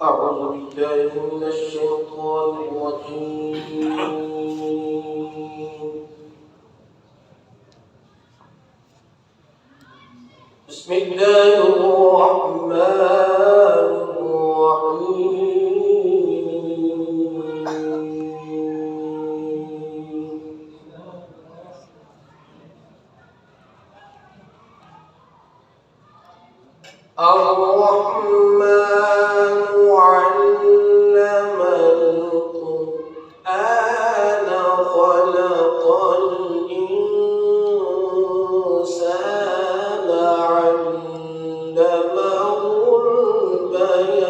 أعوذ بالله من الشيطان الرجيم. بسم الله الرحمن الرحيم. الرحمن علم القرآن خلق الإنسان علمه البيان.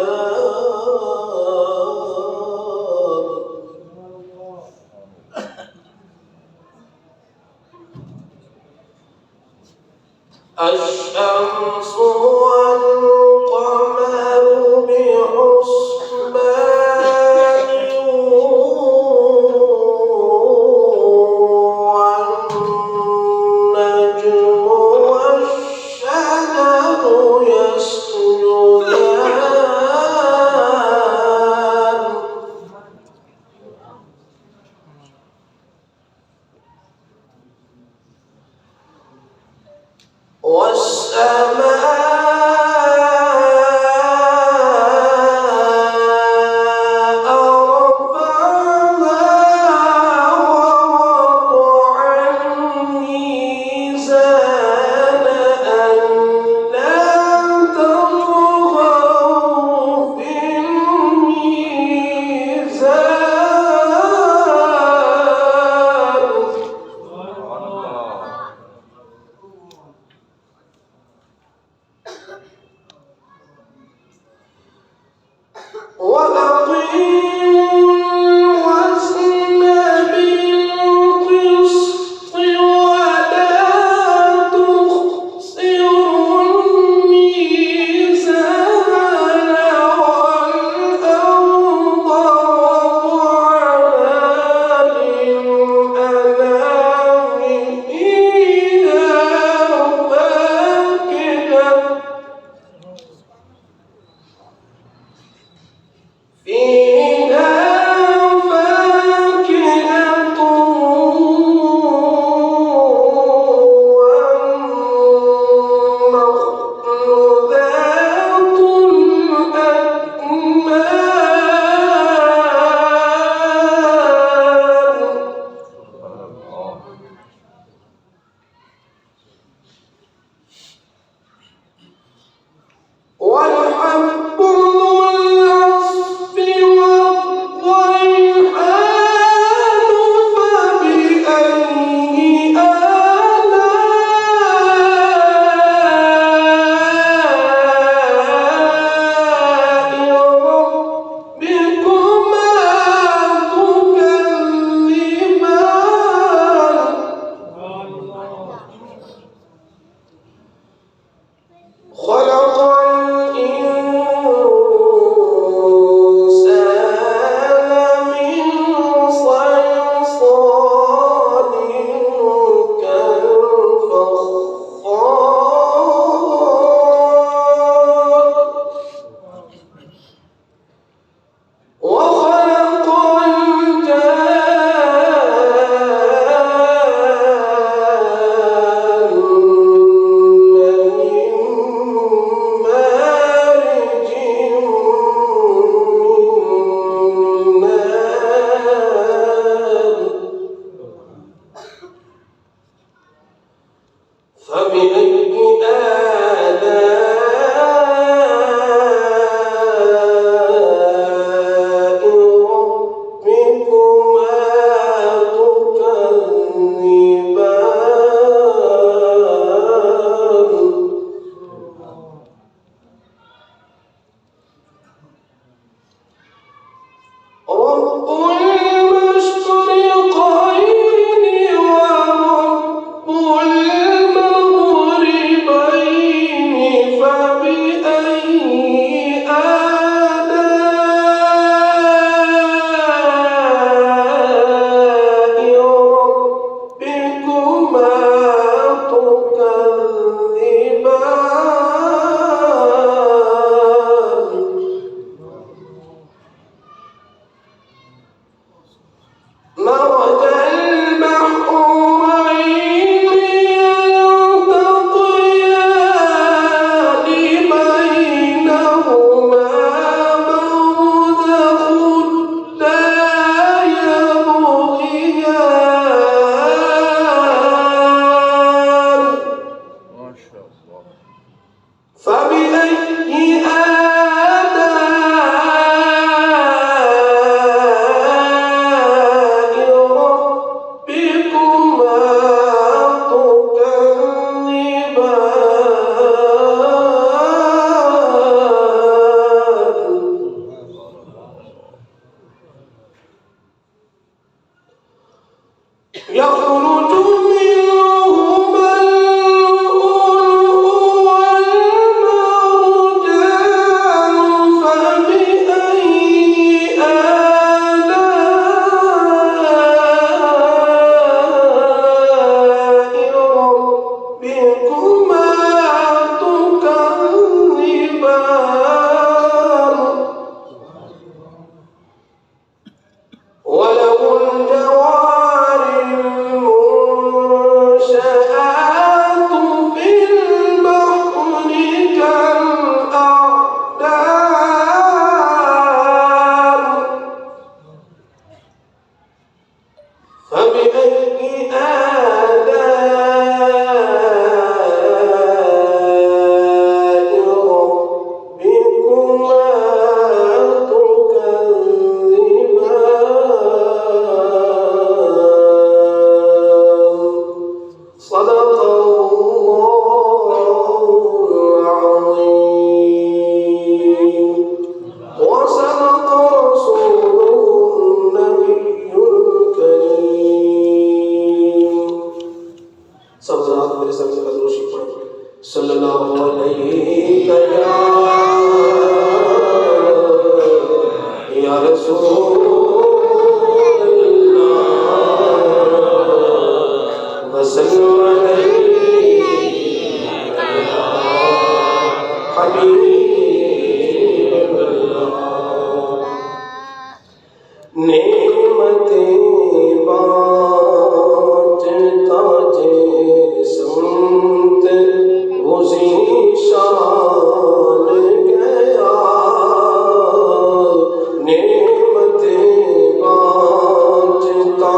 الشمس والقمر بحسبان والنجم والشجر يسجدان. والسماء رفعها ووضع الميزان ألا تطغوا في الميزان. وأقيموا الوزن بالقسط ولا تخسروا الميزان والأرض وضعها للأنام فيها فاكهة والنخل ذات الأكمام. والحب ذو العصف رسول اللہ وسلم علیہ حبیب اللہ نعمتیں بانٹتا سمت وزی شان گیا نعمتیں بانٹتا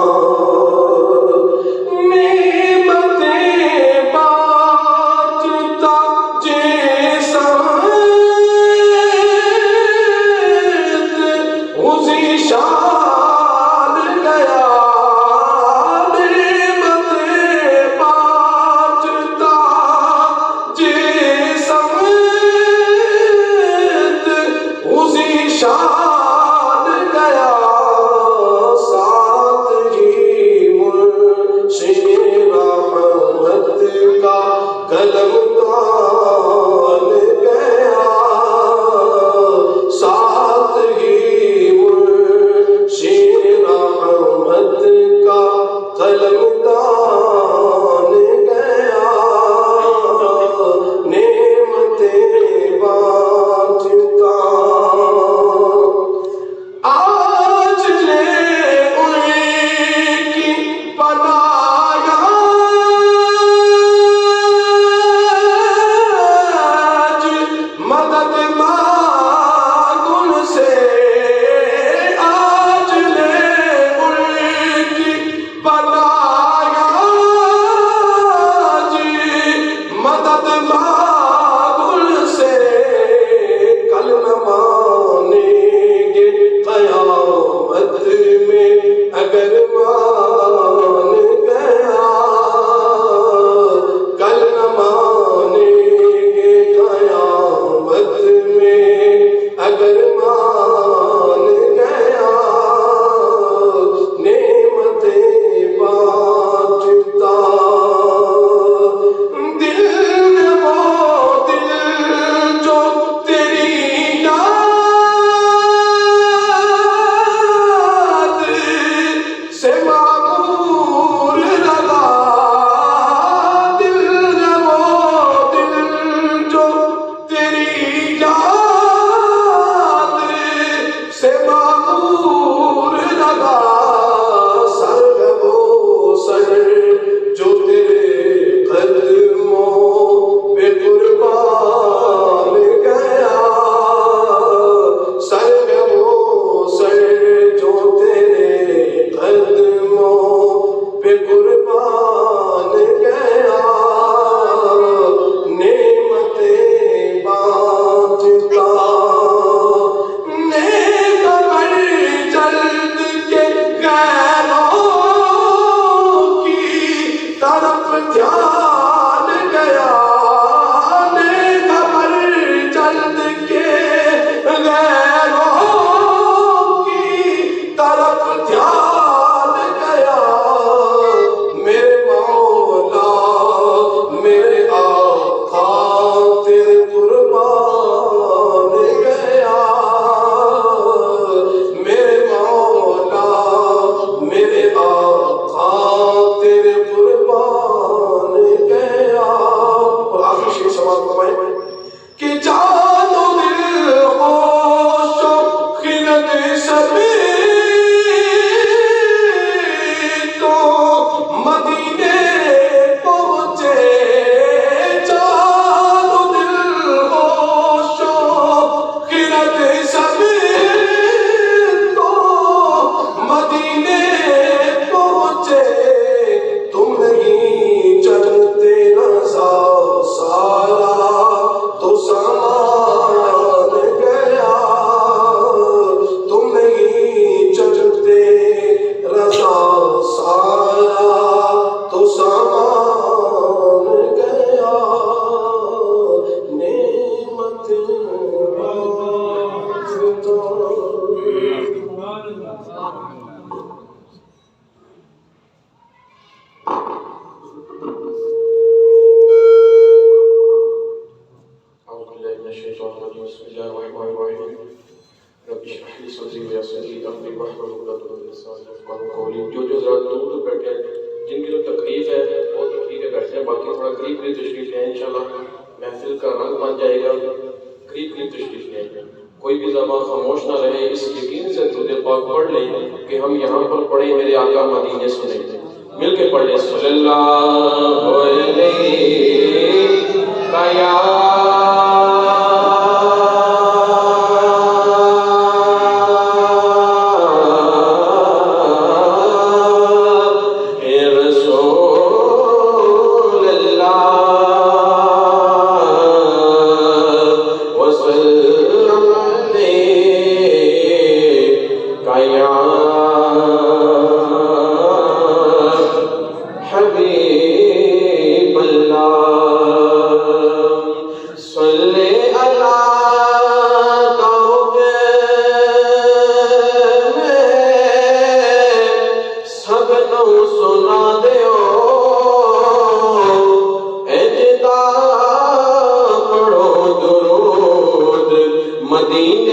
رب اشرح لي صدري ويسر لي امري واحلل عقدۃ من لسانی یفقهوا قولی۔ جو حضرات دور دور بیٹھے ہیں، جن کی جو تکلیف ہے وہ تو ٹھیک ہے بیٹھے ہیں، باقی تھوڑا قریب قریب تشریف لیں، انشاءاللہ محفل کا رنگ بن جائے گا۔ قریب قریب تشریف لیں، کوئی بھی زبان خاموش نہ رہے، اس یقین سے درود پاک پڑھ لیں کہ ہم یہاں پر پڑھیں میرے آقا مدینے سنیں، مل کے پڑھ لیں صلی اللہ علیہ مدینے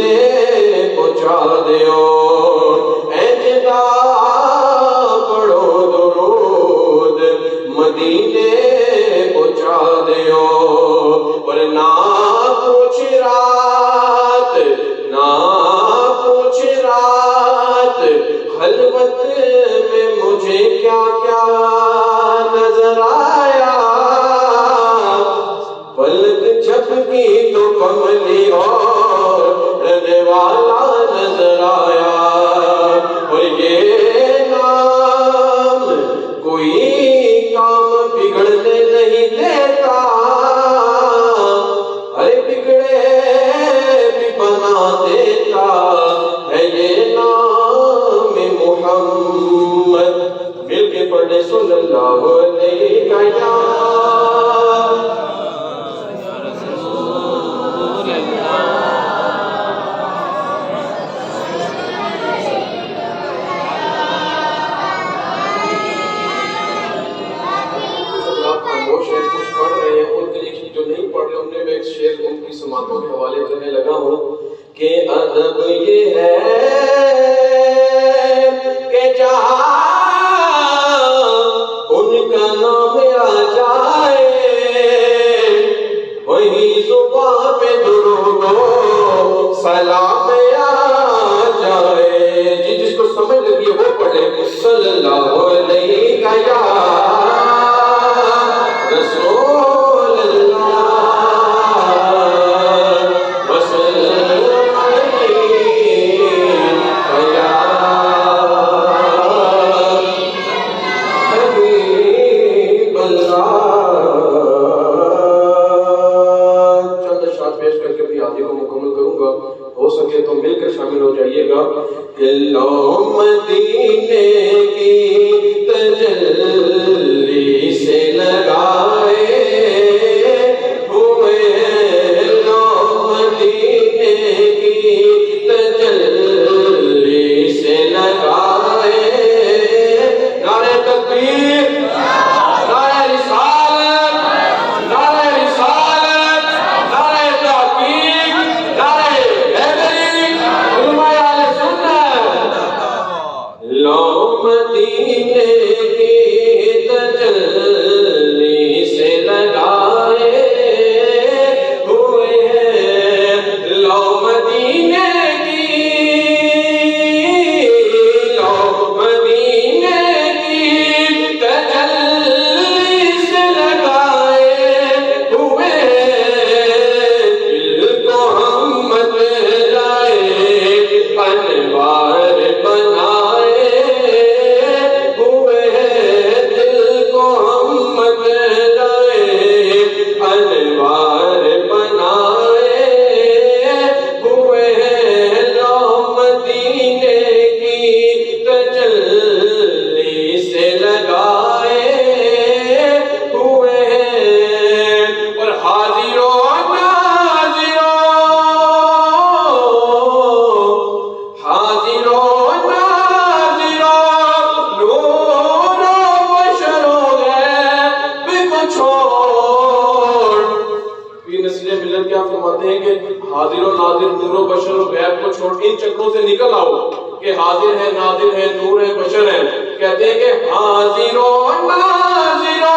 نور و بشر و غیب کو چھوڑ ان چکروں سے نکل آؤ کہ حاضر ہے ناظر ہے نور ہے بشر ہے. کہتے ہیں کہ حاضر و ناظر و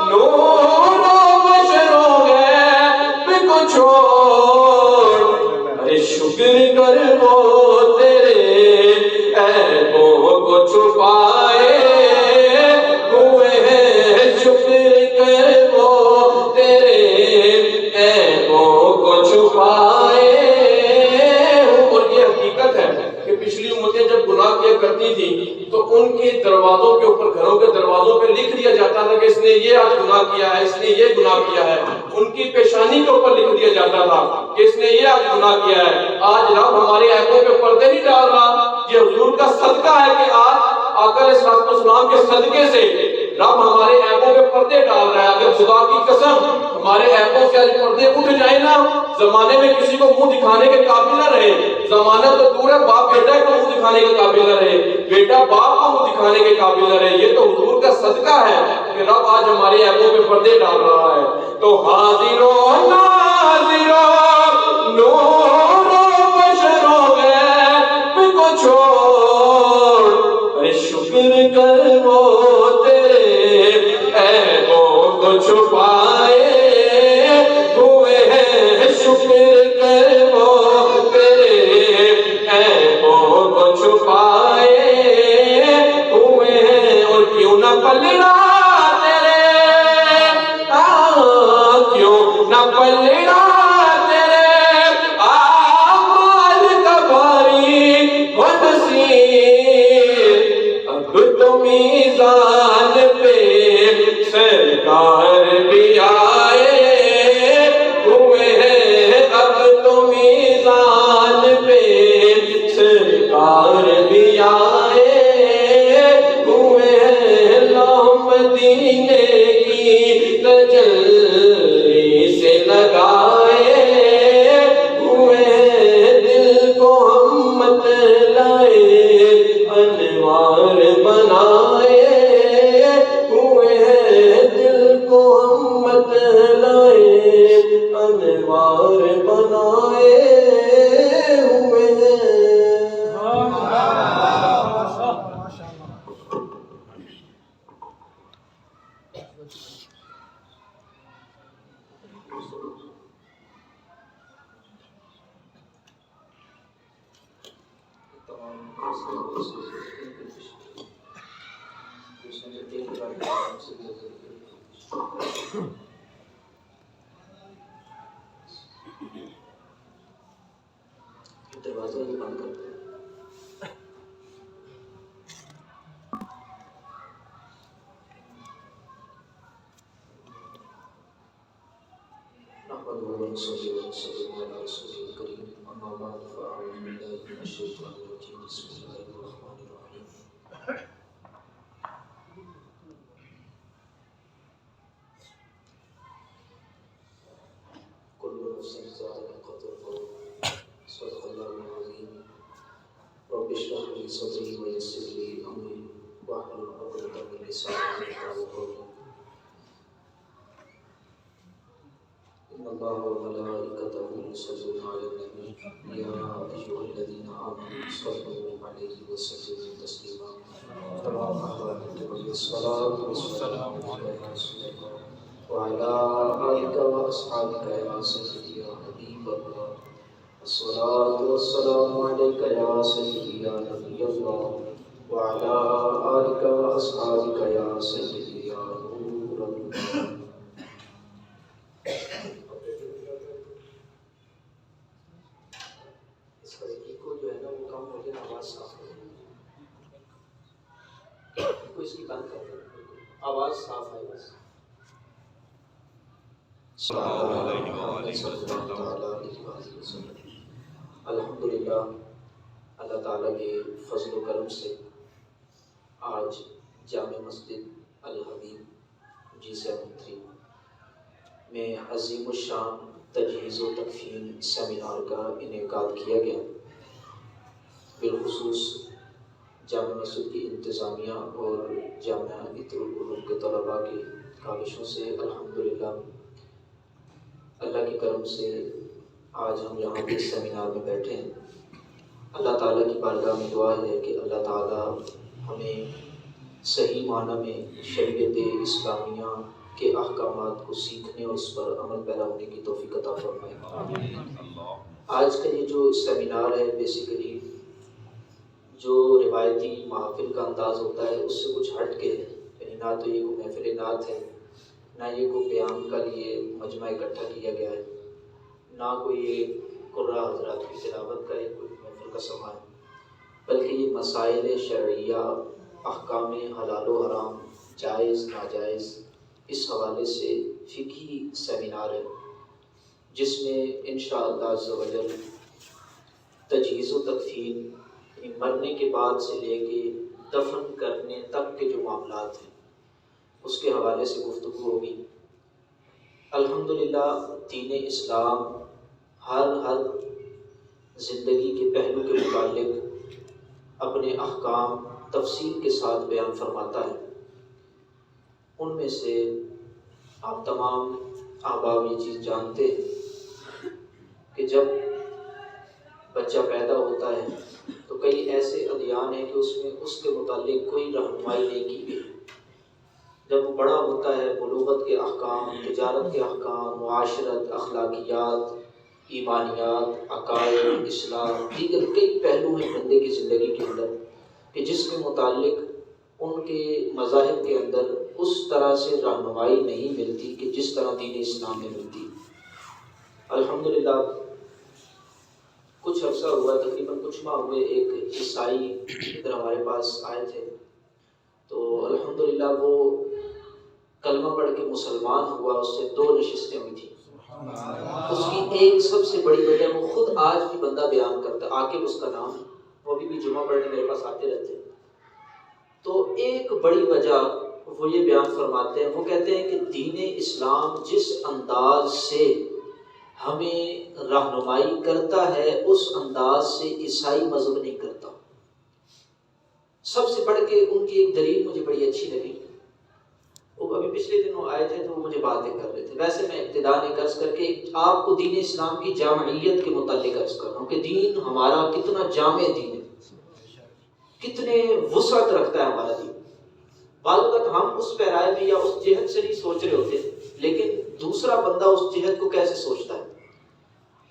نور و بشر و غیب کو چھوڑ ارے شکر کر وہ تیرے عیبوں کو چھپائے ہوئے ہیں. شکر کر وہ تیرے عیبوں کو چھپائے. اور یہ حقیقت ہے کہ پچھلی امتیں جب گناہ کیا کرتی تھی تو ان کے دروازوں کے اوپر گھروں کے دروازوں پہ لکھ دیا جاتا تھا کہ اس نے یہ آج گناہ کیا ہے اس نے یہ گناہ کیا ہے. ان کی پیشانی کے اوپر لکھ دیا جاتا تھا کہ اس نے یہ آج گناہ کیا ہے. آج رب ہمارے عیبوں پہ پردے نہیں ڈال رہا. یہ حضور کا صدقہ ہے کہ آج آقا علیہ الصلوۃ والسلام کے صدقے سے رب ہمارے عیبوں پہ پردے ڈال رہا ہے. اگر خدا کی قسم ہمارے عیبوں سے آج پردے اٹھ جائیں نا, زمانے میں کسی کو منہ دکھانے کے قابل نہ رہے. زمانہ تو دور ہے, باپ بیٹا کو منہ دکھانے کے قابل نہ رہے, بیٹا باپ کو منہ دکھانے کے قابل نہ رہے. یہ تو حضور کا صدقہ ہے کہ رب آج ہمارے عیبوں پہ پردے ڈال رہا ہے. تو حاضر و ناظر و نور و بشر و غیب کو چھوڑ اے شکر کر وہ تیرے عیبوں کو چھپائے ہوئے ہیں. شکر کر وہ تیرے عیبوں کو چھپائے ہوئے ہیں. اور کیوں نہ پلڑا تیرے کیوں نہ پلڑا تیرے اعمال کا بھاری و نصیر. اب تو میزان پہ سرکار بھی آئے ہوئے ہیں. اب تو میزان پہ سرکار بھی آئے ہوئے ہیں. لو مدینے کی تجلی سے لگائے ہوئے ہیں. دل کو ہم مت لائے انوار بنائے ہوئے ہیں. دل کو ہم مت لائے انوار بنائے ہوئے ہیں. دروازہ ہی بند کرتے ہیں. نحمد ونصلي ونسلم على رسوله الكريم. اما بعد فاعوذ بالله من الشيطان الرجيم. بسم الله الرحمن الرحيم. كل نفس ذائقة الموت. صدق الله العظيم. رب اشرح لي صدري ويسر لي امري واحلل عقدة من لساني يفقهوا قولي. ان الله وملائكته يصلون على النبي يا ايها الذين امنوا صلوا عليه وسلموا تسليما. الصلاة والسلام عليك يا رسول الله وعلى آلك وأصحابك يا سيدي يا حبيب الله. الصلاة والسلام عليك يا سيدي يا نبي الله وعلى آلك وأصحابك يا سيدي يا نور الله. اس طریقے کو جو ہے نا وہ کم ہو گیا, آواز صاف ہو گئی. اس کی بند کر دیں, آواز صاف آئے بس. الحمدللہ اللہ تعالیٰ کے فضل و کرم سے آج جامع مسجد الحبیب G73 میں عظیم الشان تجہیز و تکفین سیمینار کا انعقاد کیا گیا. بالخصوص جامع مسجد کی انتظامیہ اور جامعہ العلوم کے طلباء کی کاوشوں سے الحمدللہ اللہ کے کرم سے آج ہم یہاں کے سیمینار میں بیٹھے ہیں۔ اللہ تعالیٰ کی بارگاہ میں دعا ہے کہ اللہ تعالیٰ ہمیں صحیح معنی میں شریعت اسلامیہ کے احکامات کو سیکھنے اور اس پر عمل پیرا ہونے کی توفیق عطا فرمائے۔ آج کا یہ جو سیمینار ہے بیسیکلی جو روایتی محافل کا انداز ہوتا ہے اس سے کچھ ہٹ کے ہے، یعنی نہ تو یہ کوئی محفل نعت ہے، نہ یہ کوئی بیان کا لیے مجمع اکٹھا کیا گیا ہے، نہ کوئی یہ قرہ حضرات کی تلاوت کا ایک کوئی محفل کا سماع ہے، بلکہ یہ مسائل شرعیہ، احکام حلال و حرام، جائز ناجائز، اس حوالے سے فقہی سیمینار ہے، جس میں انشاءاللہ عز و جل تجہیز و تکفین، یعنی مرنے کے بعد سے لے کے دفن کرنے تک کے جو معاملات ہیں اس کے حوالے سے گفتگو ہوگی۔ الحمدللہ دین اسلام ہر زندگی کے پہلو کے متعلق اپنے احکام تفصیل کے ساتھ بیان فرماتا ہے۔ ان میں سے آپ تمام احباب یہ چیز جانتے ہیں کہ جب بچہ پیدا ہوتا ہے تو کئی ایسے ادیان ہیں کہ اس میں اس کے متعلق کوئی رہنمائی نہیں کی گئی۔ جب وہ بڑا ہوتا ہے بلوغت کے احکام، تجارت کے احکام، معاشرت، اخلاقیات، ایمانیات، عقائد، اصلاح، دیگر کئی پہلو ہیں بندے کی زندگی کے اندر کہ جس کے متعلق ان کے مذاہب کے اندر اس طرح سے رہنمائی نہیں ملتی کہ جس طرح دین اسلام میں ملتی۔ الحمدللہ کچھ عرصہ ہوا، تقریباً کچھ ماہ ہوئے، ایک عیسائی ادھر ہمارے پاس آئے تھے، تو الحمدللہ وہ کلمہ پڑھ کے مسلمان ہوا، اس سے 2 نشستیں ہوئی تھیں۔ اس کی ایک سب سے بڑی وجہ وہ خود آج بھی بندہ بیان کرتا ہے، عاقب اس کا نام ہے، وہ ابھی بھی جمعہ پڑھنے میرے پاس آتے رہتے ہیں۔ تو ایک بڑی وجہ وہ یہ بیان فرماتے ہیں، وہ کہتے ہیں کہ دین اسلام جس انداز سے ہمیں رہنمائی کرتا ہے اس انداز سے عیسائی مذہب نہیں کرتا۔ سب سے بڑھ کے ان کی ایک دلیل مجھے بڑی اچھی لگی۔ وہ ابھی پچھلے دنوں آئے تھے تو وہ مجھے باتیں کر رہے تھے، ویسے میں ابتداء عرض کر کے آپ کو دین اسلام کی جامعیت کے متعلق عرض کر رہا ہوں کہ دین ہمارا کتنا جامع دین ہے، کتنے وسعت رکھتا ہے ہمارا دین۔ بعض اوقات ہم اس پیرائے میں یا اس جہت سے نہیں سوچ رہے ہوتے، لیکن دوسرا بندہ اس جہت کو کیسے سوچتا ہے۔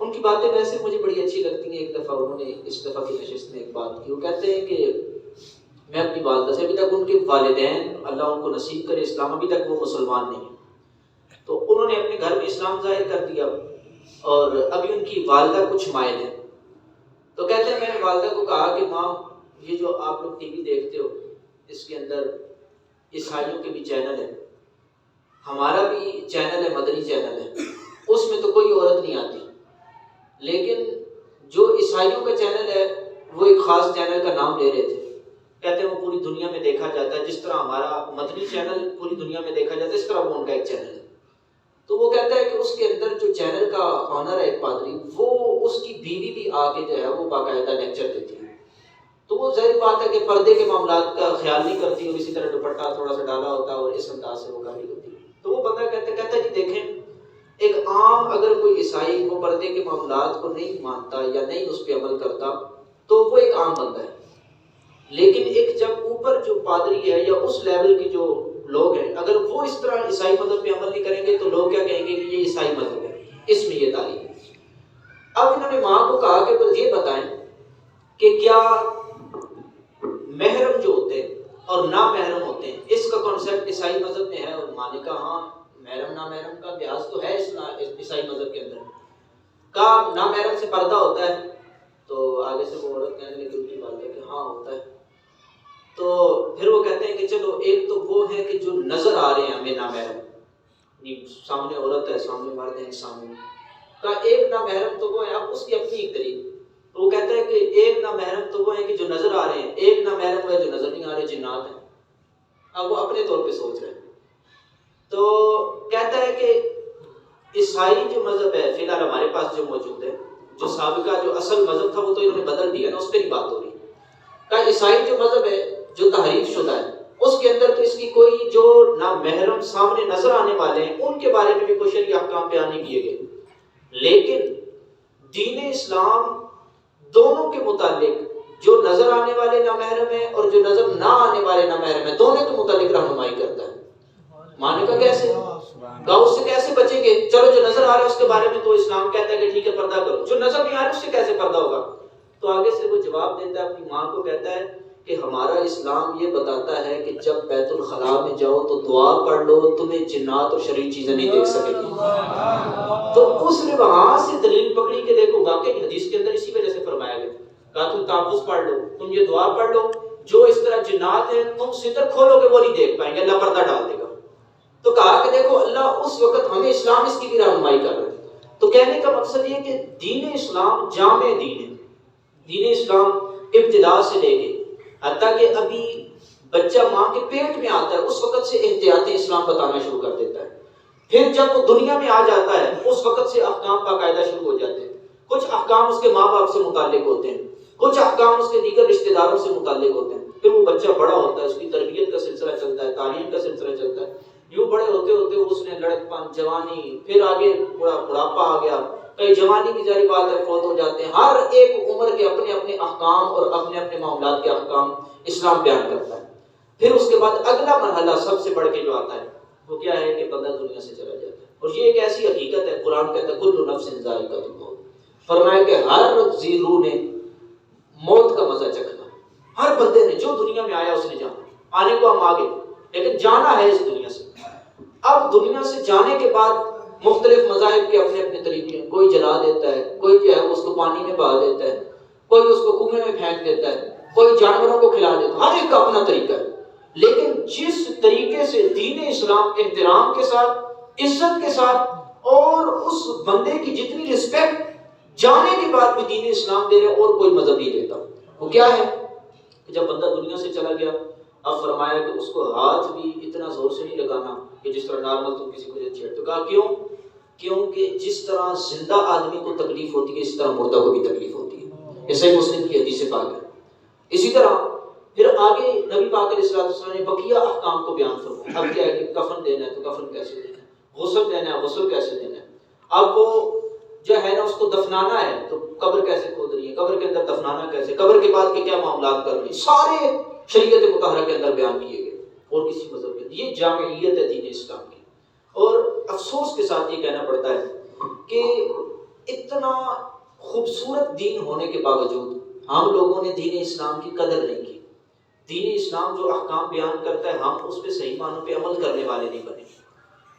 ان کی باتیں ویسے مجھے بڑی اچھی لگتی ہیں۔ ایک دفعہ انہوں نے اس دفعہ کی نشست میں ایک بات کی، وہ کہتے ہیں کہ میں اپنی والدہ سے، ابھی تک ان کے والدین اللہ ان کو نصیب کرے اسلام، ابھی تک وہ مسلمان نہیں ہیں، تو انہوں نے اپنے گھر میں اسلام ظاہر کر دیا اور ابھی ان کی والدہ کچھ مائل ہے، تو کہتے ہیں میں نے والدہ کو کہا کہ ماں یہ جو آپ لوگ ٹی وی دیکھتے ہو اس کے اندر عیسائیوں کے بھی چینل ہیں، ہمارا بھی چینل ہے، مدنی چینل ہے، اس میں تو کوئی عورت نہیں آتی، لیکن جو عیسائیوں کا چینل ہے وہ ایک خاص چینل کا نام لے رہے تھے، کہتے ہیں وہ پوری دنیا میں دیکھا جاتا ہے جس طرح ہمارا مدنی چینل پوری دنیا میں دیکھا جاتا ہے، اس طرح وہ ان کا ایک چینل ہے۔ تو وہ کہتا ہے کہ اس کے اندر جو چینل کا آنر ہے ایک پادری، وہ اس کی بیوی بھی آ کے جو ہے وہ باقاعدہ لیکچر دیتی ہے، تو وہ ظاہر بات ہے کہ پردے کے معاملات کا خیال نہیں کرتی اور اسی طرح دوپٹہ تھوڑا سا ڈالا ہوتا ہے اور اس انداز سے وہ گالی ہوتی ہے۔ تو وہ بندہ کہتا ہے جی دیکھیں، ایک عام اگر کوئی عیسائی وہ پردے کے معاملات کو نہیں مانتا یا نہیں اس پہ عمل کرتا تو وہ ایک عام بندہ ہے، لیکن ایک جب اوپر جو پادری ہے یا اس لیول کے جو لوگ ہیں، اگر وہ اس طرح عیسائی مذہب پہ عمل نہیں کریں گے تو لوگ کیا کہیں گے کہ یہ عیسائی مذہب ہے، اس میں یہ تعلیم ہے۔ اب انہوں نے ماں کو کہا کہ بس یہ بتائیں کہ کیا محرم جو ہوتے ہیں اور نامحرم ہوتے ہیں اس کا کانسیپٹ عیسائی مذہب میں ہے؟ اور ماں نے کہا ہاں محرم نامحرم کا لحاظ تو ہے عیسائی مذہب کے اندر۔ کہا نامحرم سے پردہ ہوتا ہے؟ تو آگے سے وہ عورت کہنے لگی ان کی والدہ کہ ہاں ہوتا ہے۔ تو پھر وہ کہتے ہیں کہ چلو ایک تو وہ ہے کہ جو نظر آ رہے ہیں ہمیں نامحرم، سامنے عورت ہے، سامنے مرد ہے، سامنے کا ایک نامحرم تو وہ ہے، اب اس کی اپنی ایک دلیل۔ تو وہ کہتا ہے کہ ایک نامحرم تو وہ ہے کہ جو نظر آ رہے ہیں، ایک نامحرم ہے جو نظر نہیں آ رہے، جنات ہیں۔ اب وہ اپنے طور پہ سوچ رہے ہیں۔ تو کہتا ہے کہ عیسائی جو مذہب ہے فی الحال ہمارے پاس جو موجود ہے، جو سابقہ جو اصل مذہب تھا وہ تو انہوں نے بدل دیا نا، اس پہ ہی بات ہو رہی ہے۔ کہ عیسائی جو مذہب ہے جو تحریف شدہ ہے اس کے اندر تو اس کی کوئی جو نامحرم سامنے نظر آنے والے ہیں ان کے بارے میں بھی کوئی شرعی احکام بیان نہیں کیے گئے، لیکن دین اسلام دونوں کے متعلق جو نظر آنے والے نامحرم ہیں اور جو نظر نہ آنے والے نامحرم ہیں دونوں کے متعلق رہنمائی کرتا ہے. مانے کا کیسے گاؤں سے کیسے بچیں گے؟ چلو جو نظر آ رہا ہے اس کے بارے میں تو اسلام کہتا ہے کہ ٹھیک ہے پردہ کرو، جو نظر نہیں آ رہا اس سے کیسے پردہ ہوگا؟ تو آگے سے وہ جواب دیتا ہے، اپنی ماں کو کہتا ہے کہ ہمارا اسلام یہ بتاتا ہے کہ جب بیت الخلاء میں جاؤ تو دعا پڑھ لو، تمہیں جنات اور شریر چیزیں نہیں دیکھ سکے گی. تو اس نے وہاں سے دلیل پکڑی کہ دیکھو واقعی حدیث کے اندر اسی وجہ سے فرمایا گیا، کہا تم تحفظ پڑھ لو، تم یہ دعا پڑھ لو، جو اس طرح جنات ہیں تم ستر کھولو گے وہ نہیں دیکھ پائیں گے، اللہ پردہ ڈال دے گا. تو کہا کہ دیکھو اللہ اس وقت ہمیں اسلام اس کی بھی رہنمائی کر رہا ہے. تو کہنے کا مقصد یہ کہ دین اسلام جامع دین ہے. دین اسلام ابتدا سے لے کے حتیٰ کہ ابھی بچہ ماں کے پیٹ میں آتا ہے اس وقت سے احتیاطیں اسلام بتانا شروع کر دیتا ہے. پھر جب وہ دنیا میں آ جاتا ہے اس وقت سے احکام باقاعدہ شروع ہو جاتے ہیں. کچھ احکام اس کے ماں باپ سے متعلق ہوتے ہیں، کچھ احکام اس کے دیگر رشتہ داروں سے متعلق ہوتے ہیں. پھر وہ بچہ بڑا ہوتا ہے، اس کی تربیت کا سلسلہ چلتا ہے، تعلیم کا سلسلہ چلتا ہے. یوں بڑے ہوتے ہوتے اس نے لڑکپن، جوانی، پھر آگے بڑھاپا آ گیا. کئی جوانی کی ظاہر بات ہے فوت ہو جاتے ہیں. ہر ایک عمر کے اپنے اپنے احکام اور اپنے اپنے معاملات کے احکام اسلام بیان کرتا ہے. پھر اس کے بعد اگلا مرحلہ سب سے بڑھ کے جو آتا ہے وہ کیا ہے کہ بندہ دنیا سے چلا جاتا ہے. اور یہ ایک ایسی حقیقت ہے، قرآن کہتا ہے کل نفس ذائقۃ الموت، فرمایا کہ ہر ذی روح نے موت کا مزہ چکھنا. ہر بندے نے جو دنیا میں آیا اس نے جانا. آنے کو ہم آگے لیکن جانا ہے اس دنیا سے. اب دنیا سے جانے کے بعد مختلف مذاہب کے اپنے اپنے طریقے ہیں. کوئی جلا دیتا ہے، کوئی جو ہے اس کو پانی میں بہا دیتا ہے، کوئی اس کو کنویں میں پھینک دیتا ہے، کوئی جانوروں کو کھلا دیتا ہے. ہر ایک کا اپنا طریقہ ہے. لیکن جس طریقے سے دین اسلام احترام کے ساتھ، عزت کے ساتھ اور اس بندے کی جتنی رسپیکٹ جانے کے بعد بھی دین اسلام دے رہے اور کوئی مذہب نہیں دیتا، وہ کیا ہے کہ جب بندہ دنیا سے چلا گیا اب فرمایا کہ اس کو ہاتھ بھی اتنا زور سے نہیں لگانا کہ جس طرح نارمل تم کسی کو چھیڑ. تو کہا کیوں؟ کیونکہ جس طرح زندہ آدمی کو تکلیف ہوتی ہے اس طرح مردہ کو بھی تکلیف ہوتی ہے. یہ صحیح مسلم کی حدیث پاک ہے. اسی طرح پھر آگے نبی پاک علیہ السلام نے بقیہ احکام کو بیان فرمایا. اب کیا ہے کہ کفن دینا ہے تو کفن کیسے دینا ہے، غسل دینا ہے غسل کیسے دینا ہے. اب وہ جو ہے نا اس کو دفنانا ہے تو قبر کیسے کھود رہی ہے، قبر کے اندر دفنانا کیسے، قبر کے بعد کے کیا معاملات کر رہی ہے، سارے شریعت مطہرہ کے اندر بیان کیے گئے. اور کسی مذہب کے یہ جامعیت ہے دین اسلام کی. اور افسوس کے ساتھ یہ کہنا پڑتا ہے کہ اتنا خوبصورت دین ہونے کے باوجود ہم لوگوں نے دین اسلام کی قدر نہیں کی. دین اسلام جو احکام بیان کرتا ہے ہم اس پہ صحیح معنوں پہ عمل کرنے والے نہیں بنے.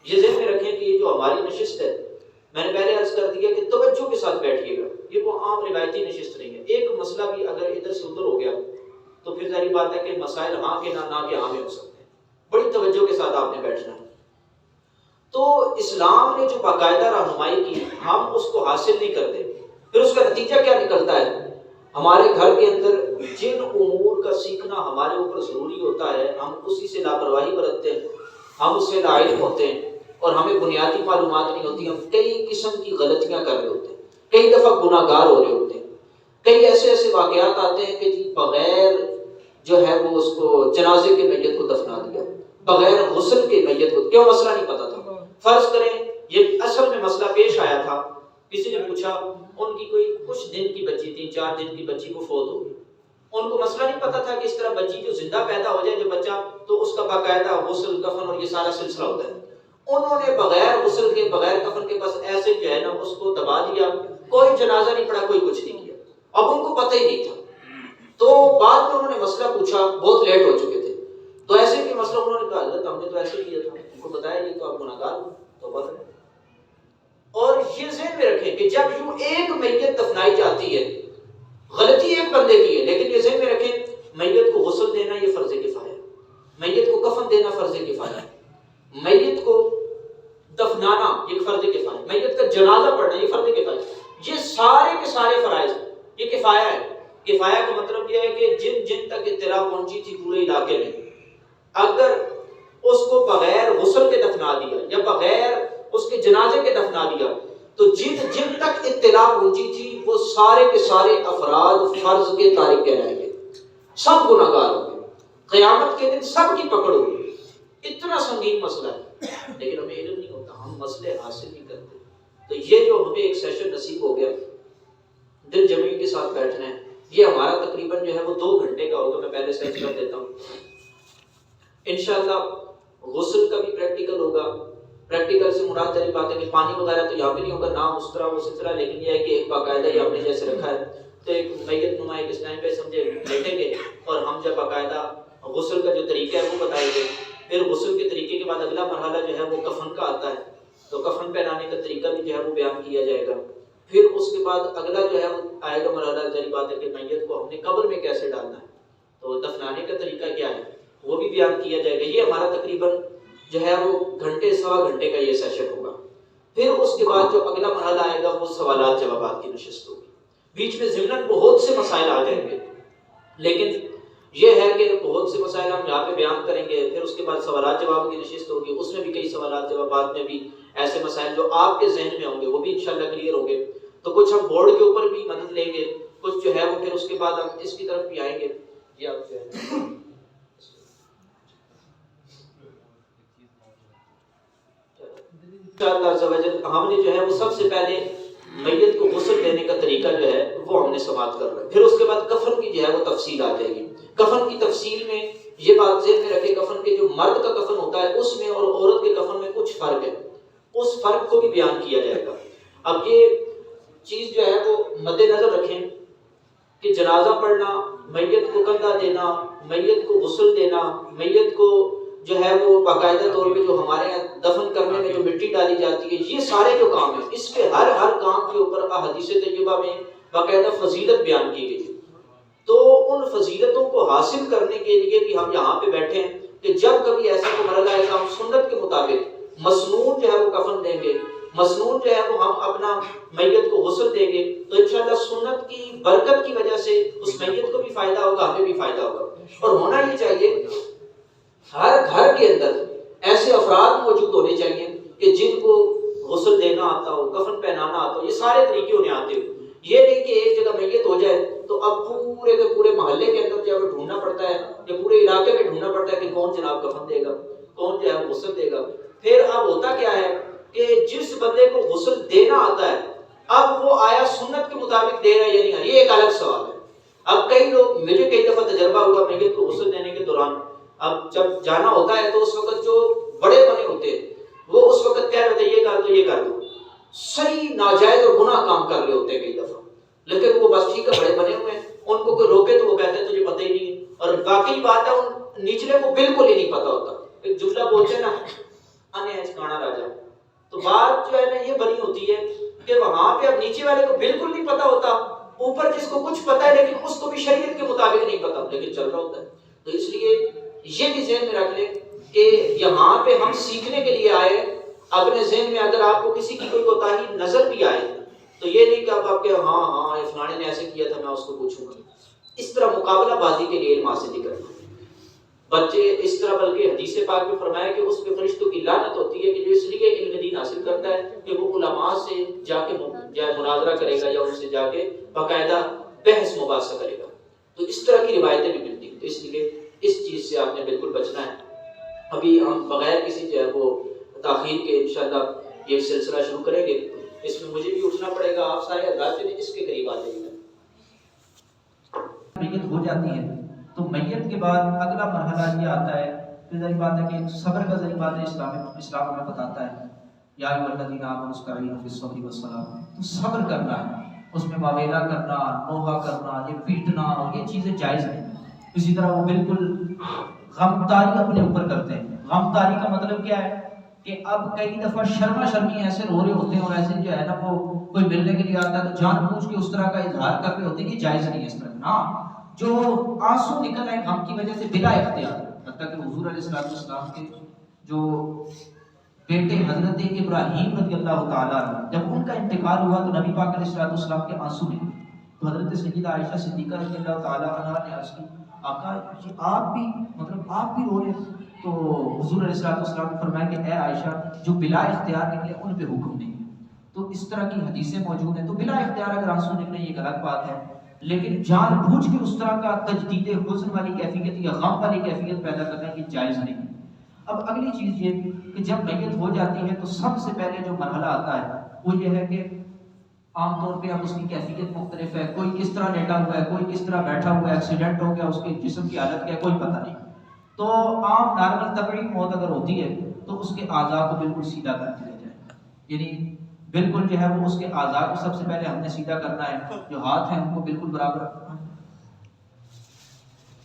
یہ ذہن میں رکھیں کہ یہ جو ہماری نشست ہے، میں نے پہلے عرض کر دیا کہ توجہ کے ساتھ بیٹھیے گا. یہ وہ عام روایتی نشست نہیں ہے. ایک مسئلہ بھی اگر ادھر سے ادھر ہو گیا تو پھر ظاہر بات ہے کہ مسائل ہاں کے نہ کے ہاں میں ہو سکتے ہیں. بڑی توجہ کے ساتھ آپ نے بیٹھنا ہے. تو اسلام نے جو باقاعدہ رہنمائی کی ہم اس کو حاصل نہیں کرتے. پھر اس کا نتیجہ کیا نکلتا ہے؟ ہمارے گھر کے اندر جن امور کا سیکھنا ہمارے اوپر ضروری ہوتا ہے ہم اسی سے لاپرواہی برتتے ہیں، ہم اس سے لاعلم ہوتے ہیں اور ہمیں بنیادی معلومات نہیں ہوتی. ہم کئی قسم کی غلطیاں کر رہے ہوتے ہیں، کئی دفعہ گناہ گار ہو رہے ہوتے ہیں. کئی ایسے واقعات آتے ہیں کہ جی بغیر جو ہے وہ اس کو جنازے کے میت کو دفنا دیا، بغیر غسل کے میت کو. کیوں؟ مسئلہ نہیں پتا تھا. فرض کریں یہ اصل میں مسئلہ پیش آیا تھا، کسی نے پوچھا ان کی کوئی کچھ دن کی بچی تھی، 4 دن کی بچی کو فوت ہو گئی. ان کو مسئلہ نہیں پتا تھا کہ اس طرح بچی جو زندہ پیدا ہو جائے جو بچہ تو اس کا باقاعدہ غسل کفن اور یہ سارا سلسلہ ہوتا ہے. انہوں نے بغیر غسل کے بغیر کفن کے بس ایسے جو ہے نا اس کو دبا دیا، کوئی جنازہ نہیں پڑا، کوئی کچھ نہیں کیا. اب ان کو پتہ ہی نہیں تھا. تو بعد میں انہوں نے مسئلہ پوچھا، بہت لیٹ ہو چکے تھے. تو ایسے کہ مسئلہ انہوں نے کہا حضرت ہم نے تو ایسے کیا تھا. ان کو بتایا یہ تو آپ گناہ گار ہو توبہ کریں. اور یہ ذہن میں رکھیں کہ جب یوں ایک میت دفنائی جاتی ہے، غلطی ایک بندے کی ہے، لیکن یہ ذہن میں رکھیں میت کو غسل دینا یہ فرض کفایہ ہے، میت کو کفن دینا فرض کفایہ ہے، میت کو دفنانا یہ فرض کفایہ ہے، میت کا جنازہ پڑھنا یہ فرض کفایہ ہے. یہ سارے کے سارے فرائض یہ کفایہ ہے. کفایہ کا مطلب یہ ہے کہ جن جن تک اطلاع پہنچی تھی پورے علاقے میں، اگر اس کو بغیر غسل کے دفنا دیا یا بغیر اس کے جنازے کے دفنا دیا تو جن جن تک اطلاع پہنچی تھی وہ سارے کے سارے افراد فرض کے تارک کہلائیں گے، سب گناہ گار ہوں گے. قیامت کے دن سب کی پکڑ ہوگی. اتنا سنگین مسئلہ ہے لیکن ہمیں علم نہیں ہوتا، ہم مسئلے حاصل نہیں کرتے. تو یہ جو ہمیں ایک سیشن نصیب ہو گیا دل جمعی کے ساتھ بیٹھنا ہے. یہ ہمارا تقریباً جو ہے وہ 2 گھنٹے کا ہوگا. میں پہلے سیٹ کر دیتا ہوں. انشاءاللہ غسل کا بھی پریکٹیکل ہوگا. پریکٹیکل سے مراد جاری بات ہے کہ پانی وغیرہ تو یہاں پہ نہیں ہوگا، نہ اس طرح وہ سلسلہ، لیکن یہ ہے کہ ایک باقاعدہ یہ ہم نے جیسے رکھا ہے تو ایک میت نما ایک اسٹینڈ پہ سمجھے بیٹھیں گے اور ہم جب باقاعدہ غسل کا جو طریقہ ہے وہ بتائیں گے. پھر غسل کے طریقے کے بعد اگلا مرحلہ جو ہے وہ کفن کا آتا ہے، تو کفن پہنانے کا طریقہ بھی جو ہے وہ بیان کیا جائے گا. پھر اس کے بعد اگلا جو ہے وہ آئے گا مرحلہ جاری بات ہے کہ میت کو ہم نے قبر میں کیسے ڈالنا ہے، تو دفنانے کا طریقہ کیا ہے وہ بھی بیان کیا جائے گا. یہ ہمارا تقریباً جو ہے وہ گھنٹے سوا گھنٹے کا یہ سیشن ہوگا. پھر اس کے بعد جو اگلا مرحلہ آئے گا وہ سوالات جوابات کی نشست ہوگی. بیچ میں ضمناً بہت سے مسائل آ جائیں گے، لیکن یہ ہے کہ بہت سے مسائل ہم یہاں پہ بیان کریں گے. پھر اس کے بعد سوالات جواب کی نشست ہوگی، اس میں بھی کئی سوالات جوابات میں بھی ایسے مسائل جو آپ کے ذہن میں ہوں گے وہ بھی انشاءاللہ کلیئر ہوں گے. تو کچھ ہم بورڈ کے اوپر بھی مدد لیں گے، کچھ جو ہے وہ پھر اس کے بعد ہم اس کی طرف بھی آئیں گے. یہ آپ جو ہے ہم نے جو ہے وہ سب سے پہلے میت کو غسل دینے کا طریقہ جو ہے وہ ہم نے سماعت کر رہا ہے. پھر اس کے بعد کفن کی جو ہے وہ تفصیل آ جائے گی. کفن کی تفصیل میں یہ بات ذہن میں رکھے، کفن کے جو مرد کا کفن ہوتا ہے اس میں اور عورت کے کفن میں کچھ فرق ہے، اس فرق کو بھی بیان کیا جائے گا. اب یہ چیز جو ہے وہ مد نظر رکھیں کہ جنازہ پڑھنا، میت کو کندھا دینا، میت کو غسل دینا، میت کو جو ہے وہ باقاعدہ طور پہ جو ہمارے یہاں دفن کرنے میں جو مٹی ڈالی جاتی ہے، یہ سارے جو کام ہیں اس کے ہر کام کے اوپر احادیث طیبہ میں باقاعدہ فضیلت بیان کی گئی ہے. تو ان فضیلتوں کو حاصل کرنے کے لیے بھی ہم یہاں پہ بیٹھے ہیں کہ جب کبھی ایسا کوئی مرحلہ آئے گا ہم سنت کے مطابق مسنون جو ہے وہ کفن دیں گے، مسنون جو ہے وہ ہم اپنا میت کو غسل دیں گے. تو انشاءاللہ سنت کی برکت کی وجہ سے اس میت کو بھی فائدہ ہوگا، ہمیں بھی فائدہ ہوگا. اور ہونا یہ چاہیے ہر گھر کے اندر ایسے افراد موجود ہونے چاہیے کہ جن کو غسل دینا آتا ہو، کفن پہنانا آتا ہو، یہ سارے طریقے انہیں آتے ہو. یہ نہیں کہ ایک جگہ میت ہو جائے تو اب پورے کے پورے محلے کے اندر جو ہے ڈھونڈنا پڑتا ہے یا پورے علاقے میں ڈھونڈنا پڑتا ہے کہ کون جناب کفن دے گا، کون جو ہے غسل دے گا. پھر اب ہوتا کیا ہے کہ جس بندے کو غسل دینا آتا ہے اب وہ آیا سنت کے مطابق دے رہا ہے یا نہیں، یہ ایک الگ سوال ہے. اب کئی لوگ، مجھے کئی دفعہ تجربہ ہوا میت کو غسل دینے کے دوران، اب جب جانا ہوتا ہے تو اس وقت جو بڑے بنے ہوتے ہیں وہ اس وقت کہہ رہے ہوتے ہیں یہ کر دو یہ کر دو، صحیح ناجائز اور گناہ کام کر رہے ہوتے ہیں کئی دفعہ، لیکن وہ بس ٹھیک ہے بڑے بنے ہوئے ہیں، ان کو کوئی روکے تو وہ کہتے ہیں تجھے پتہ ہی نہیں ہے. اور واقعی بات ہے ان نچلے کو بالکل ہی نہیں پتہ ہوتا. ایک جملہ بولتے ہیں نا انے گانا راجا، تو بات جو ہے نا یہ بنی ہوتی ہے کہ وہاں پہ اب نیچے والے کو بالکل نہیں پتہ ہوتا، اوپر جس کو کچھ پتہ ہے لیکن اس کو بھی شریعت کے مطابق نہیں پتہ لیکن چل رہا ہوتا ہے. تو اس لیے یہ بھی ذہن میں رکھ لیں کہ یہاں پہ ہم سیکھنے کے لیے آئے. اپنے ذہن میں اگر آپ کو کسی کی کوئی کوتاہی نظر بھی آئے تو یہ نہیں کہ اب آپ کے ہاں یہ فلانے نے ایسے کیا تھا میں اس کو پوچھوں گا. اس طرح مقابلہ بازی کے لیے علم حاصل نہیں کرنا بچے اس طرح، بلکہ حدیث پاک میں فرمایا کہ اس پہ فرشتوں کی لعنت ہوتی ہے کہ جو اس لیے علم دین حاصل کرتا ہے کہ وہ علماء سے جا کے مناظرہ کرے گا یا ان سے جا کے باقاعدہ بحث مباحثہ کرے گا. تو اس طرح کی روایتیں بھی ملتی ہیں. تو اس لیے اس چیز سے آپ نے بالکل بچنا ہے. ابھی ہم بغیر کسی جو ہے وہ تاخیر کے انشاءاللہ یہ سلسلہ شروع کریں گے. اس میں مجھے بھی اٹھنا پڑے گا، آپ سارے حضرات نے اس کے قریب آ جائیے گا. میت ہو جاتی ہے تو میت کے بعد اگلا مرحلہ یہ آتا ہے کہ ذری بات ہے کہ صبر کا ذری بات ہے اسلام ہمیں بتاتا ہے یا ایھا الذین آمنوا استعینوا بالصبر والصلاۃ. تو صبر کرنا ہے، اس میں واویلا کرنا، نوحہ کرنا، یہ پیٹنا اور یہ چیزیں جائز نہیں. اسی طرح وہ بالکل غمتاری اپنے اوپر کرتے ہیں. غمتاری کا مطلب کیا ہے کہ اب کئی دفعہ شرما شرمی ایسے رو رہے ہوتے ہیں اور ایسے جو ہے نا وہ کوئی ملنے کے لیے آتا ہے تو جان بوجھ کے اس طرح کا اظہار کر رہے ہوتے ہیں کہ جائز نہیں ہے اس طرح. ہاں جو آنسو نکل آئے غم کی وجہ سے بلا اختیار، حتیٰ کہ حضور علیہ السلام کے جو بیٹے حضرت ابراہیم رضی اللہ تعالیٰ عنہ جب ان کا انتقال ہوا تو نبی پاک علیہ السلام کے آنسو نکلے. تو حضرت سیدہ عائشہ صدیقہ رضی اللہ تعالیٰ عنہ نے عرض کی آقا آپ بھی آپ بھی رو رہے ہیں؟ تو حضور علیہ السلام نے فرمایا کہ اے عائشہ جو بلا اختیار نکلے ان پہ حکم نہیں ہے. تو اس طرح کی حدیثیں موجود ہیں. تو بلا اختیار اگر آنسو نکلے یہ غلط بات ہے، لیکن جان بوجھ کے اس طرح کا تجدید حزن والی کیفیت یا غم والی کیفیت پیدا کرنا یہ جائز نہیں ہے. اب اگلی چیز یہ کہ جب میت ہو جاتی ہے تو سب سے پہلے جو مرحلہ آتا ہے وہ یہ ہے کہ عام طور پہ اب اس کی کیفیت مختلف ہے، کوئی کس طرح لیٹا ہوا ہے، کوئی کس طرح بیٹھا ہوا ہے، ایکسیڈنٹ ہو گیا، اس کے جسم کی حالت کیا ہے کوئی پتہ نہیں. تو عام نارمل طبعی موت اگر ہوتی ہے تو اس کے اعضاء کو بالکل سیدھا کر دیا جائے، یعنی بالکل جو ہے وہ اس کے اعضاء کو سب سے پہلے ہم نے سیدھا کرنا ہے، جو ہاتھ ہیں ان کو بالکل برابر رکھنا ہے.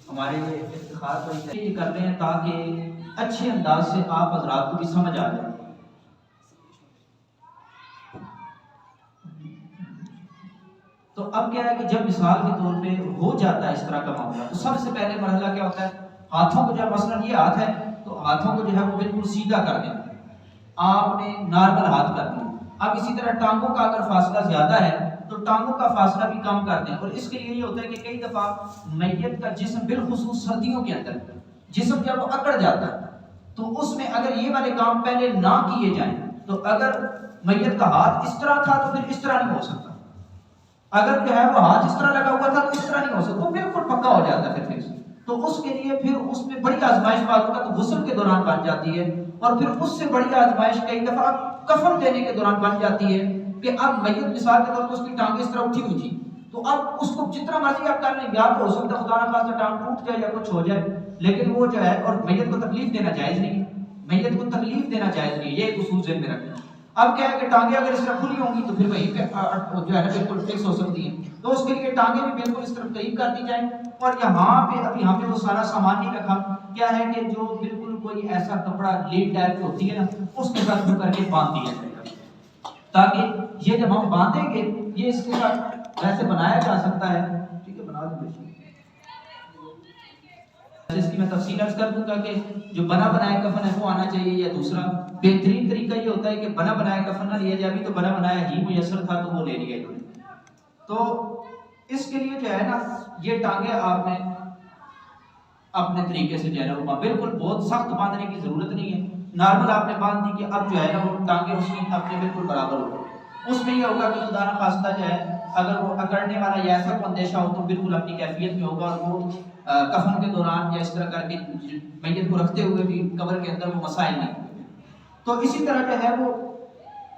ہمارے افتخار کو یہ کر رہے ہیں تاکہ اچھے انداز سے آپ حضرات کو بھی سمجھ آ جائے. تو اب کیا ہے کہ جب مثال کے طور پہ ہو جاتا ہے اس طرح کا معاملہ تو سب سے پہلے مرحلہ کیا ہوتا ہے، ہاتھوں کو جب مثلا یہ ہاتھ ہے تو ہاتھوں کو جو ہے وہ بالکل سیدھا کر دینا، آپ نے نارمل ہاتھ کر دیا. اب اسی طرح ٹانگوں کا اگر فاصلہ زیادہ ہے تو ٹانگوں کا فاصلہ بھی کم کر دیں. اور اس کے لیے یہ ہوتا ہے کہ کئی دفعہ میت کا جسم بالخصوص سردیوں کے اندر جسم جب وہ اکڑ جاتا ہے تو اس میں اگر یہ والے کام پہلے نہ کیے جائیں تو اگر میت کا ہاتھ اس طرح تھا تو پھر اس طرح نہیں ہو سکتا، اگر جو ہے وہ ہاتھ اس طرح لگا ہوا تھا تو اس طرح نہیں ہو سکتا، وہ بالکل پکا ہو جاتا ہے پھر. تو اس کے لیے پھر اس میں بڑی آزمائش بعد کا تو غسل کے دوران بن جاتی ہے، اور پھر اس سے بڑی آزمائش کئی دفعہ کفن دینے کے دوران بن جاتی ہے کہ اب میت مثال کے طور پر اس کی ٹانگیں اس طرح اٹھی ہوئی تھی تو اب اس کو جتنا مرضی آپ کر لیں، یا تو ہو سکتا ہے خدا نہ خواستہ ٹانگ ٹوٹ جائے یا کچھ ہو جائے، لیکن وہ جو ہے اور میت کو تکلیف دینا جائز نہیں ہے، میت کو تکلیف دینا جائز نہیں ہے، یہ ایک اصول ذہن میں رکھنا. اب کیا ہے کہ ٹانگیں اگر اس طرح کھلی ہوں گی تو پھر وہیں پہ جو ہے نا بالکل فکس ہو سکتی ہیں، تو اس کے لیے ٹانگیں بھی بالکل اس طرف قریب کر دی جائیں. اور یہاں پہ وہ سارا سامان نہیں رکھا، کیا ہے کہ جو بالکل کوئی ایسا کپڑا لیڈ ٹائپ ہوتی ہے نا اس کے ساتھ کر کے باندھ دیا جائے تاکہ یہ جب ہم باندھیں گے یہ اس کے ساتھ ویسے بنایا جا سکتا ہے. ٹھیک ہے، بنا دیں. اس کی میں تفصیل عرض کر دوں گا کہ جو بنا بنایا کفن ہے وہ آنا چاہیے، یا دوسرا بہترین طریقہ یہ ہوتا ہے کہ بنا بنایا کفن نہ لیا جائے. ابھی تو بنا بنایا ہی میسر تھا تو وہ لے لیا انہوں نے. تو اس کے لیے جو ہے نا یہ ٹانگیں آپ نے اپنے طریقے سے جو ہے نا وہ بالکل بہت سخت باندھنے کی ضرورت نہیں ہے، نارمل آپ نے باندھ دی کہ اب جو ہے نا وہ ٹانگیں اس کی اپنے بالکل برابر ہو. اس میں یہ ہوگا کہ خدا نہ خواستہ جو ہے اگر وہ اکڑنے والا یا ایسا کوئی اندیشہ ہو تو بالکل اپنی کیفیت میں ہوگا، اور وہ کفن کے دوران یا اس طرح کر کے میت کو رکھتے ہوئے بھی قبر کے اندر وہ مسائل نہیں. تو اسی طرح جو ہے وہ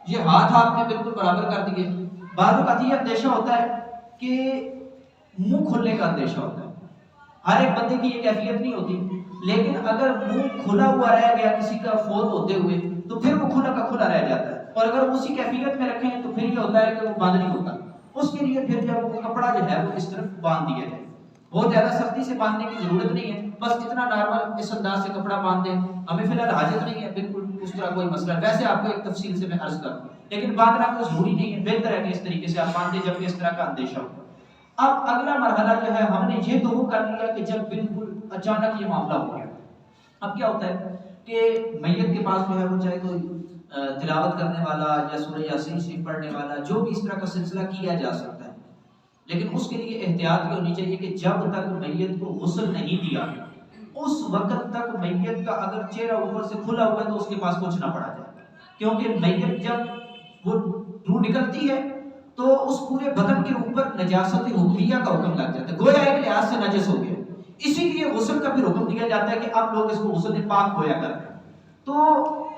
یہ ہاتھ آپ نے بالکل برابر کر دیے. بعض اوقات یہ اندیشہ ہوتا ہے کہ منہ کھلنے کا اندیشہ ہوتا ہے، ہر ایک بندے کی یہ کیفیت نہیں ہوتی، لیکن اگر منہ کھلا ہوا رہ گیا کسی کا فوت ہوتے ہوئے تو پھر وہ کھلا کا کھلا رہ جاتا ہے، اور اگر اسی کیفیت میں رکھیں تو پھر یہ ہوتا ہے کہ وہ بند نہیں ہوتا. اس کے لیے پھر جب وہ کپڑا جو ہے وہ اس طرف باندھ دیا جائے. بہت زیادہ سختی سے باندھنے کی ضرورت نہیں ہے، بس اتنا نارمل اس انداز سے کپڑا باندھ دیں. ہمیں فی الحال حاجت نہیں ہے بالکل اس طرح کوئی مسئلہ، ویسے آپ کو ایک تفصیل سے میں عرض کروں، لیکن باندھنا کوئی ضروری نہیں ہے، بہتر ہے کہ اس طریقے سے آپ باندھیں جب اس طرح کا اندیشہ ہو. اب اگلا مرحلہ جو ہے ہم نے یہ تو وہ کر لیا کہ جب بالکل اچانک یہ معاملہ ہو گیا. اب کیا ہوتا ہے کہ میت کے پاس جو ہے وہ چاہے کوئی تلاوت کرنے والا یا سورہ یاسین شریف پڑھنے والا جو بھی اس طرح کا سلسلہ کیا جا سکتا ہے، لیکن اس کے لیے احتیاط یہ ہونی چاہیے کہ جب تک میت کو غسل نہیں دیا اس وقت تک میت کا اگر چہرہ اوپر سے کھلا ہوا ہے تو اس کے پاس کچھ نہ پڑا جائے، کیونکہ میت جب وہ روح نکلتی ہے تو اس پورے بدن کے اوپر نجاست حکمیہ کا حکم لگ جاتا ہے، گویا ایک لحاظ سے نجس ہو گیا. اسی لیے غسل کا پھر حکم دیا جاتا ہے کہ اب لوگ اس کو غسل پاک ہویا کریں. تو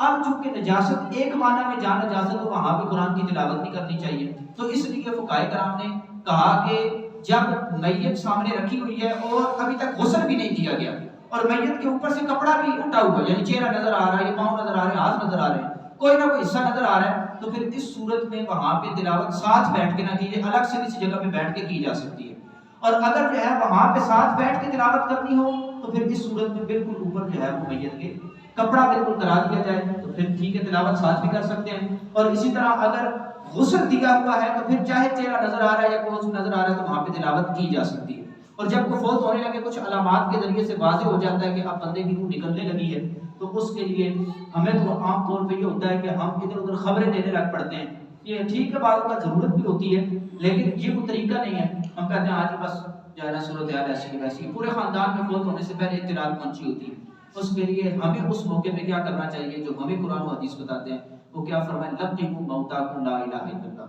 اب چونکہ نجاست ایک معنی میں جہاں نجاست ہو وہاں بھی قرآن کی تلاوت نہیں کرنی چاہیے، تو اس لیے فقہاء کرام نے کہا کہ جب میت سامنے رکھی ہوئی ہے اور ابھی تک غسل بھی نہیں کیا گیا اور میت کے اوپر سے کپڑا بھی ہٹا ہوا ہے، یعنی چہرہ نظر آ رہا ہے، پاؤں نظر آ رہے ہیں، ہاتھ نظر آ رہے ہیں، کوئی نہ کوئی حصہ نظر آ رہا ہے، تو پھر اس صورت میں وہاں پہ تلاوت ساتھ بیٹھ کے نہ کیجیے، الگ سے کسی جگہ پہ بیٹھ کے کی جا سکتی ہے. اور اگر جو ہے وہاں پہ ساتھ بیٹھ کے تلاوت کرنی ہو تو پھر اس صورت میں بالکل اوپر جو ہے وہ میت کے کپڑا بالکل کرا دیا جائے تو پھر ٹھیک ہے، تلاوت ساتھ بھی کر سکتے ہیں. اور اسی طرح اگر غسل دیا ہوا ہے تو پھر چاہے چہرہ نظر آ رہا ہے یا کوئی نظر آ رہا ہے تو وہاں پہ تلاوت کی جا سکتی ہے. اور جب وہ فوت ہونے لگے کچھ علامات کے ذریعے سے واضح ہو جاتا ہے کہ اب بندے کی روح نکلنے لگی ہے تو اس کے لیے ہمیں تو عام طور پہ یہ ہوتا ہے کہ ہم ادھر ادھر خبریں دینے لگ پڑتے ہیں. یہ ٹھیک ہے، بعض کا ضرورت بھی ہوتی ہے، لیکن یہ کوئی طریقہ نہیں ہے. ہم کہتے ہیں آج بس جو ہے نا صورتحال ایسی کی ویسی، پورے خاندان میں فوت ہونے سے پہلے اطلاع پہنچی ہوتی ہے. اس کے لیے ہمیں اس موقع پہ کیا کرنا چاہیے جو ہمیں قرآن و حدیث بتاتے ہیں. وہ کیا فرمایا؟ لقنوا موتاکم لا الہ الا اللہ.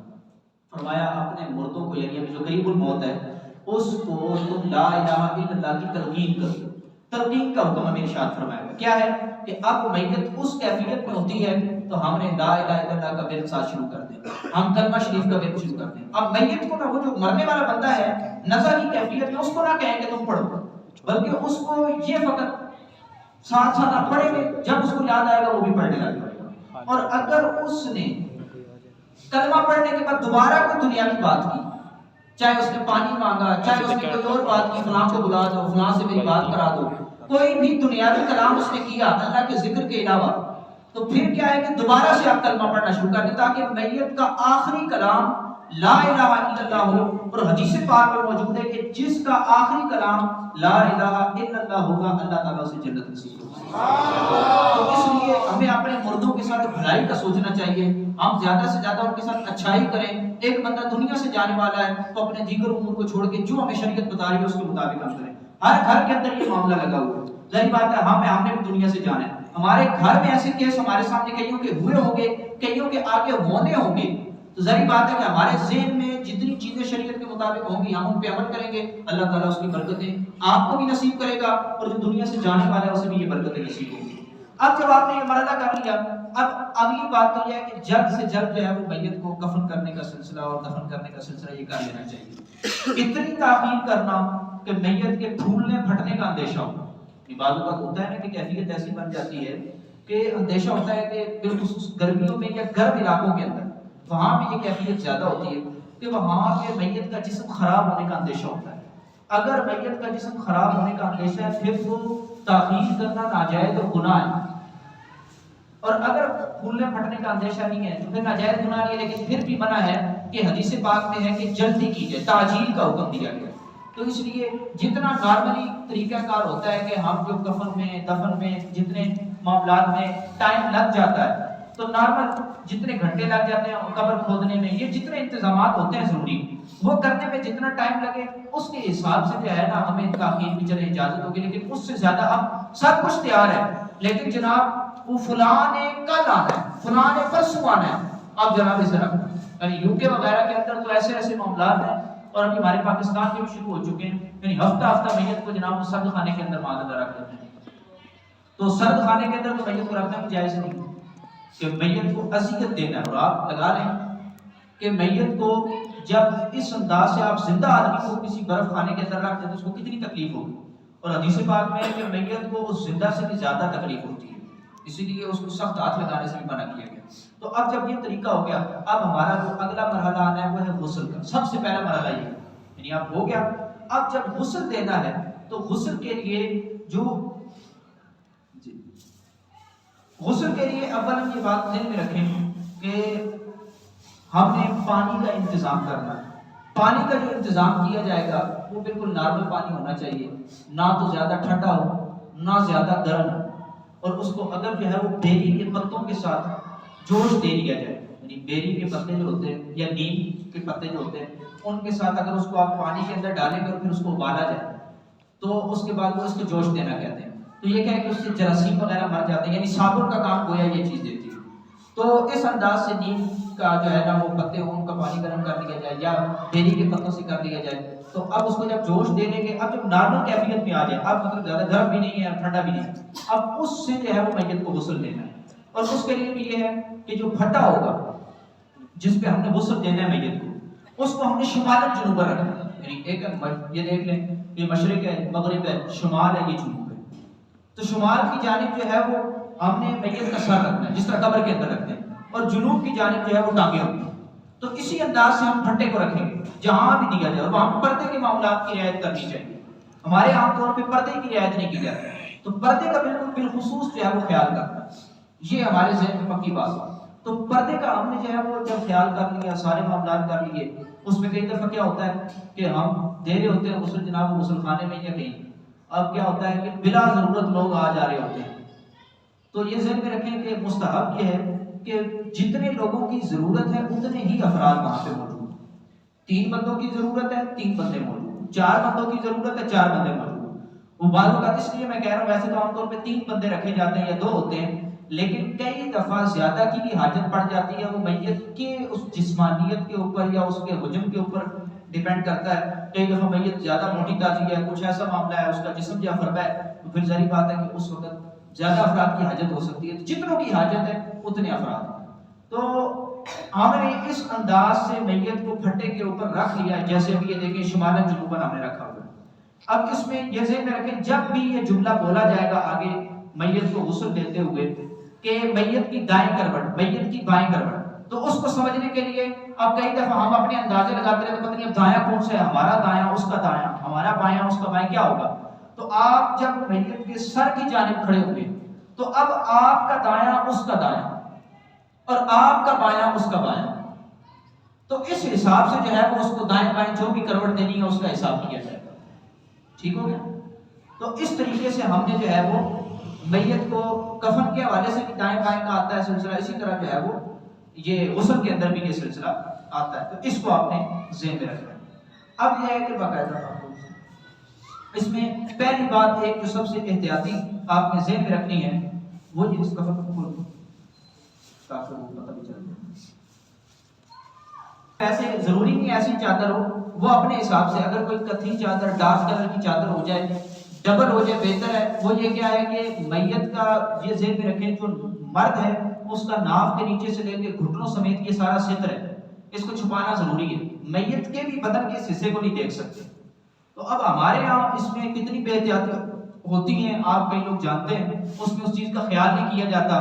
فرمایا اپنے مردوں کو، یعنی جو قریب الموت ہے اس کو تم لا الہ الا اللہ کی تلقین کرو. تلقین کا حکم ہمیں ارشاد فرمایا گیا. کیا ہے کہ اب میت اس کیفیت میں ہوتی ہے تو ہم نے لا الہ الا اللہ کا ورد ساتھ شروع کر دیں، ہم کلمہ شریف کا ورد شروع کر دیں۔ اب میت کو نہ، وہ جو مرنے والا بندہ ہے نزع کی کیفیت میں، اس کو نہ کہیں کہ تم پڑھو، بلکہ اس کو یہ فقط ساتھ ساتھ آپ پڑھیں گے، جب اس کو یاد آئے گا وہ بھی پڑھنے لگے گا۔ اور اگر اس نے کلمہ پڑھنے کے بعد دوبارہ کوئی دنیاوی بات کی، چاہے اس نے پانی مانگا، چاہے اس نے کوئی اور بات کی، فلاں کو بلا دو، فلاں سے میری بات کرا دو، کوئی بھی دنیاوی کلام اس نے کیا اللہ کے ذکر کے علاوہ، تو پھر کیا ہے کہ دوبارہ سے آپ کلمہ پڑھنا شروع کر دیں، تاکہ میت کا آخری کلام لا الہ الا اللہ ہو۔ اور حدیث پاک میں موجود ہے کہ جس کا آخری کلام لا الہ الا اللہ ہوگا، اللہ تعالیٰ اسے جنت نصیب ہوگا۔ تو اس لیے ہمیں اپنے مردوں کے ساتھ بھلائی کا سوچنا چاہیے، ہم زیادہ سے زیادہ ان کے ساتھ اچھائی کریں۔ ایک بندہ دنیا سے جانے والا ہے تو اپنے دیگر امور کو چھوڑ کے جو ہمیں شریعت بتا رہی ہے اس کے مطابق ہم کریں۔ ہر گھر کے اندر یہ معاملہ لگا ہوا ہے، ظاہر بات ہے ہم نے بھی دنیا سے جانا ہے، ہمارے گھر میں ایسے کیس ہمارے سامنے کئیوں کے ہوئے ہوں گے، کئیوں کے آگے ہونے ہوں گے، تو ظاہر بات ہے کہ ہمارے ذہن میں جتنی چیزیں شریعت کے مطابق ہوں گی ہم ان پہ عمل کریں گے، اللہ تعالیٰ اس کی برکتیں آپ کو بھی نصیب کرے گا، اور جو دنیا سے جانے والا ہے اسے بھی یہ برکتیں نصیب ہوں گی۔ اب جب آپ نے یہ مرحلہ کر لیا، اب اگلی بات تو یہ ہے کہ جلد سے جلد جو ہے وہ میت کو کفن کرنے کا سلسلہ اور دفن کرنے کا سلسلہ یہ کر لینا چاہیے۔ اتنی تاخیر کرنا کہ میت کے پھولنے پھٹنے کا اندیشہ ہو، بعض اوقات ہوتا ہے نا کہ کیفیت ایسی بن جاتی ہے کہ اندیشہ ہوتا ہے کہ بالخصوص گرمیوں میں یا گرم علاقوں کے اندر وہاں بھی یہ کیفیت زیادہ ہوتی ہے کہ وہاں کے میت کا جسم خراب ہونے کا اندیشہ ہوتا ہے۔ اگر میت کا جسم خراب ہونے کا اندیشہ ہے پھر وہ تاخیر کرنا ناجائز اور گناہ ہے، اور اگر پھولنے پھٹنے کا اندیشہ نہیں ہے تو پھر ناجائز گناہ نہیں ہے، لیکن پھر بھی منع ہے کہ حدیث پاک میں ہے کہ جلدی کیجیے، تعجیل کا حکم دیا گیا۔ تو اس لیے جتنا نارملی طریقہ کار ہوتا ہے کہ ہم جو کفن میں دفن میں جتنے معاملات میں ٹائم لگ جاتا ہے، تو نارمل جتنے گھنٹے لگ جاتے ہیں قبر کھودنے میں، یہ جتنے انتظامات ہوتے ہیں ضروری وہ کرنے میں جتنا ٹائم لگے اس کے حساب سے جو ہے نا ہمیں تاخیر بھی چلے اجازت ہوگی، لیکن اس سے زیادہ اب سب کچھ تیار ہے، لیکن جناب وہ فلاں نے کل آنا ہے، فلاں نے پرسوں آنا ہے، اب جناب اسے رکھنا، یعنی یو کے وغیرہ کے اندر تو ایسے ایسے معاملات ہیں، اور ابھی ہمارے پاکستان میں بھی شروع ہو چکے ہیں، یعنی ہفتہ ہفتہ میت کو جناب سرد خانے کے اندر معدہ رکھ دیتے ہیں۔ تو سرد خانے کے اندر تو میت کو رکھنا بھی جائز نہیں کہ میت کو اذیت دینا ہے، اور آپ لگا لیں کہ میت کو جب اس انداز سے آپ زندہ آدمی کو کسی برف خانے کے اندر رکھ دیں تو اس کو کتنی تکلیف ہوگی، اور حدیث پاک میں ہے کہ میت کو اس زندہ سے بھی زیادہ تکلیف ہوتی ہے، اسی لیے اس کو سخت ہاتھ لگانے سے بھی منع کیا گیا۔ تو اب جب یہ طریقہ ہو گیا، اب ہمارا جو اگلا مرحلہ آنا ہے وہ ہے غسل کا۔ سب سے پہلا مرحلہ یہ یعنی اب ہو گیا، اب جب غسل دینا ہے تو غسل کے لیے غسل کے لیے اول یہ بات ذہن میں رکھیں کہ ہم نے پانی کا انتظام کرنا ہے۔ پانی کا جو انتظام کیا جائے گا وہ بالکل نارمل پانی ہونا چاہیے، نہ تو زیادہ ٹھنڈا ہو نہ زیادہ گرم ہو، اور اس کو اگر جو ہے وہ بیری کے پتوں کے ساتھ جوش دے دیا جائے، یعنی بیری کے پتے جو ہوتے ہیں یا نیم کے پتے جو ہوتے ہیں ان کے ساتھ اگر اس کو آپ پانی کے اندر ڈالیں گے اور پھر اس کو ابالا جائے تو اس کے بعد وہ اس کو جوش دینا کہتے ہیں۔ تو یہ کیا ہے کہ اس سے جراثیم وغیرہ مر جاتے ہیں، یعنی صابن کا کام گویا یہ چیز دیتی ہے۔ تو اس انداز سے نیم کا جو ہے نا وہ پتے ہوں ان کا پانی گرم کر دیا جائے یا بیری کے پتوں سے کر دیا جائے، تو اب اس کو جب جوش دے دیں گے، اب جب نارمل کیفیت میں آ جائے، اب مطلب زیادہ گرم بھی نہیں ہے ٹھنڈا بھی نہیں ہے، اب اس سے جو ہے وہ میت کو غسل دینا ہے۔ اور اس کے لیے بھی یہ ہے کہ جو پھٹا ہوگا جس پہ ہم نے غسل دینا ہے میت کو، اس کو ہم نے شمال جنوب رکھنا ہے، یعنی ایک یہ دیکھ لیں یہ مشرق ہے، مغرب ہے، شمال ہے، یہ جنوب ہے، تو شمال کی جانب جو ہے وہ ہم نے میت کا سر رکھنا ہے جس طرح قبر کے اندر رکھتے ہیں، اور جنوب کی جانب جو ہے وہ ٹانگیں ہوتی ہیں۔ تو اسی انداز سے ہم پھٹے کو رکھیں گے جہاں بھی دیا جائے، اور وہاں پردے کے معاملات کی رعایت کرنی چاہیے۔ ہمارے عام طور پہ پردے کی رعایت نہیں کی جاتی، تو پردے کا بالکل بالخصوص جو ہے وہ خیال کرنا، یہ ہمارے ذہن میں پکی بات ہے۔ تو پردے کا ہم نے جو ہے وہ جب خیال کر لیا، سارے معاملات کر لیے، اس میں کئی دفعہ کیا ہوتا ہے کہ ہم دے رہے ہوتے ہیں غسل جناب غسل خانے میں یا کہیں، اب کیا ہوتا ہے کہ بلا ضرورت لوگ آ جا رہے ہوتے ہیں، تو یہ ذہن میں رکھیں کہ مستحب یہ ہے کہ جتنے لوگوں کی ضرورت ہے اتنے ہی افراد وہاں پہ موجود ہیں۔ 3 بندوں کی ضرورت ہے 3 بندے موجود، 4 بندوں کی ضرورت ہے 4 بندے موجود۔ وہ بعض اوقات اس لیے میں کہہ رہا ہوں، ویسے تو عام طور پہ 3 بندے رکھے جاتے ہیں یا 2 ہوتے ہیں، لیکن کئی دفعہ زیادہ کی بھی حاجت پڑ جاتی ہے، وہ میت کے اس جسمانیت کے اوپر یا اس کے حجم کے اوپر ڈیپینڈ کرتا ہے۔ کئی دفعہ میت زیادہ موٹی تازی ہے، کچھ ایسا معاملہ ہے اس کا جسم جافربا ہے، تو پھر ظاہر بات ہے کہ اس وقت زیادہ افراد کی حاجت ہو سکتی ہے، تو جتنوں کی حاجت ہے اتنے افراد۔ تو ہم نے اس انداز سے میت کو پھٹے کے اوپر رکھ لیا، جیسے ابھی یہ دیکھیں شمالاً جنوباً ہم نے رکھا ہوا ہے۔ اب اس میں یہ ذہن میں رکھیں جب بھی یہ جملہ بولا جائے گا آگے میت کو غسل دیتے ہوئے کہ میت کی دائیں کروٹ، میت کی بائیں کروٹ، تو اس کو سمجھنے کے لیے اب کئی دفعہ ہم اپنے اندازے لگاتے رہتے پتہ نہیں اب دایاں کون سا ہے، ہمارا دایاں اس کا دایاں، ہمارا بایاں اس کا بائیں کیا ہوگا۔ تو آپ جب میت کے سر کی جانب کھڑے ہوئے تو اب آپ کا دایاں اس کا دایاں اور آپ کا بایاں اس کا بایاں، تو اس حساب سے جو ہے وہ اس کو دائیں بائیں جو بھی کروٹ دینی ہے اس کا حساب کیا جائے گا۔ ٹھیک ہو گیا؟ تو اس طریقے سے ہم نے جو ہے وہ میت کو کفن کے حوالے سے بھی دائیں بائیں کا آتا ہے سلسلہ، اسی طرح جو ہے وہ یہ غسل کے اندر بھی یہ سلسلہ آتا ہے، تو اس کو آپ نے ذہن میں رکھنا ہے۔ اب یہ ہے کہ باقاعدہ اس میں پہلی بات ایک جو سب سے احتیاطی آپ نے ذہن میں رکھنی ہے وہ یہ اس کفن کو کھول تاکہ وہ پتہ بھی چل جائے۔ ایسے ضروری نہیں ایسی چادر ہو، وہ اپنے حساب سے اگر کوئی کتھی چادر ڈارک کلر کی چادر ہو جائے ڈبل ہو جائے بہتر ہے۔ وہ یہ کیا ہے کہ میت کا یہ ذہن میں رکھیں جو مرد ہے اس کا ناف کے نیچے سے لے کے گھٹنوں سمیت یہ سارا ستر ہے، اس کو چھپانا ضروری ہے، میت کے بھی بدن کے اس حصے کو نہیں دیکھ سکتے۔ تو اب ہمارے یہاں اس میں کتنی بے احتیاطی ہوتی ہیں آپ کئی لوگ جانتے ہیں، اس میں اس چیز کا خیال نہیں کیا جاتا۔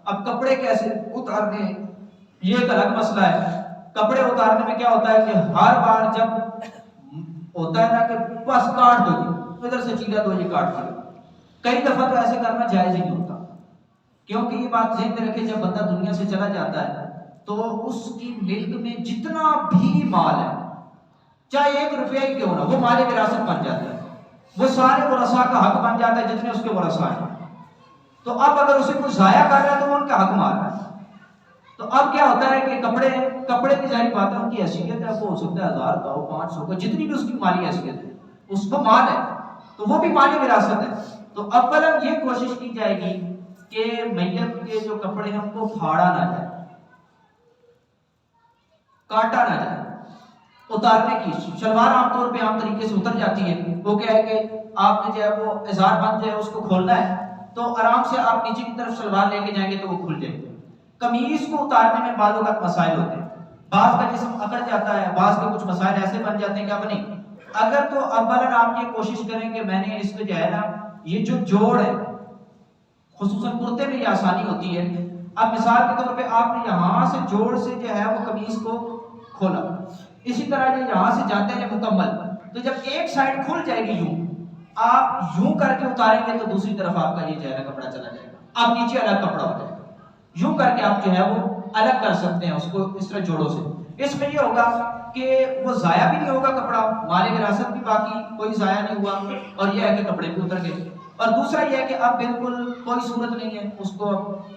اب کپڑے کیسے اتارنے یہ ایک الگ مسئلہ ہے۔ کپڑے اتارنے میں کیا ہوتا ہے کہ ہر بار جب ہوتا ہے نا کہ بس کاٹ دو جی ادھر سے چیلا دو جی کاٹ دو، کئی دفعہ تو ایسے کرنا جائز ہی نہیں ہوتا، کیونکہ یہ بات ذہن میں رکھے جب بندہ دنیا سے چلا جاتا ہے تو اس کی ملک میں جتنا بھی مال ہے چاہے 1 روپیہ ہی کیوں نہ وہ مال وراثت بن جاتا ہے، وہ سارے ورثاء کا حق بن جاتا ہے جتنے اس کے ورثاء ہیں۔ تو اب اگر اسے کوئی ضائع کر رہا ہے تو وہ ان کا حق مار رہا ہے۔ تو اب کیا ہوتا ہے کہ کپڑے کی ظاہر بات ہے ان کی حیثیت ہے، وہ ہو سکتا ہے 1000 کا ہو 500 کا، جتنی بھی اس کی مالی حیثیت ہے اس کو مال ہے تو وہ بھی مالی وراثت ہے۔ تو اولا یہ کوشش کی جائے گی کہ میت کے جو کپڑے ہیں ان کو پھاڑا نہ جائے، کاٹا نہ جائے۔ اتارنے کی شلوار عام طور پہ عام طریقے سے اتر جاتی ہے، وہ کیا ہے کہ آپ نے جو ہے وہ ازار بند جو ہے اس کو کھولنا ہے تو آرام سے آپ نیچے کی طرف شلوار لے کے جائیں گے تو وہ کھل جائے گی۔ قمیص کو اتارنے میں بعض اوقات مسائل ہوتے ہیں، بعض کا جسم اکڑ جاتا ہے، بعض کے کچھ مسائل ایسے بن جاتے ہیں کہ اب نہیں، اگر تو اولا آپ یہ کوشش کریں کہ میں نے اس کو جو ہے نا یہ جو جوڑ ہے خصوصاً کرتے میں یہ آسانی ہوتی ہے۔ اب مثال کے طور پہ آپ نے یہاں سے جوڑ سے جو ہے وہ قمیص کو کھولا، اسی طرح یہ یہاں سے جاتے ہیں مکمل، تو جب ایک سائڈ کھل جائے گی یوں آپ یوں کر کے اتاریں گے تو دوسری طرف آپ کا یہ جو ہے نا کپڑا چلا جائے گا، اب نیچے الگ کپڑا ہو جائے گا، یوں کر کے آپ جو ہے وہ الگ کر سکتے ہیں اس کو اس طرح جوڑوں سے۔ اس میں یہ ہوگا کہ وہ ضائع بھی نہیں ہوگا کپڑا، مال وراثت بھی باقی کوئی ضائع نہیں ہوا، اور یہ ہے کہ کپڑے بھی اتر گئے۔ اور دوسرا یہ ہے کہ اب بالکل کوئی صورت نہیں ہے اس کو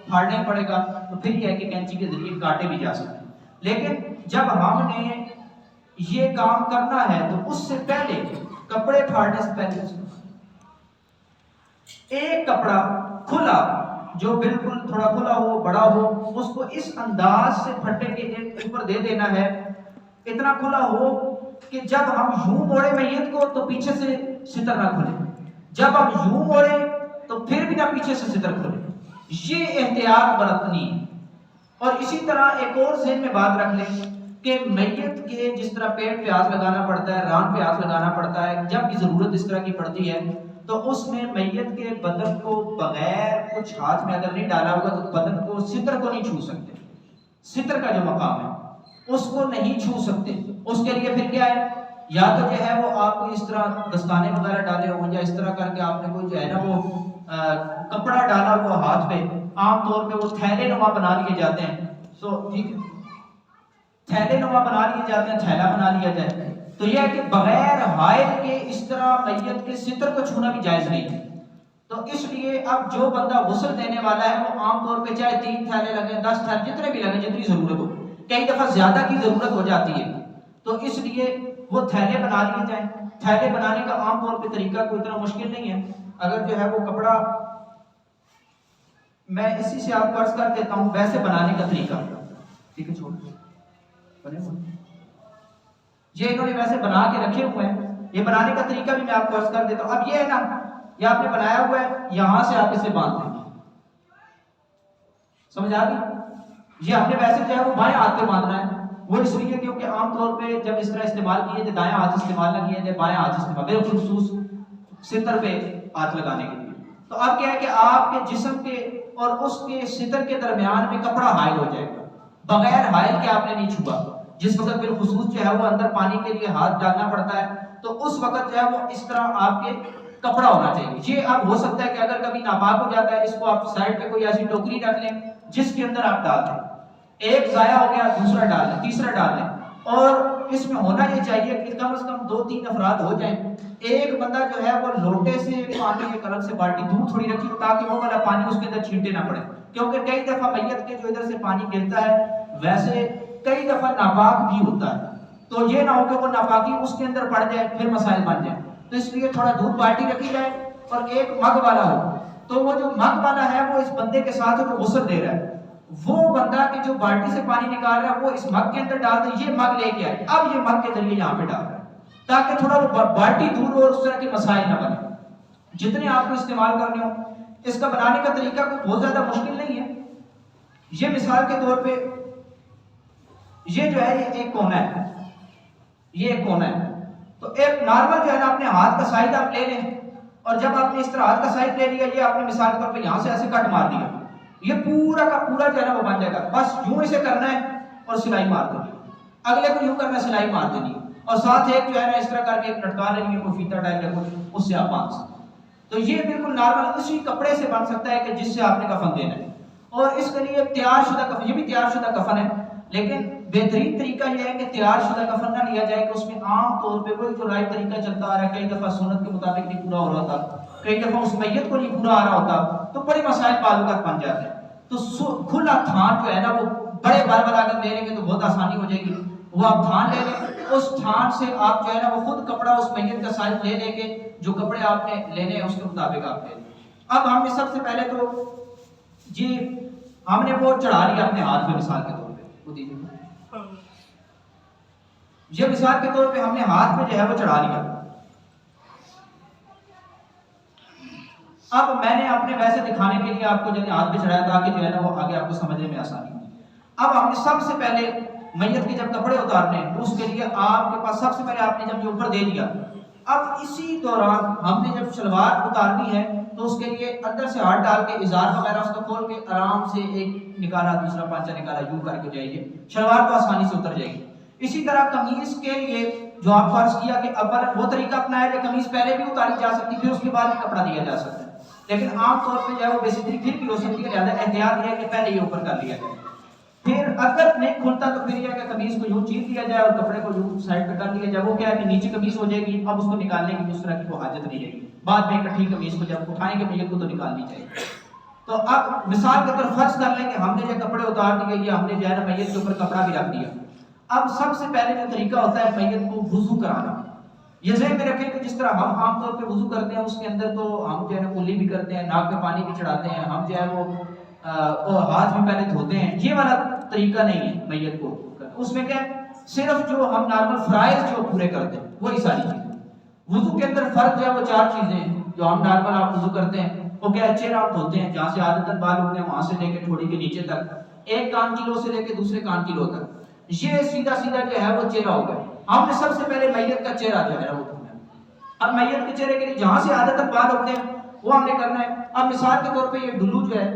پھاڑنا ہی پڑے گا، تو پھر یہ ہے کہ کینچی کے ذریعے کاٹے بھی جا سکتے ہیں۔ لیکن جب ہم نے یہ کام کرنا ہے تو اس سے پہلے کپڑے پھاڑنے سے پہلے ایک کپڑا کھلا جو بالکل تھوڑا کھلا ہو بڑا ہو اس کو اس انداز سے پھٹے کے اوپر دے دینا ہے، اتنا کھلا ہو کہ جب ہم یوں موڑے میت کو تو پیچھے سے ستر نہ کھلے، جب ہم یوں موڑے تو پھر بھی نہ پیچھے سے ستر کھلے، یہ احتیاط برتنی ہے۔ اور اسی طرح ایک اور ذہن میں بات رکھ لیں کہ میت کے جس طرح پیٹ پہ ہاتھ لگانا پڑتا ہے، ران پہ ہاتھ لگانا پڑتا ہے، جب بھی ضرورت اس طرح کی پڑتی ہے تو اس میں میت کے بدن کو بغیر کچھ ہاتھ میں اگر نہیں ڈالا ہوگا تو بدن کو ستر کو نہیں چھو سکتے، ستر کا جو مقام ہے اس کو نہیں چھو سکتے۔ اس کے لیے پھر کیا ہے، یا تو جو ہے وہ آپ کو اس طرح دستانے وغیرہ ڈالے ہوں یا اس طرح کر کے آپ نے کوئی جو ہے نا وہ کپڑا ڈالا ہوا ہاتھ پہ، عام طور پہ وہ تھیلے نما بنا لیے جاتے ہیں، سو ٹھیک ہے تھیلے نما بنا لیے جاتے ہیں، تھیلا بنا لیا جائے، تو یہ ہے کہ بغیر حائل کے اس طرح میت کے ستر کو چھونا بھی جائز نہیں ہے۔ تو اس لیے اب جو بندہ غسل دینے والا ہے وہ عام طور پہ چاہے 3 تھیلے لگیں 10 تھیلے جتنے بھی لگیں جتنی ضرورت ہو، کئی دفعہ زیادہ کی ضرورت ہو جاتی ہے تو اس لیے وہ تھیلے بنا لیے جائیں۔ تھیلے بنانے کا عام طور پہ طریقہ کوئی اتنا مشکل نہیں ہے، اگر جو ہے وہ کپڑا میں اسی سے آپ کو عرض کر دیتا ہوں ویسے بنانے کا طریقہ، ٹھیک ہے چھوڑ بنے ہوئے یہ انہوں نے ویسے بنا کے رکھے ہوئے ہیں، یہ بنانے کا طریقہ بھی میں آپ کو عرض کر دیتا ہوں۔ اب یہ ہے نا یہ آپ نے بنایا ہوا ہے، یہاں سے آپ اسے باندھ دیں گے، سمجھ آ گئی؟ یہ آپ نے ویسے جو ہے وہ بائیں ہاتھ پہ باندھنا ہے، وہ اس لیے کیونکہ عام طور پہ جب اس طرح استعمال کیے جائے دائیں ہاتھ استعمال نہ کیا جائے، بائیں ہاتھ استعمال، بالخصوص ستر پہ ہاتھ لگانے کے لیے۔ تو اب کیا ہے کہ آپ کے جسم کے اور اس کے ستر کے درمیان میں کپڑا حائل ہو جائے گا، بغیر حائل کے آپ نے نہیں چھوا۔ جس وقت بالخصوص جو ہے وہ اندر پانی کے لیے ہاتھ ڈالنا پڑتا ہے تو اس وقت جو ہے وہ اس طرح آپ کے کپڑا ہونا چاہیے۔ یہ اب ہو سکتا ہے کہ اگر کبھی ناپاک ہو جاتا ہے، اس کو آپ سائڈ پہ کوئی ایسی ٹوکری رکھ لیں جس کے اندر آپ ڈال دیں، ایک ضائع ہو گیا دوسرا ڈال لیں، تیسرا ڈال لیں، اور اس میں ہونا یہ چاہیے کہ کم از کم 2-3 افراد ہو جائیں۔ ایک بندہ جو ہے وہ لوٹے سے پانی ایک الگ سے بالٹی دور تھوڑی رکھی ہو تاکہ وہ والا پانی اس کے اندر چھینٹے نہ پڑے، کیونکہ کئی دفعہ میت کے جو ادھر سے پانی گرتا ہے ویسے کئی دفعہ ناپاک بھی ہوتا ہے، تو یہ نہ ہو کہ وہ ناپاکی اس کے اندر پڑ جائے پھر مسائل بن جائیں۔ تو اس لیے تھوڑا دودھ بالٹی رکھی جائے اور ایک مگ والا ہو، تو وہ جو مگ والا ہے وہ اس بندے کے ساتھ جو غسل دے رہا ہے، وہ بندہ کہ جو بالٹی سے پانی نکال رہا ہے وہ اس مگ کے اندر ڈال دے، یہ مگ لے کے آئے، اب یہ مگ کے ذریعے یہاں پہ ڈال رہا ہے تاکہ تھوڑا وہ بالٹی دور ہو اور اس طرح کے مسائل نہ بنے۔ جتنے آپ کو استعمال کرنے ہو، اس کا بنانے کا طریقہ کوئی بہت زیادہ مشکل نہیں ہے۔ یہ مثال کے طور پہ یہ جو ہے یہ ایک کونا ہے، یہ ایک کونا ہے، تو ایک نارمل جو ہے نا اپنے ہاتھ کا سائز آپ لے لیں، اور جب آپ نے اس طرح ہاتھ کا سائز لے لیا، یہ آپ نے مثال کے طور پہ یہاں سے ایسے کٹ مار دیا، یہ پورا کا پورا جو ہے نا وہ بن جائے گا۔ بس یوں اسے کرنا ہے اور سلائی مار دینی، اگلے کو یوں کرنا ہے سلائی مار دینی، اور ساتھ ایک جو ہے نا اس طرح کر کے ایک لٹکا لینی ہے، کوئی فیتا ٹائپ یا کچھ، اس سے آپ باندھ سکتے۔ تو یہ بالکل نارمل اسی کپڑے سے بن سکتا ہے کہ جس سے آپ نے کفن دینا ہے، اور اس کے لیے تیار شدہ کفن، یہ بھی تیار شدہ کفن ہے، لیکن بہترین طریقہ یہ ہے کہ تیار شدہ کفن نہ لیا جائے کہ اس میں عام طور پہ وہی جو رائٹ طریقہ چلتا آ رہا ہے، کئی دفعہ سنت کے مطابق نہیں پورا ہو رہا ہوتا، کئی دفعہ اس میت کو نہیں پورا آ رہا ہوتا، تو بڑے مسائل تعلقات بن جاتے ہیں۔ تو کھلا تھان جو ہے نا وہ بڑے بار بار اگر لے لیں گے تو بہت آسانی ہو جائے گی، وہ آپ تھان لے لیں، اس تھان سے آپ جو ہے نا وہ خود کپڑا اس میت کا سائز لے لیں گے، جو کپڑے آپ نے لینے ہیں اس کے مطابق آپ لے لیں۔ اب ہم نے سب سے پہلے تو جی ہم نے وہ چڑھا لیا اپنے ہاتھ میں، مثال کے طور پہ وہ دیجیے، یہ مثال کے طور پہ ہم نے ہاتھ میں جو ہے وہ چڑھا لیا۔ اب میں نے اپنے ویسے دکھانے کے لیے آپ کو جو ہاتھ پہ چڑھایا تاکہ جو ہے نا وہ آگے آپ کو سمجھنے میں آسانی ہو۔ اب ہم نے سب سے پہلے میت کے جب کپڑے اتارنے ہیں اس کے لیے آپ کے پاس سب سے پہلے آپ نے جب یہ اوپر دے دیا، اب اسی دوران ہم نے جب شلوار اتارنی ہے تو اس کے لیے اندر سے ہاتھ ڈال کے ازار وغیرہ اس کو کھول کے آرام سے ایک نکالا دوسرا پانچا نکالا یوں کر کے جائیے، شلوار تو آسانی سے اتر جائے گی۔ اسی طرح قمیض کے لیے جو آپ فرض کیا کہ اول وہ طریقہ اپنایا کہ قمیض پہلے بھی اتاری جا سکتی پھر اس کے بعد بھی کپڑا دیا جا سکتا ہے، لیکن عام طور پہ جو ہے وہ بیسیکلی پھر بھی ہو سکتی ہے، لہٰذا احتیاط ہے کہ پہلے یہ اوپر کر لیا جائے۔ پھر اگر نہیں کھلتا تو پھر یہ کہ قمیض کو یوں چیر دیا جائے اور کپڑے کو یوں سائڈ پہ کر لیا جائے، وہ کیا ہے کہ نیچے قمیض ہو جائے گی، اب اس کو نکالنے کی اس طرح کی کوئی حاجت نہیں رہے گی، بعد میں اکٹھی قمیض کو جب اٹھائیں گے میت کو تو نکالنی چاہیے۔ تو اب مثال کے طور فرض کر لیں کہ ہم نے جو کپڑے اتار دیے، یہ ہم نے جو ہے نا میت کے اوپر کپڑا بھی رکھ دیا۔ اب سب سے پہلے جو طریقہ ہوتا ہے میت کو وضو کرانا، یہ ذہن میں رکھیں کہ جس طرح ہم عام طور پہ وضو کرتے ہیں اس کے اندر تو ہم جو ہے نا کلی بھی کرتے ہیں، ناک پہ پانی بھی چڑھاتے ہیں، ہم جو ہے وہ ہاتھ بھی پہلے دھوتے ہیں، یہ والا طریقہ نہیں ہے میت کو۔ اس میں کیا ہے صرف جو ہم نارمل فرائض جو پورے کرتے ہیں وہی ساری چیزیں۔ وضو کے اندر فرض جو ہے وہ 4 چیزیں ہیں جو ہم نارمل آپ وضو کرتے ہیں، وہ کیا ہے چہرہ آپ دھوتے ہیں جہاں سے عادتاً بال اگتے ہیں وہاں سے لے کے ٹھوڑی کے نیچے تک، ایک کان کی لو سے لے کے دوسرے کان کی لو تک، یہ سیدھا سیدھا جو ہے وہ چہرہ ہوگا۔ ہم نے سب سے پہلے میت کا چہرہ جو ہے وہ دھونا ہے۔ اب میت کے چہرے کے لیے جہاں سے عادتاً بال اگتے ہیں وہ ہم نے کرنا ہے۔ اب مثال کے طور پہ یہ ڈلو جو ہے،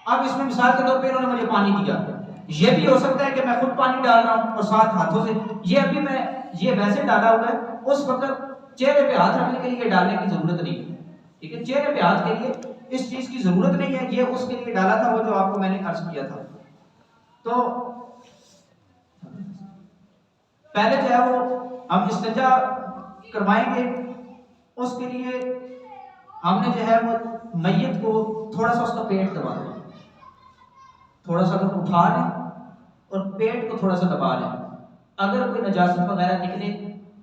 اب اس میں مثال کے طور پہ انہوں نے مجھے پانی دیا، یہ بھی ہو سکتا ہے کہ میں خود پانی ڈال رہا ہوں اور ساتھ ہاتھوں سے، یہ ابھی میں یہ ویسے ڈالا ہوا ہے، اس وقت چہرے پہ ہاتھ رکھنے کے لیے ڈالنے کی ضرورت نہیں ہے، ٹھیک ہے، چہرے پہ ہاتھ کے لیے اس چیز کی ضرورت نہیں ہے، یہ اس کے لیے ڈالا تھا وہ جو آپ کو میں نے عرض کیا تھا۔ تو پہلے جو ہے وہ ہم استنجا کروائیں گے، اس کے لیے ہم نے جو ہے وہ میت کو تھوڑا سا اس کا پیٹ دبا دیں، تھوڑا سا اگر اٹھا لیں اور پیٹ کو تھوڑا سا دبا لیں، اگر کوئی نجاست وغیرہ نکلے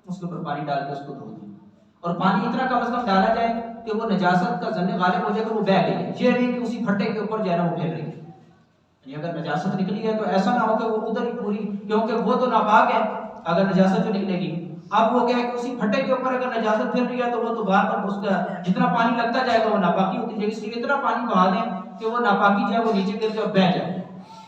اس کے اوپر پانی ڈال کے اس کو دھو دیں، اور پانی اتنا کم از کم ڈالا جائے کہ وہ نجاست کا ذن غالب ہو جائے کہ وہ بہہ گئی ہے، یہ نہیں کہ اسی پھٹے کے اوپر جو ہے نا وہ پھیل رہی ہے، یعنی اگر نجاست نکلی ہے تو ایسا نہ ہو کہ وہ ادھر ہی پوری، کیونکہ وہ تو ناپاک ہے اگر نجاست جو نکلے گی اب وہ کیا ہے کہ اسی پھٹے کے اوپر اگر نجاست پھر رہی ہے تو وہ تو بار بار اس کا جتنا پانی لگتا جائے گا وہ ناپاکی ہوتی جائے گی، اس لیے اتنا پانی بہا دیں کہ وہ ناپاکی جو ہے وہ نیچے گر جائے اور بہہ جائے.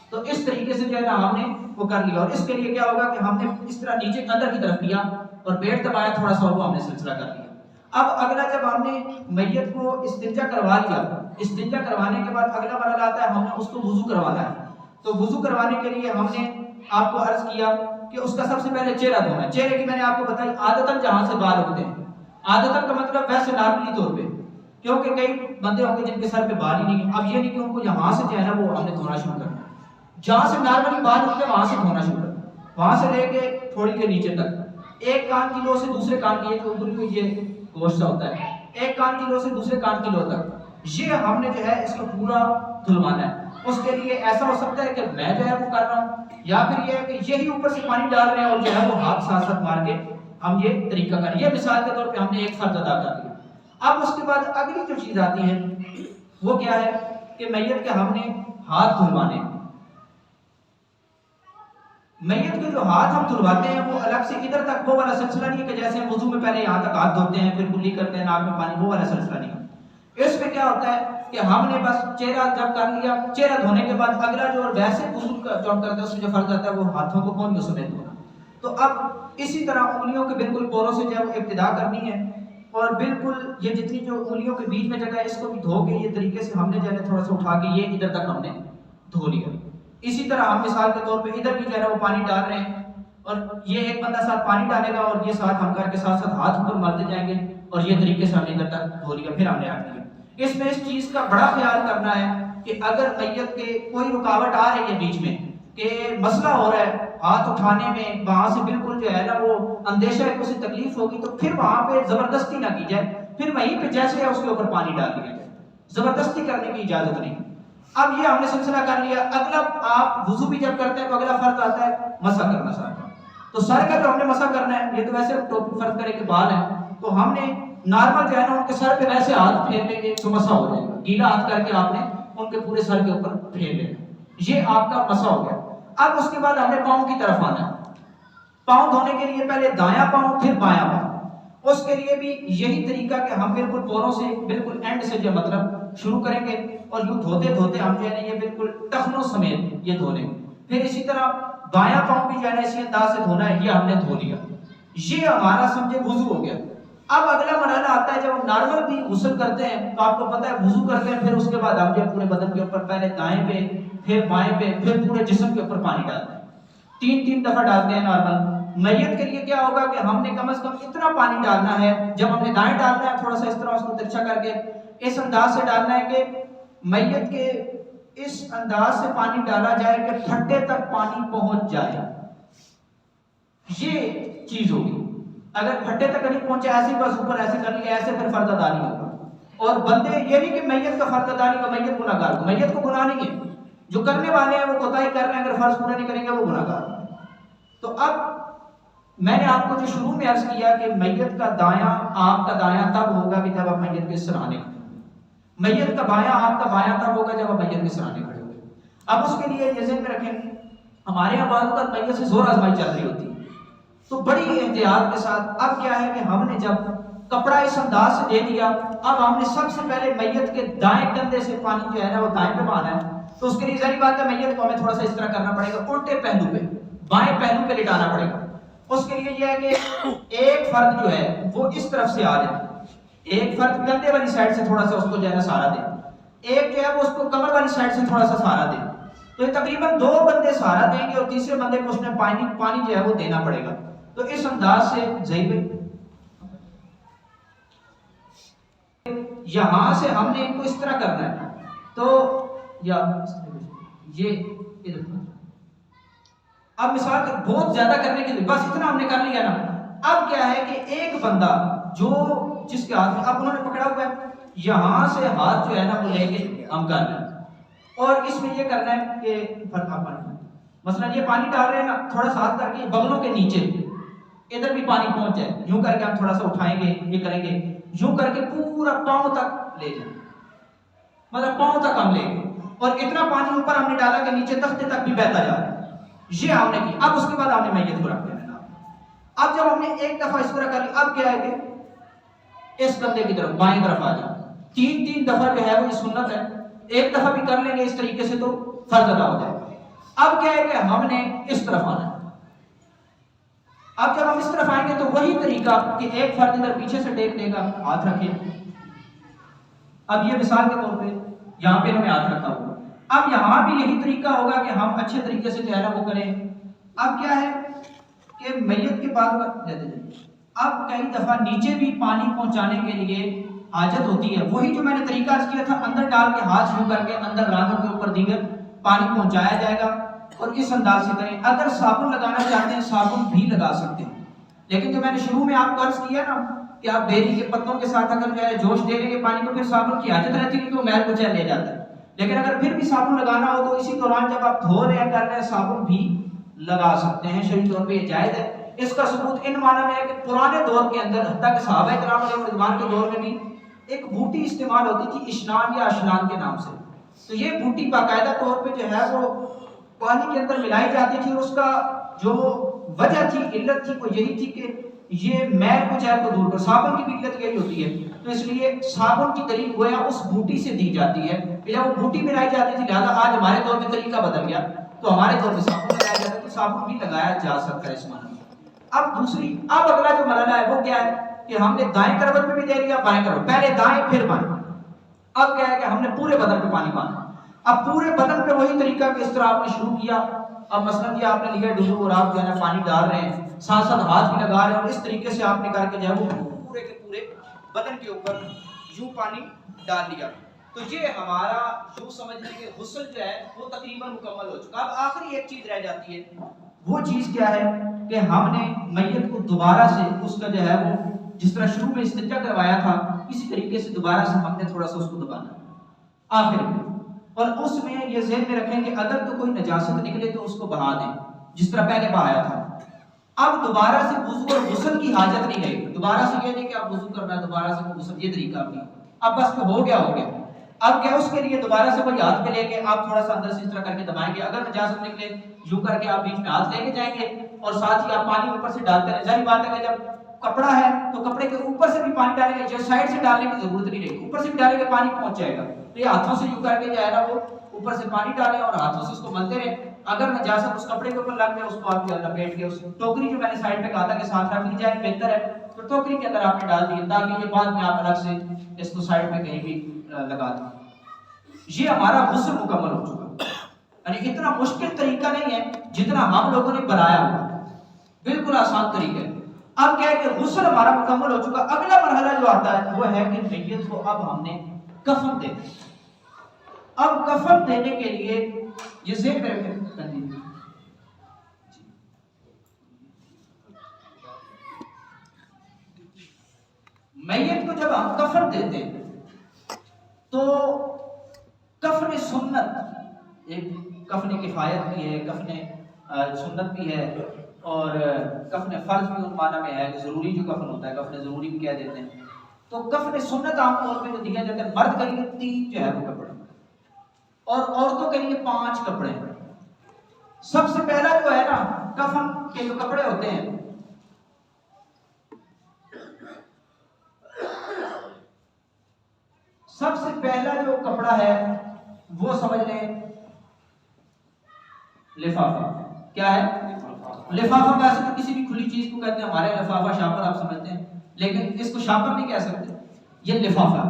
تو اس طریقے سے جو ہے نا ہم نے وہ کر لیا. اور اس کے لیے کیا ہوگا کہ ہم نے اس طرح نیچے اندر کی طرف کیا اور پیٹ دبایا تھوڑا سا، وہ ہم نے سلسلہ کر لیا. اب اگلا جب ہم نے میت کو استنجا کروا لیا، استنجا کروانے کے بعد اگلا مرحلہ آتا ہے ہم نے اس کو وضو کروانا ہے. تو وضو کروانے کے لیے ہم نے آپ کو عرض کیا کہ اس کا سب سے پہلے چہرہ دھونا ہے. چہرے کی میں نے آپ کو بتائی عادتاً جہاں سے بال اٹھتے ہیں، عادتاً کا مطلب ویسے نارملی طور پہ، کیونکہ کئی بندے ہوں گے جن کے سر پہ بال ہی نہیں ہے. اب یہ نہیں کہ ان کو یہاں سے جو ہے نا وہ ہم نے دھونا شروع کرنا، جہاں سے نارملی بال اٹھتے ہیں وہاں سے دھونا شروع کرنا، وہاں سے لے کے تھوڑی کے نیچے تک. ایک کان کی لو سے دوسرے کان کی، جو اوپر کو یہ گوشت ہوتا ہے، ایک کان کی لو سے دوسرے کان کی لو تک، یہ ہم نے جو ہے اس کو پورا دھلوانا ہے. اس کے لیے ایسا ہو سکتا ہے کہ میں جو ہے وہ کر رہا ہوں، یا پھر یہ ہے کہ یہی اوپر سے پانی ڈال رہے ہیں اور جو ہے وہ ہاتھ ساتھ ساتھ مار کے ہم یہ طریقہ کر رہے ہیں. یہ مثال کے طور پہ ہم نے ایک فرض ادا کر دیا. اب اس کے بعد اگلی جو چیز آتی ہے وہ کیا ہے کہ میت کے ہم نے ہاتھ دھلوانے ہیں. میت کے جو ہاتھ ہم دھلواتے ہیں وہ الگ سے ادھر تک وہ والا سلسلہ نہیں کہ جیسے ہم وضو میں پہلے یہاں تک ہاتھ دھوتے ہیں پھر کلی کرتے ہیں ناک میں پانی، وہ والا سلسلہ نہیں. اس میں کیا ہوتا ہے کہ ہم نے بس چہرہ جب کر لیا، چہرہ دھونے کے بعد اگلا جو ویسے غسل کا جو کرتے ہیں اس میں جو فرض آتا ہے وہ ہاتھوں کو کون سمیت دھونا. تو اب اسی طرح انگلیوں کے بالکل پوروں سے جو ہے وہ ابتدا کرنی ہے اور بالکل یہ جتنی جو انگلیوں کے بیچ میں جگہ ہے اس کو بھی دھو کے یہ طریقے سے ہم نے جو ہے تھوڑا سا اٹھا کے یہ ادھر تک ہم نے دھو لیا. اسی طرح ہم مثال کے طور پہ ادھر بھی جو ہے وہ پانی ڈال رہے ہیں اور یہ ایک بندہ ساتھ پانی ڈالے گا اور یہ ساتھ ہم کر کے ساتھ ساتھ ہاتھ اوپر مارتے جائیں گے اور یہ طریقے سے ہم نے ادھر تک دھو لیا. پھر ہم نے رکھ دیا. اس میں اس چیز کا بڑا خیال کرنا ہے کہ اگر میت کے کوئی رکاوٹ آ رہی ہے بیچ میں کہ مسئلہ ہو رہا ہے ہاتھ اٹھانے میں، وہاں سے بالکل جو ہے نا وہ اندیشہ ہے کہ اسے تکلیف ہوگی، تو پھر وہاں پہ زبردستی نہ کی جائے، پھر وہیں پہ جیسے ہے اس کے اوپر پانی ڈال دیا جائے، زبردستی کرنے کی اجازت نہیں. اب یہ ہم نے سلسلہ کر لیا. اگلا آپ وضو بھی جب کرتے ہیں تو اگلا فرض آتا ہے مسح کرنا سر کا. تو سر کا جو ہم نے مسح کرنا ہے، یہ تو ویسے ٹوپی فرض کرے کے بال ہیں تو ہم نے نارمل جو ہے نا ان کے سر پہ ویسے ہاتھ پھیر لیں گے تو مسح ہو جائے گا. گیلا ہاتھ کر کے آپ نے ان کے پورے سر کے اوپر پھیر لینا، یہ آپ کا مسح ہو گیا. اب اس کے بعد ہم نے پاؤں کی طرف آنا ہے. پاؤں دھونے کے لیے پہلے دایاں پاؤں پھر بایاں پاؤں. اس کے لیے بھی یہی طریقہ کہ ہم بالکل پوروں سے بالکل اینڈ سے جو مطلب شروع کریں گے اور یوں دھوتے دھوتے ہم جو ہے یہ بالکل ٹخنوں سمیت یہ دھو لیں گے. پھر اسی طرح بایاں پاؤں بھی جو ہے اسی انداز سے دھونا ہے. یہ ہم نے دھو لیا، یہ ہمارا سمجھے وضو ہو گیا. اب اگلا مرحلہ آتا ہے جب ہم نارمل بھی غسل کرتے ہیں تو آپ کو پتہ ہے وضو کرتے ہیں، پھر اس کے بعد ہم جو پورے بدن کے اوپر پہلے دائیں پہ پھر بائیں پہ پھر پورے جسم کے اوپر پانی ڈالتے ہیں، 3 دفعہ ڈالتے ہیں نارمل. میت کے لیے کیا ہوگا کہ ہم نے کم از کم اتنا پانی ڈالنا ہے، جب ہم نے دائیں ڈالنا ہے تھوڑا سا اس طرح اس کو ترچھا کر کے اس انداز سے ڈالنا ہے کہ میت کے اس انداز سے پانی ڈالا جائے کہ پھٹے تک پانی پہنچ جائے. یہ چیز ہوگی. اگر پھٹے تک نہیں پہنچے ایسے بس اوپر ایسے کر لیا ایسے پھر فرض ادا نہیں ہوگا. اور بندے یہ نہیں کہ میت کا فرض ادا نہیں ہوگا، میت گناہگار ہوگا. میت کو گناہ نہیں ہے، جو کرنے والے ہیں وہ کوتاہی کر رہے ہیں، اگر فرض پورا نہیں کریں گے وہ گناہگار ہیں. تو اب میں نے آپ کو جو شروع میں عرض کیا کہ میت کا دایاں آپ کا دایاں تب ہوگا کہ جب آپ میت کے سرانے کھڑے ہوں، میت کا بایاں آپ کا بایاں تب ہوگا جب آپ میت کے سرانے کھڑے ہوں. اب اس کے لیے یہ ذہن میں رکھیں ہمارے یہاں بعض اوقات میت سے زور آزمائی چل رہی ہوتی ہے تو بڑی احتیاط کے ساتھ. اب کیا ہے کہ ہم نے جب کپڑا اس انداز سے دے دیا، اب ہم نے سب سے پہلے میت کے دائیں کندھے سے پانی جو ہے نا وہ دائیں پہ بہانا ہے. تو اس کے لیے ظاہر بات ہے میت کو ہمیں تھوڑا سا اس طرح کرنا پڑے گا، الٹے پہلو پہ بائیں پہلو پہ لٹانا پڑے گا. اس کے لیے یہ ہے کہ ایک فرد جو ہے وہ اس طرف سے آ جائے، ایک فرد کندھے والی سائڈ سے تھوڑا سا اس کو جو ہے نا سہارا دے، ایک جو ہے وہ اس کو کمر والی سائڈ سے تھوڑا سا سہارا دے. تو یہ تقریباً 2 بندے سہارا دیں گے اور تیسرے بندے کو اس میں پانی جو ہے وہ دینا پڑے گا. تو اس انداز سے ضعیف یہاں سے ہم نے ان کو اس طرح کرنا ہے. تو یا یہ اب مثال بہت زیادہ کرنے کے لیے بس اتنا ہم نے کر لیا نا. اب کیا ہے کہ ایک بندہ جو جس کے ہاتھ میں اب انہوں نے پکڑا ہوا ہے، یہاں سے ہاتھ جو ہے نا وہ لے کے ہم کرنا ہے. اور اس میں یہ کرنا ہے کہ مثلا یہ پانی ڈال رہے ہیں نا، تھوڑا سا ہاتھ کر کے بغلوں کے نیچے ادھر بھی پانی پہنچ جائے، یوں کر کے ہم تھوڑا سا اٹھائیں گے، یہ کریں گے، یوں کر کے پورا پاؤں تک لے جائیں، مطلب پاؤں تک ہم لے گئے اور اتنا پانی اوپر ہم نے ڈالا کہ نیچے تختے تک بھی بہتا جا رہا ہے. یہ ہم نے کی. اب اس کے بعد ہم نے میت کو رکھ دینا. اب جب ہم نے ایک دفعہ اس طرح کر لی، اب کیا ہے کہ اس کندھے کی طرف بائیں طرف آ جائیں، تین دفعہ جو ہے وہ سنت ہے، ایک دفعہ بھی کر لیں گے اس طریقے سے تو فرض ادا ہو جائے گا۔ اب کیا ہے کہ ہم نے اس طرف آنا ہے، اب جب ہم اس طرف آئیں گے تو وہی طریقہ کہ ایک فرد ادھر پیچھے سے ٹیک لے گا، ہاتھ رکھے، اب یہ مثال کے طور پہ یہاں پہ ہمیں ہاتھ رکھا ہوگا، اب یہاں بھی یہی طریقہ ہوگا کہ ہم اچھے طریقے سے جو ہے نا وہ کریں۔ اب کیا ہے کہ میت کے بعد اب کئی دفعہ نیچے بھی پانی پہنچانے کے لیے حاجت ہوتی ہے، وہی جو میں نے طریقہ عرض کیا تھا، اندر ڈال کے ہاتھ شروع کر کے اندر رانوں کے اوپر دیگر پانی پہنچایا جائے گا، اور اس انداز سے کریں۔ اگر صابن لگانا چاہتے ہیں صابن بھی لگا سکتے ہیں، لیکن جو میں نے شروع میں آپ کو عرض کیا نا کہ آپ بیری کے پتوں کے ساتھ اگر جو ہے جوش دے لیں گے پانی کو، پھر صابن کی حاجت رہتی ہے کہ وہ میل کو چل لے جاتا ہے، لیکن اگر پھر بھی صابن لگانا ہو تو اسی دوران جب آپ دھو رہے ہیں کر رہے ہیں صابن بھی لگا سکتے ہیں، شرعی طور پہ یہ جائز ہے۔ اس کا ثبوت ان معنی میں ہے کہ پرانے دور کے اندر حتیٰ کہ صحابہ کرام علیہ رضوان کے دور میں بھی ایک بوٹی استعمال ہوتی تھی اشنان یا اشنان کے نام سے، تو یہ بوٹی باقاعدہ طور پہ جو ہے وہ پانی کے اندر ملائی جاتی تھی، اور اس کا جو وجہ تھی، علت تھی، وہ یہی تھی کہ یہ میل کو چاہے کو دور کر، صابن کی بھی علت یہی ہوتی ہے، تو اس لیے صابن کی دلیل گویا اس بوٹی سے دی جاتی ہے، جب وہ بوٹی ملائی جاتی تھی، لہٰذا آج ہمارے دور میں طریقہ بدل گیا تو ہمارے دور میں صابن لگایا جاتا ہے، تو صابن بھی لگایا جا سکتا ہے اس معنی میں۔ اب اگلا جو مرحلہ ہے وہ کیا ہے کہ ہم نے دائیں کروٹ میں بھی دے لیا، بائیں کروٹ، پہلے دائیں پھر بائیں، اب کیا ہے کہ ہم نے پورے بدن پہ پانی پانا، اب پورے بدن پہ وہی طریقہ کہ اس طرح آپ نے شروع کیا، اب مثلا یہ آپ نے لیا ڈبو اور آپ جو ہے نا پانی ڈال رہے ہیں، ساتھ ساتھ ہاتھ بھی لگا رہے ہیں، اور اس طریقے سے آپ نے کر کے جو ہے وہ پورے کے پورے بدن کے اوپر یوں پانی ڈال لیا، تو یہ ہمارا یوں سمجھ لیں کہ غسل جو ہے وہ تقریباً مکمل ہو چکا۔ اب آخری ایک چیز رہ جاتی ہے، وہ چیز کیا ہے کہ ہم نے میت کو دوبارہ سے اس کا جو ہے وہ جس طرح شروع میں استنجا کروایا تھا اسی طریقے سے دوبارہ سے ہم نے تھوڑا سا اس کو دبانا آخر میں، اور اس میں یہ ذہن میں رکھیں کہ اگر تو کوئی نجاست نکلے تو اس کو بہا دیں جس طرح پہلے بہایا تھا۔ اب دوبارہ سے وضو اور غسل کی حاجت نہیں رہی، دوبارہ سے یہ نہیں کہ آپ وضو کرنا ہے دوبارہ سے غسل، یہ طریقہ نہیں، اب بس کہ ہو گیا۔ اب کیا اس کے لیے دوبارہ سے کوئی ہاتھ پہ لے کے آپ تھوڑا سا اندر سے اس طرح کر کے دبائیں گے، اگر نجاست نکلے یوں کر کے آپ بیچ میں ہاتھ لے کے جائیں گے، اور ساتھ ہی آپ پانی اوپر سے ڈالتے رہیں۔ ظاہر بات ہے کہ جب کپڑا ہے تو کپڑے کے اوپر سے بھی پانی ڈالیں گے، جو سائڈ سے ڈالنے کی ضرورت نہیں رہے گی، اوپر سے بھی ڈالیں گے پانی پہنچ جائے گا، تو یہ ہاتھوں سے یوں کر کے جو ہے نا وہ اوپر سے پانی ڈالیں اور ہاتھوں سے اس کو ملتے رہیں۔ اگر نجاست اس کپڑے کے اوپر لگ جائے اس کو آپ لپیٹ کے اس ٹوکری جو میں نے سائڈ پہ کہا تھا کہ ساتھ رکھ لی جائے بہتر ہے، تو ٹوکری کے اندر آپ نے ڈال دی تاکہ یہ بعد میں آپ الگ سے اس کو سائڈ پہ کہیں بھی لگا دیں۔ یہ ہمارا غسل مکمل ہو چکا، یعنی اتنا مشکل طریقہ نہیں ہے جتنا ہم لوگوں نے بنایا ہوا، بالکل آسان طریقہ ہے۔ اب کیا ہے کہ غسل ہمارا مکمل ہو چکا، اگلا مرحلہ جو آتا ہے وہ ہے کہ میت کو اب ہم نے کفن دینا۔ اب کفن دینے کے لیے یہ ذہن میں رکھیں، میت کو جب ہم کفن دیتے ہیں تو کفن سنت، ایک کفن کفایت بھی ہے، کفن سنت بھی ہے، اور کفن فرض بھی ان معنی میں ہے کہ ضروری جو کفن ہوتا ہے کفن ضروری بھی کہہ دیتے ہیں۔ تو کفن سنت عام طور پہ جو دیا جاتا ہے، مرد کے لیے 3 جو ہے وہ کپڑے اور عورتوں کے لیے 5 کپڑے ہیں۔ سب سے پہلا جو ہے نا کفن کے جو کپڑے ہوتے ہیں، سب سے پہلا جو کپڑا ہے وہ سمجھ لیں لفافہ۔ کیا ہے؟ لفافہ۔ ویسے تو کسی بھی کھلی چیز کو کہتے ہیں، ہمارے لفافہ شاپر آپ سمجھتے ہیں، لیکن اس کو شاپر نہیں کہہ سکتے، یہ لفافہ۔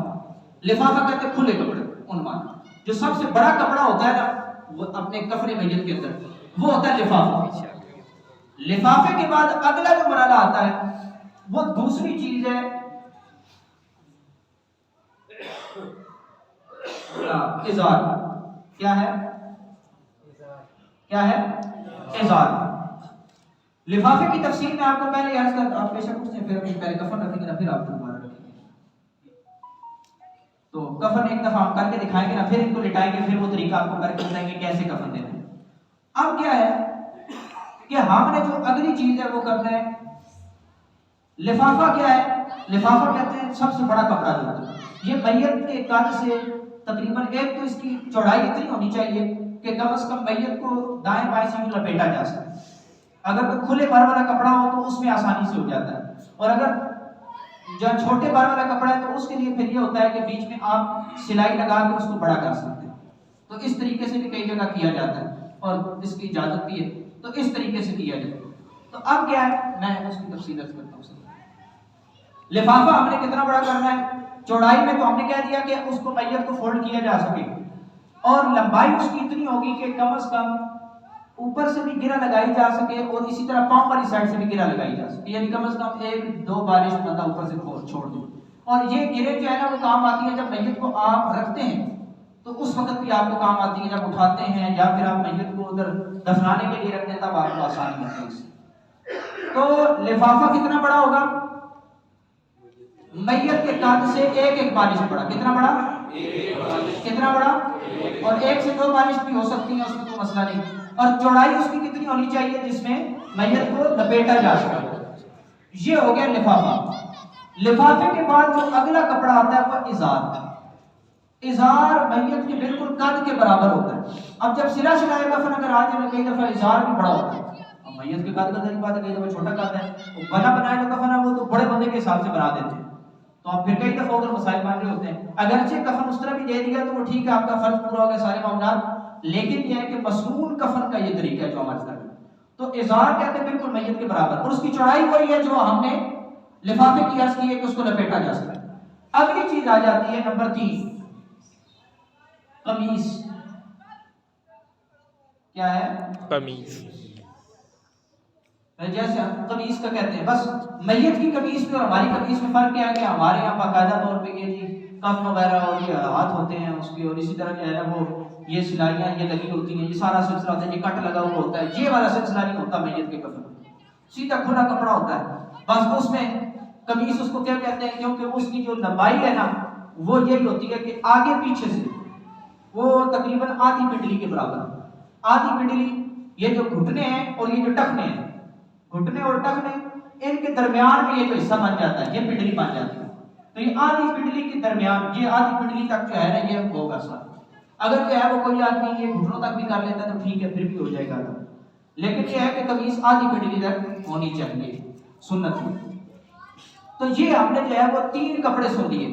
لفافہ کہتے ہیں کھلے کپڑے، عنوان جو سب سے بڑا کپڑا ہوتا ہے نا وہ اپنے کفن میت کے اندر وہ ہوتا ہے لفافہ۔ لفافے کے بعد اگلا جو مرحلہ آتا ہے وہ دوسری چیز ہے ازار۔ کیا ہے؟ کیا ہے؟ ازار۔ لفافے کی تفصیل میں آپ کو پہلے عرض کر، آپ بے شک پوچھیں، پھر پہلے کفن رکھیں گے پھر آپ دوبارہ رکھیں گے، تو کفن ایک دفعہ ہم کر کے دکھائیں گے نا، پھر ان کو لٹائیں گے، پھر وہ طریقہ آپ کو کر کے بتائیں گے کیسے کفن دینا ہے۔ اب کیا ہے کہ ہم نے جو اگلی چیز ہے وہ کرنا ہے لفافہ۔ کیا ہے لفافہ؟ کہتے ہیں سب سے بڑا کپڑا جو ہوتا ہے، یہ میت کے کان سے تقریباً ایک تو اس کی چوڑائی اتنی ہونی چاہیے کہ کم از کم میت کو دائیں بائیں سے لپیٹا جا سکے۔ اگر تو کھلے بھر والا کپڑا ہو تو اس میں آسانی سے ہو جاتا ہے، اور اگر جو چھوٹے بھر والا کپڑا ہے تو اس کے لیے پھر یہ ہوتا ہے کہ بیچ میں آپ سلائی لگا کے اس کو بڑا کر سکتے ہیں، تو اس طریقے سے بھی کئی جگہ کیا جاتا ہے اور اس کی اجازت بھی ہے، تو اس طریقے سے کیا جاتا ہے۔ تو اب کیا ہے، میں اس کی تفصیل عرض کرتا ہوں۔ لفافہ ہم نے کتنا بڑا کرنا ہے؟ چوڑائی میں تو ہم نے کہہ دیا کہ اس کو میت کو فولڈ کیا جا سکے، اور لمبائی اس کی اتنی ہوگی کہ کم از کم اوپر سے بھی گرہ لگائی جا سکے اور اسی طرح پاؤں والی سائڈ سے بھی گرہ لگائی جا سکے، یعنی کم از کم 1-2 بالش بندہ اوپر سے چھوڑ دے، اور یہ گرہ جو ہے نا وہ کام آتی ہے جب میت کو آپ رکھتے ہیں، تو اس وقت بھی آپ کو کام آتی ہے، جب اٹھاتے ہیں یا پھر آپ میت کو ادھر دفنانے کے لیے رکھتے ہیں تب آپ کو آسانی ہوتی ہے اس سے۔ تو لفافہ کتنا بڑا ہوگا؟ میت کے قد سے 1 بالش بڑا، کتنا بڑا؟ کتنا بڑا؟ اور 1 سے 2 بالش بھی ہو سکتی ہیں، اس میں کوئی مسئلہ نہیں، اور چوڑائی اس کی کتنی ہونی چاہیے جس میں میت کو لپیٹا جا سکے۔ یہ ہو گیا لفافہ۔ لفافے کے بعد جو اگلا کپڑا آتا ہے وہ ازار۔ ازار میت کے بالکل قد کے برابر ہوتا ہے۔ اب جب سلا سلایا کفن اگر آ جائے کئی دفعہ ازار بھی بڑا ہوتا ہے، اب میت کے قد کا ظاہر بات ہے کئی دفعہ چھوٹا قد ہے، وہ بنا بنایا جو کفن ہے وہ تو بڑے بندے کے حساب سے بنا دیتے ہیں، تو آپ پھر کئی دفعہ ادھر مسائل مان رہے ہوتے ہیں۔ اگرچہ کفن اس طرح بھی دے دیا تو وہ ٹھیک ہے، آپ کا فرض پورا ہو گیا سارے معاملات، لیکن یہ ہے کہ مسنون کفن کا یہ طریقہ ہے جو ہمارے ساتھ ہے۔ تو ازار کہتے ہیں بالکل میت کے برابر، اور اس کی چوڑائی وہی ہے جو ہم نے لفافے کی عرض کی ہے کہ اس کو لپیٹا جا سکتا ہے۔ اگلی چیز آ جاتی ہے نمبر 3، قمیص۔ کیا ہے؟ قمیص۔ جیسے ہم قمیص کا کہتے ہیں، بس میت کی قمیص میں اور ہماری قمیص میں فرق کیا ہے کہ ہمارے یہاں باقاعدہ طور پہ یہ جی کف وغیرہ اور یہ ہاتھ ہوتے ہیں اس کے، اور اسی طرح جو ہے نا وہ یہ سلائیاں یہ لگی ہوتی ہیں، یہ سارا سلسلہ ہوتا ہے، یہ کٹ لگا ہوا ہوتا ہے، یہ والا سلسلہ نہیں ہوتا میت کے کفن میں، سیدھا کھلا کپڑا ہوتا ہے، بس اس میں قمیص اس کو کیا کہتے ہیں کیونکہ اس کی جو لمبائی ہے نا وہ یہی ہوتی ہے کہ آگے پیچھے سے وہ تقریباً آدھی پنڈلی کے برابر، آدھی پنڈلی، یہ جو گھٹنے ہیں اور یہ جو ٹخنے ہیں، گھٹنے اور ٹخنے ان کے درمیان میں یہ جو حصہ بن جاتا ہے یہ پنڈلی بن جاتی ہے، تو یہ آدھی پنڈلی کے درمیان، یہ آدھی پنڈلی تک جو ہے نا یہ ہوگا سر، اگر جو ہے وہ کوئی آدمی یہ گھٹنوں تک بھی کر لیتا ہے تو ٹھیک ہے پھر بھی ہو جائے گا، لیکن یہ ہے کہ قمیص آدھی پنڈلی تک ہونی چاہیے سنت میں۔ تو یہ ہم نے جو ہے وہ 3 کپڑے سن لیے۔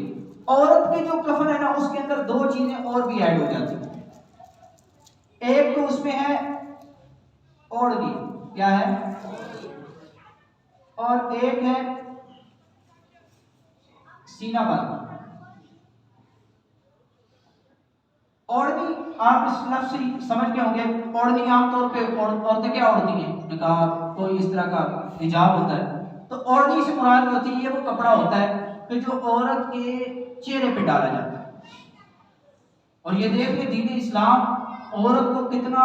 عورت کے جو کفن ہے نا اس کے اندر 2 چیزیں اور بھی ایڈ ہو جاتی ہیں، ایک تو اس میں ہے اوڑھنی، کیا ہے؟ اور ایک ہے سینہ بند۔ اوڑھنی آپ اس لفظ سے سمجھ گئے ہوں گے، اوڑھنی عام طور پہ عورتیں کیا اوڑھتی ہیں، نقاب کوئی اس طرح کا حجاب ہوتا ہے، تو اوڑھنی سے مراد ہوتی ہے وہ کپڑا ہوتا ہے کہ جو عورت کے چہرے پہ ڈالا جاتا ہے، اور یہ دیکھ لیں دین اسلام عورت کو کتنا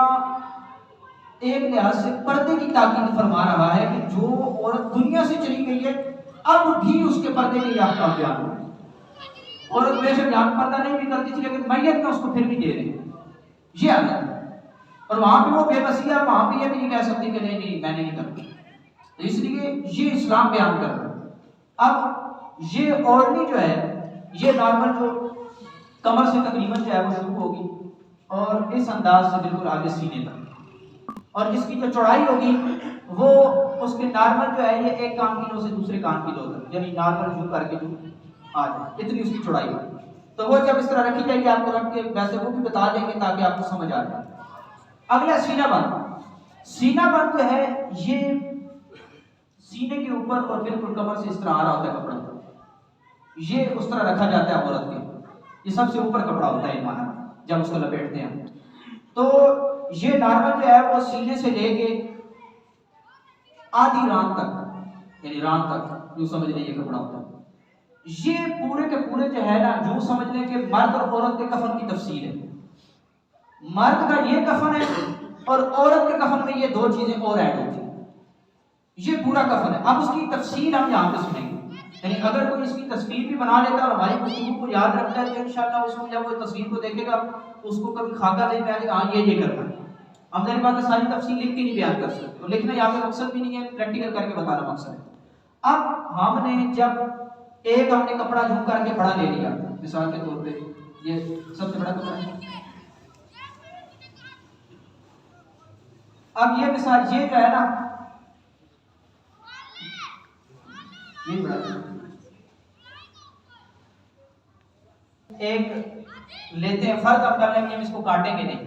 ایک لحاظ سے پردے کی تاکید فرما رہا ہے کہ جو عورت دنیا سے چلی گئی ہے اب بھی اس کے پردے کے احکام بیان ہو رہے ہیں، عورت بے شک جان پردہ نہیں بھی کرتی تھی لیکن میت میں اس کو پھر بھی دے رہے ہیں، یہ عادت ہے، اور وہاں پہ وہ بے بسی ہے، وہاں پہ یہ بھی نہیں کہہ سکتی کہ نہیں نہیں میں نہیں کرتی، تو اس لیے یہ اسلام بیان کر رہا ہے۔ اب یہ اوڑھنی جو ہے یہ نارمل جو کمر سے تقریباً جو ہے وہ شروع ہوگی اور اس انداز سے بالکل آگے سینے تک، اور اس کی جو چوڑائی ہوگی وہ اس کے نارمل جو ہے یہ 1 کان کلو سے دوسرے کان کلو تک، یعنی نارمل جو کر کے جو آ جائے اتنی اس کی چوڑائی ہوگی، تو وہ جب اس طرح رکھی جائے گی آپ کو رکھ کے ویسے وہ بھی بتا دیں گے تاکہ آپ کو سمجھ آ جائے۔ اگلا سینہ بند۔ سینہ بند جو ہے یہ سینے کے اوپر اور بالکل کمر سے اس طرح آ رہا ہوتا ہے کپڑا، یہ اس طرح رکھا جاتا ہے عورت کے، یہ سب سے اوپر کپڑا ہوتا ہے مانا جب اس کو لپیٹتے ہیں، تو یہ نارمل جو ہے وہ سینے سے لے کے آدھی ران تک، یعنی ران تک یوں سمجھ لیں یہ کپڑا ہوتا ہے، یہ پورے کے پورے جو ہے نا یوں سمجھ لیں کہ مرد اور عورت کے کفن کی تفصیل ہے، مرد کا یہ کفن ہے اور عورت کے کفن میں یہ 2 چیزیں اور ایڈ ہوتی ہیں، یہ پورا کفن ہے۔ اب اس کی تفصیل ہم یہاں پہ سنیں گے، یعنی اگر کوئی اس کی تصویر بھی بنا لیتا ہے اور ہماری گفتگو کو یاد رکھتا ہے تو انشاءاللہ اس کو جب وہ تصویر کو دیکھے گا اس کو کبھی خاکہ دے میں آئے گا ہاں یہ کرنا ہے، ہم میری بات ہے ساری تفصیل لکھ کے نہیں بیان کر سکتے، اور لکھنا یہاں پہ مقصد بھی نہیں ہے، پریکٹیکل کر کے بتانا مقصد ہے۔ اب ہم نے جب ایک ہم نے کپڑا جھوم کر کے بڑا لے لیا، مثال کے طور پہ یہ سب سے بڑا کپڑا ہے، اب یہ مثال یہ جو ہے نا یہ بڑا ایک لیتے ہیں فرض ہم کر لیں گے ہم اس کو کاٹیں گے نہیں،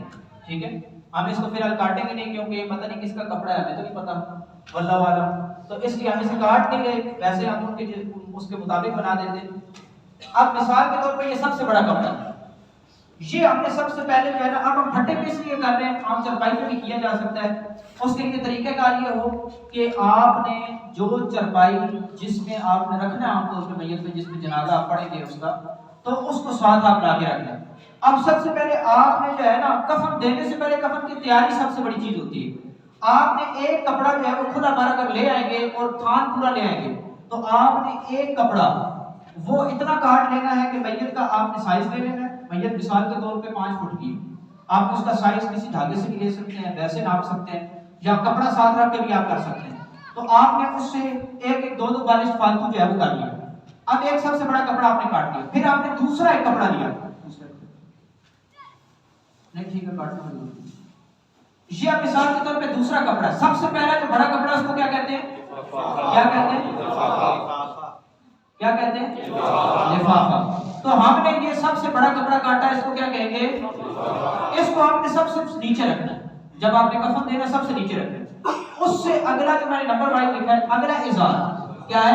ٹھیک ہے، ہم اس کو فی الحال کاٹیں گے نہیں کیونکہ یہ پتہ نہیں کس کا کپڑا ہے، ہمیں تو نہیں پتا واللہ والا، تو اس لیے ہم اسے کاٹ نہیں گئے، ویسے ہم ان کے اس کے مطابق بنا دیتے ہیں۔ اب مثال کے طور پہ یہ سب سے بڑا کپڑا، یہ ہم نے سب سے پہلے جو ہے نا، اب ہم پھٹے پہ اس لیے کر رہے ہیں، عام چرپائی پہ بھی کیا جا سکتا ہے، اس کے لیے طریقہ کار یہ ہو کہ آپ نے جو چرپائی جس میں آپ نے رکھنا ہے عام طور پہ میت پہ جس میں جنازہ آپ پڑھیں گے اس کا، تو اس کو ساتھ آپ لا کے رکھ لیں۔ اب سب سے پہلے آپ نے جو ہے نا کفن دینے سے پہلے کفن کی تیاری سب سے بڑی چیز ہوتی ہے۔ آپ نے ایک کپڑا جو ہے وہ کھلا بھرا کر لے آئیں گے اور تھان پورا لے آئیں گے، تو آپ نے ایک کپڑا وہ اتنا کاٹ لینا ہے کہ میت کا آپ نے سائز لے لینا ہے، میت مثال کے طور پہ 5 فٹ کی، آپ اس کا سائز کسی دھاگے سے بھی لے سکتے ہیں، ویسے ناپ سکتے ہیں، یا کپڑا ساتھ رکھ کے بھی آپ کر سکتے ہیں، تو آپ نے اس سے ایک دو بالش فالتو جو ہے وہ کر لیا۔ اب ایک سب سے بڑا کپڑا آپ نے کاٹ لیا، پھر آپ نے دوسرا ایک کپڑا لیا، نہیں ٹھیک ہے کاٹنا ہے، یہ مثال کے طور پہ دوسرا کپڑا، سب سے پہلا جو بڑا کپڑا اس کو کیا کہتے ہیں؟ کیا کہتے ہیں؟ کیا کہتے ہیں؟ لفافہ۔ تو ہم نے یہ سب سے بڑا کپڑا کاٹا، اس کو کیا کہیں گے؟ اس کو آپ نے سب سے نیچے رکھنا ہے، جب آپ نے کفن دینا سب سے نیچے رکھنا ہے۔ اس سے اگلا جو میں نے نمبر وائز لکھا ہے، اگلا ازار، کیا ہے؟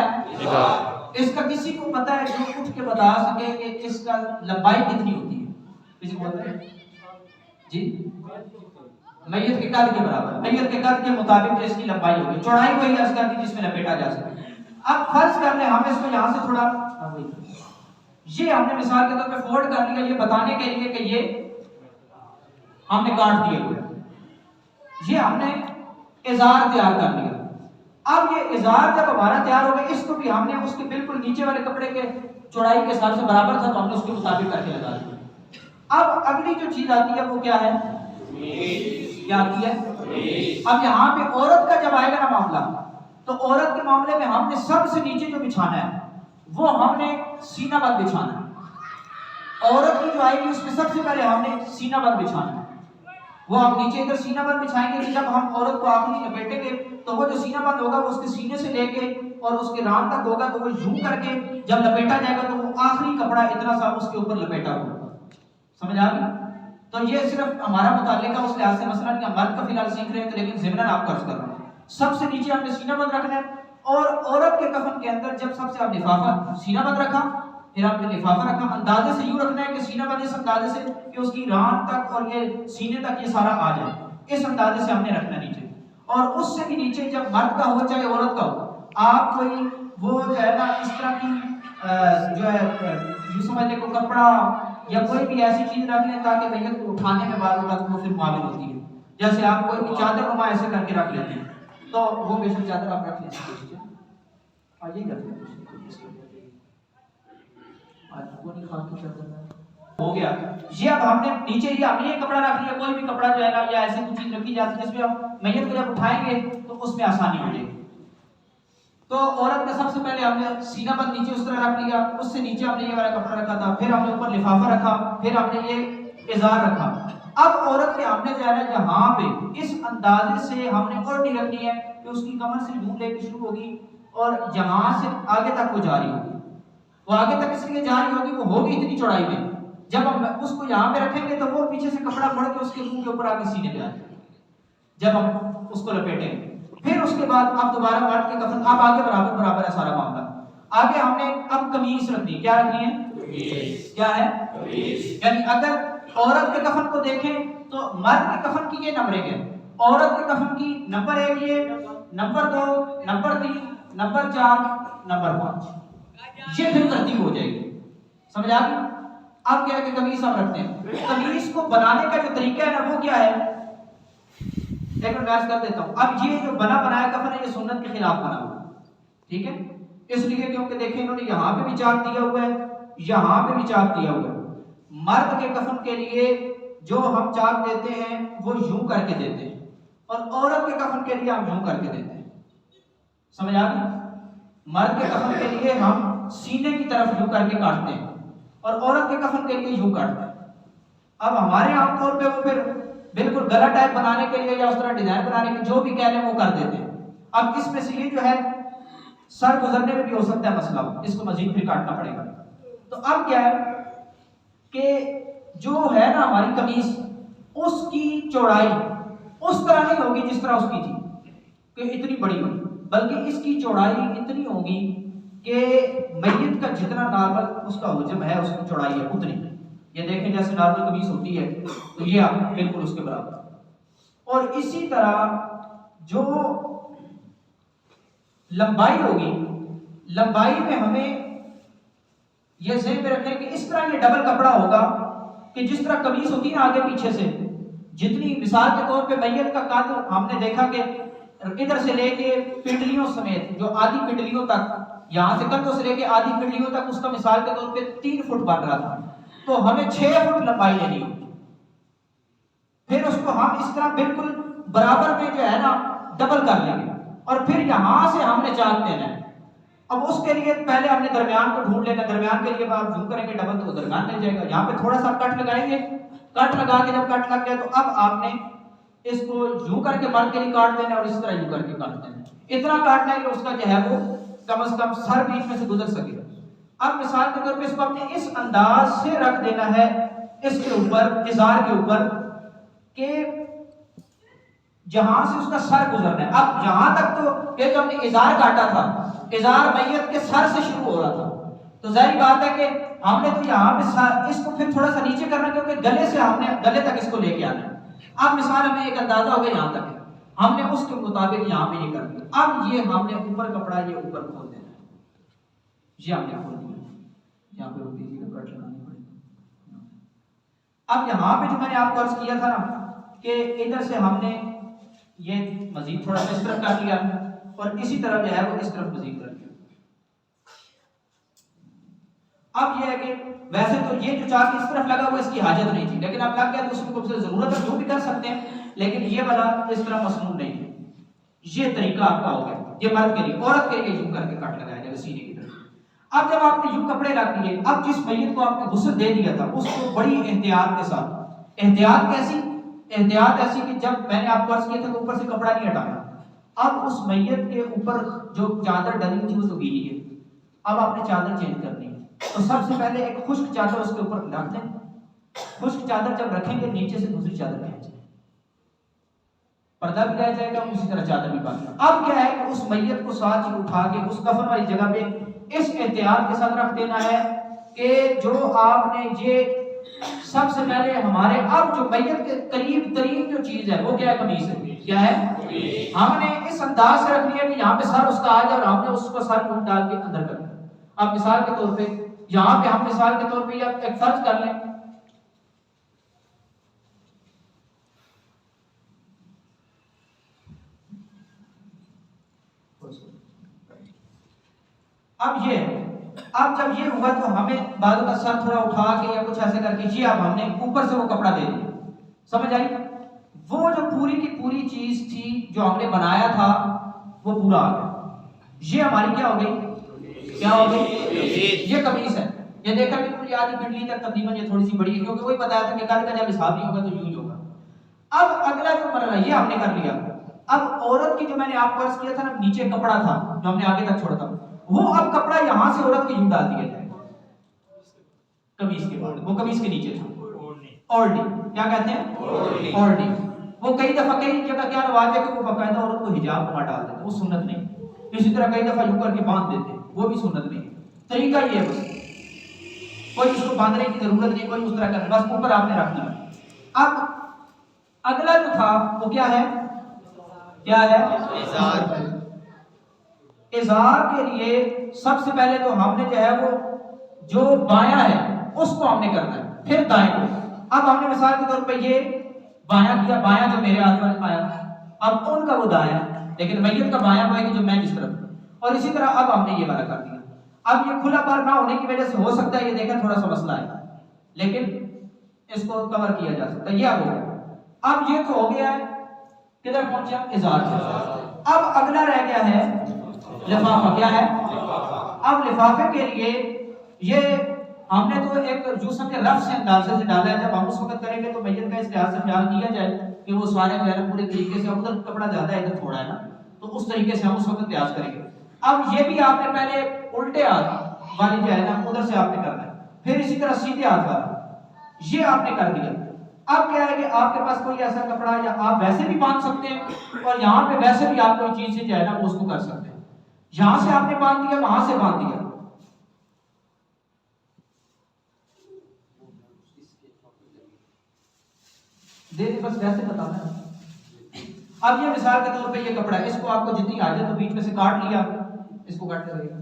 اس کا کسی کو پتا ہے جو اٹھ کے بتا سکے کہ اس کا لمبائی کتنی ہوتی ہے؟ کسی کو پتا ہے؟ جی میت کے قد کے برابر، میت کے قد کے مطابق جو اس کی لمبائی ہوگی، چوڑائی وہی عرض کر دی جس میں لپیٹا جا سکے۔ اب فرض کر لیں ہم اس کو یہاں سے تھوڑا، یہ ہم نے مثال کے طور پہ فولڈ کر لیا، یہ بتانے کے لیے کہ یہ ہم نے کاٹ دیا ہوا ہے، یہ ہم نے ازار تیار کر لیا۔ اب یہ ازار جب ہمارا تیار ہو گیا، اس کو بھی ہم نے اس کے بالکل نیچے والے کپڑے کے چوڑائی کے حساب سے برابر تھا تو ہم نے اس کے مطابق کر کے لگا دیا۔ اب اگلی جو چیز آتی ہے وہ کیا ہے؟ کیا آتی ہے؟ اب یہاں پہ عورت کا جب آئے گا نا معاملہ، تو عورت کے معاملے میں ہم نے سب سے نیچے جو بچھانا ہے وہ ہم نے سینہ بند بچھانا ہے۔ عورت کی جو آئے گی اس میں سب سے پہلے ہم نے سینہ بند بچھانا ہے، وہ ہم نیچے ادھر سینہ بند بچھائیں گے، جب ہم عورت کو آخری لپیٹیں گے تو وہ جو سینہ بند ہوگا وہ اس کے سینے سے لے کے اور اس کے ران تک ہوگا، تو وہ یوں کر کے جب لپیٹا جائے گا تو وہ آخری کپڑا اتنا سا اس کے اوپر لپیٹا ہوگا۔ سمجھ آ گئی؟ تو یہ صرف ہمارا متعلقہ اس لحاظ سے مسئلہ نہیں، مرد کا فی الحال سیکھ رہے ہیں تو لیکن ضمناً آپ کا عرض کر رہا ہوں، سب سے نیچے ہم نے سینہ بند رکھنا ہے، اور عورت کے کفن کے اندر جب سب سے آپ لفافہ سینہ بند رکھا، پھر آپ نے لفافہ رکھا، اندازے سے یوں رکھنا ہے کہ سینہ بند اس اندازے سے کہ اس کی ران تک اور یہ سینے تک یہ سارا آ جائے، اس اندازے سے ہم نے رکھنا نیچے، اور اس سے بھی نیچے جب مرد کا ہو چاہے عورت کا ہو، آپ کوئی وہ جو ہے نا اس طرح کی جو ہے یوں سمجھ لیں کوئی کپڑا یا کوئی بھی ایسی چیز رکھ لیں تاکہ میت کو اٹھانے میں بعض اوقات وہ پھر معاون ہوتی ہے، جیسے آپ کوئی بھی چادر نما ایسے کر کے رکھ لیتے ہیں، تو وہ بے شک چادر آپ رکھ لیں، آئیے کرتے ہیں ہو گیا یہ۔ اب ہم نے نیچے یہ کپڑا رکھ لیا، کوئی بھی کپڑا جو ہے نا یا ایسی کوئی چیز رکھی جاتی ہے جس میں ہم میت کو جب اٹھائیں گے تو اس میں آسانی ہو جائے گی۔ تو عورت کا سب سے پہلے ہم نے سینہ بند نیچے اس طرح رکھ لیا، اس سے نیچے ہم نے یہ والا کپڑا رکھا تھا، پھر ہم نے اوپر لفافہ رکھا، پھر ہم نے یہ ازار رکھا۔ اب عورت کے ہم نے جو ہے نا یہاں پہ اس اندازے سے ہم نے اوڑھنی رکھنی ہے کہ اس کی کمر سے یوں لے کے شروع ہوگی اور یہاں سے آگے تک وہ جاری ہوگی، وہ آگے تک اس لیے جاری ہوگی، وہ ہوگی اتنی چوڑائی میں، جب ہم اس کو یہاں پہ رکھیں گے تو وہ پیچھے سے کپڑا پڑ کے اس کے منہ کے اوپر آ کے سینے پہ آ جائے جب ہم اس کو لپیٹیں گے۔ پھر اس کے بعد اب دوبارہ مرد کے کفن، اب آگے برابر برابر ہے سارا معاملہ، آگے ہم نے اب قمیص رکھنی، کیا رکھنی ہے؟ کیا ہے؟ یعنی اگر عورت کے کفن کو دیکھیں تو مرد کے کفن کی یہ نمبرنگ ہے، عورت کے کفن کی نمبر 1 یہ، نمبر 2، نمبر 3، نمبر 4، نمبر 5، یہ پھر ترتیب ہو جائے گی، سمجھ آ گئی؟ اب کیا ہے کہ قمیص ہم رکھتے ہیں، قمیص کو بنانے کا جو طریقہ ہے نا وہ کیا ہے، ایک میں کر دیتا ہوں۔ اب یہ جو بنا بنایا کفن ہے یہ سنت کے خلاف بنا ہوا، ٹھیک ہے، اس لیے کیونکہ دیکھیں انہوں نے یہاں پہ بھی چاک دیا ہوا ہے، یہاں پہ بھی چاک دیا ہوا ہے۔ مرد کے کفن کے لیے جو ہم چاک دیتے ہیں وہ یوں کر کے دیتے ہیں، اور عورت کے کفن کے لیے ہم یوں کر کے دیتے ہیں، سمجھ آ گئی؟ مرد کے کفن کے لیے ہم سینے کی طرف یوں کر کے کاٹتے ہیں اور عورت کے کفن کے لیے یوں کاٹتے ہیں۔ اب ہمارے عام طور پہ وہ پھر بالکل گلا ٹائپ بنانے کے لیے یا اس طرح ڈیزائن بنانے کے جو بھی کہہ لیں وہ کر دیتے ہیں۔ اب اس میں سے یہ جو ہے سر گزرنے میں بھی ہو سکتا ہے مسئلہ ہو، اس کو مزید پھر کاٹنا پڑے گا۔ تو اب کیا ہے کہ جو ہے نا ہماری قمیص، اس کی چوڑائی اس طرح نہیں ہوگی جس طرح اس کی تھی کہ اتنی بڑی ہوگی، بلکہ اس کی چوڑائی اتنی ہوگی کہ میت کا جتنا نارمل اس کا حجم ہے اس کی چوڑائی ہے اتنی۔ یہ دیکھیں جیسے نارمل قمیص ہوتی ہے تو یہ آپ بالکل اس کے برابر۔ اور اسی طرح جو لمبائی ہوگی، لمبائی میں ہمیں یہ ذہن میں رکھیں کہ اس طرح یہ ڈبل کپڑا ہوگا کہ جس طرح قمیص ہوتی ہے نا آگے پیچھے سے، جتنی مثال کے طور پہ میت کا قد ہم نے دیکھا کہ ادھر سے لے کے پنڈلیوں سمیت جو آدھی پنڈلیوں تک، یہاں سے کندھوں سے لے کے آدھی پنڈلیوں تک اس کا مثال کے طور پہ 3 فٹ بن رہا تھا، تو ہمیں 6 فٹ لمبائی لینی ہوگی۔ پھر اس کو ہم اس طرح بالکل برابر میں جو ہے نا ڈبل کر لیں گے، اور پھر یہاں سے ہم نے چاک دینا ہے۔ اب اس کے لیے پہلے ہم نے درمیان کو ڈھونڈ لینا، درمیان کے لیے آپ زوم کریں گے ڈبل تو درمیان مل جائے گا، یہاں پہ تھوڑا سا کٹ لگائیں گے، کٹ لگا کے جب کٹ لگ گیا تو اب آپ نے اس کو یوں کر کے مرد کے لیے کاٹ دینا اور اس طرح یوں کر کے کاٹ دینا، اتنا کاٹنا ہے کہ اس کا جو ہے وہ کم از کم سر بیچ میں سے گزر سکے۔ اب مثال کے طور پہ اس کو آپ نے اس انداز سے رکھ دینا ہے اس کے اوپر، ازار کے اوپر، کہ جہاں سے اس کا سر گزرنا ہے۔ اب یہاں تک تو یہ جو ہم نے ازار کاٹا تھا، ازار میت کے سر سے شروع ہو رہا تھا، تو ظاہر بات ہے کہ ہم نے تو یہاں پہ اس کو پھر تھوڑا سا نیچے کرنا کیونکہ گلے سے ہم نے گلے تک اس کو لے کے آنا ہے۔ اب مثال ہمیں ایک اندازہ ہو گیا یہاں تک ہے، ہم نے اس کے مطابق یہاں پہ یہ کر دیا۔ اب یہ ہم نے اوپر کپڑا یہ اوپر کھول دینا ہے، یہ ہم نے کھول دیا، یہاں پہ ہوتی ہے کٹ لگانی پڑے گی۔ اب یہاں پہ جو میں نے آپ کو عرض کیا تھا نا کہ ادھر سے ہم نے یہ مزید تھوڑا سا اس طرف کر لیا اور اسی طرح جو ہے وہ اس طرف مزید کر لیا۔ اب یہ ہے کہ ویسے تو یہ جو چاک اس طرف لگا ہوا اس کی حاجت نہیں تھی، لیکن اب لگ گیا تو اس کو ضرورت ہے جو بھی کر سکتے ہیں، لیکن یہ والا اس طرح مسنون نہیں ہے۔ یہ طریقہ آپ کا ہو گیا، یہ مرد کے لیے، عورت کے لیے یوں کر کے کٹ لگایا جائے سینے کی طرف۔ اب جب آپ نے یوں کپڑے رکھ دیے، اب جس میت کو آپ نے غسل دے دیا تھا اس کو بڑی احتیاط کے ساتھ، احتیاط کیسی؟ احتیاط ایسی کہ جب میں نے آپ کو عرض کیا تھا کہ اوپر سے کپڑا نہیں ہٹانا، اب اس میت کے اوپر جو چادر ڈلی تھی وہ تو گیلی ہے، اب آپ نے چادر چینج کرنی ہے، تو سب سے پہلے ایک خشک چادر اس کے اوپر رکھ دیں، خشک چادر جب رکھیں گے نیچے سے دوسری چادر کھینچیں، پردہ بھی رہ جائے گا، اسی طرح چادر بھی باقی۔ اب کیا ہے کہ اس میت کو ساتھ ہی اٹھا کے اس کفن والی جگہ پہ اس احتیاط کے ساتھ رکھ دینا ہے کہ جو آپ نے یہ سب سے پہلے ہمارے اب جو میت کے قریب ترین جو چیز ہے وہ کیا ہے؟ قمیص ہے۔ کیا ہے؟ ہم نے اس انداز سے رکھ لیا کہ یہاں پہ سر اس کا آ جائے اور ہم نے اس کو سر یوں ڈال کے اندر کر دیا۔ اب مثال کے طور پہ یہاں پہ ہم مثال کے طور پہ یہ ایک فرض کر لیں، اب یہ ہے، اب جب یہ ہوا تو ہمیں بعض کا سر تھوڑا اٹھا کے یا کچھ ایسے کر کے یہ اب ہم نے اوپر سے وہ کپڑا دے دیا، سمجھ آئی؟ وہ جو پوری کی پوری چیز تھی جو ہم نے بنایا تھا وہ پورا آ گیا، یہ ہماری کیا ہو گئی؟ کیا ہو گئی؟ یہ قمیص ہے، یہ دیکھا بالکل یہ آدھی پنڈلی تک تقریباً یہ تھوڑی سی بڑی ہے کیونکہ وہی بتایا تھا کہ کل کا جب حساب نہیں ہوگا تو یوں ہی ہوگا۔ اب اگلا جو مرحلہ یہ ہم نے کر لیا، اب عورت کی جو میں نے آپ کو عرض کیا تھا نا نیچے کپڑا تھا جو ہم نے آگے تک چھوڑا تھا، وہ اب کپڑا یہاں سے عورت کے یوں ڈال دیا جائے قمیص کے بعد، وہ قمیص کے نیچے تھا اوڑنی، کیا کہتے ہیں؟ اوڑنی۔ وہ کئی دفعہ کئی جگہ کیا رواج ہے کہ وہ باقاعدہ عورت کو حجاب میں ڈال دیتے، وہ سنت نہیں۔ اسی طرح کئی دفعہ یوں کر کے باندھ دیتے، وہ بھی سنت نہیں۔ طریقہ یہ ہے بس، کوئی اس کو باندھنے کی ضرورت نہیں، کوئی اس طرح کرنا، بس اوپر آپ نے رکھ دیا۔ اب اگلا جو تھا وہ کیا ہے؟ کیا ہے؟ ازار کے لیے سب سے پہلے تو ہم نے جو ہے وہ جو بایاں ہے اس کو ہم نے کرنا ہے، پھر دائیں کو۔ اب ہم نے مثال کے طور پہ یہ بایاں کیا، بایاں جو میرے ہاتھ میں آیا، اب ان کا وہ دایاں، لیکن میت کا بایاں وہ ہے کہ جو میں جس طرف، اور اسی طرح اب ہم نے یہ والا کر دیا۔ اب یہ کھلا بار نہ ہونے کی وجہ سے ہو سکتا ہے یہ دیکھیں تھوڑا سا مسئلہ ہے، لیکن اس کو کور کیا جا سکتا ہے۔ یہ اب ہو گیا، اب یہ تو ہو گیا ہے، کدھر پہنچا؟ ازار سے۔ اب اگلا رہ گیا ہے لفافہ، کیا ہے؟ اب لفافے کے لیے یہ ہم نے تو ایک جو سمجھے رف سے اندازے سے ڈالا ہے، جب ہم اس وقت کریں گے تو میت کا اس لحاظ سے خیال کیا جائے کہ وہ سارے غیر پورے طریقے سے ادھر کپڑا زیادہ ہے ادھر تھوڑا ہے نا، تو اس طریقے سے ہم اس وقت قیاس کریں گے۔ اب یہ بھی آپ نے پہلے الٹے ہاتھ والی جو ہے نا ادھر سے آپ نے کرنا ہے، پھر اسی طرح سیدھے ہاتھ والا یہ آپ نے کر دیا۔ اب کیا ہے کہ آپ کے پاس کوئی ایسا کپڑا یا آپ ویسے بھی باندھ سکتے ہیں اور یہاں پہ ویسے بھی آپ کوئی چیز سے جو ہے نا اس کو کر سکتے ہیں، یہاں سے آپ نے باندھ دیا وہاں سے باندھ دیا۔ دے بس ویسے بتانا ہے۔ اب یہ مثال کے طور پہ یہ کپڑا ہے، اس کو آپ کو جتنی آ جائے تو بیچ میں سے کاٹ لیا، اس کو کاٹتے رہیے،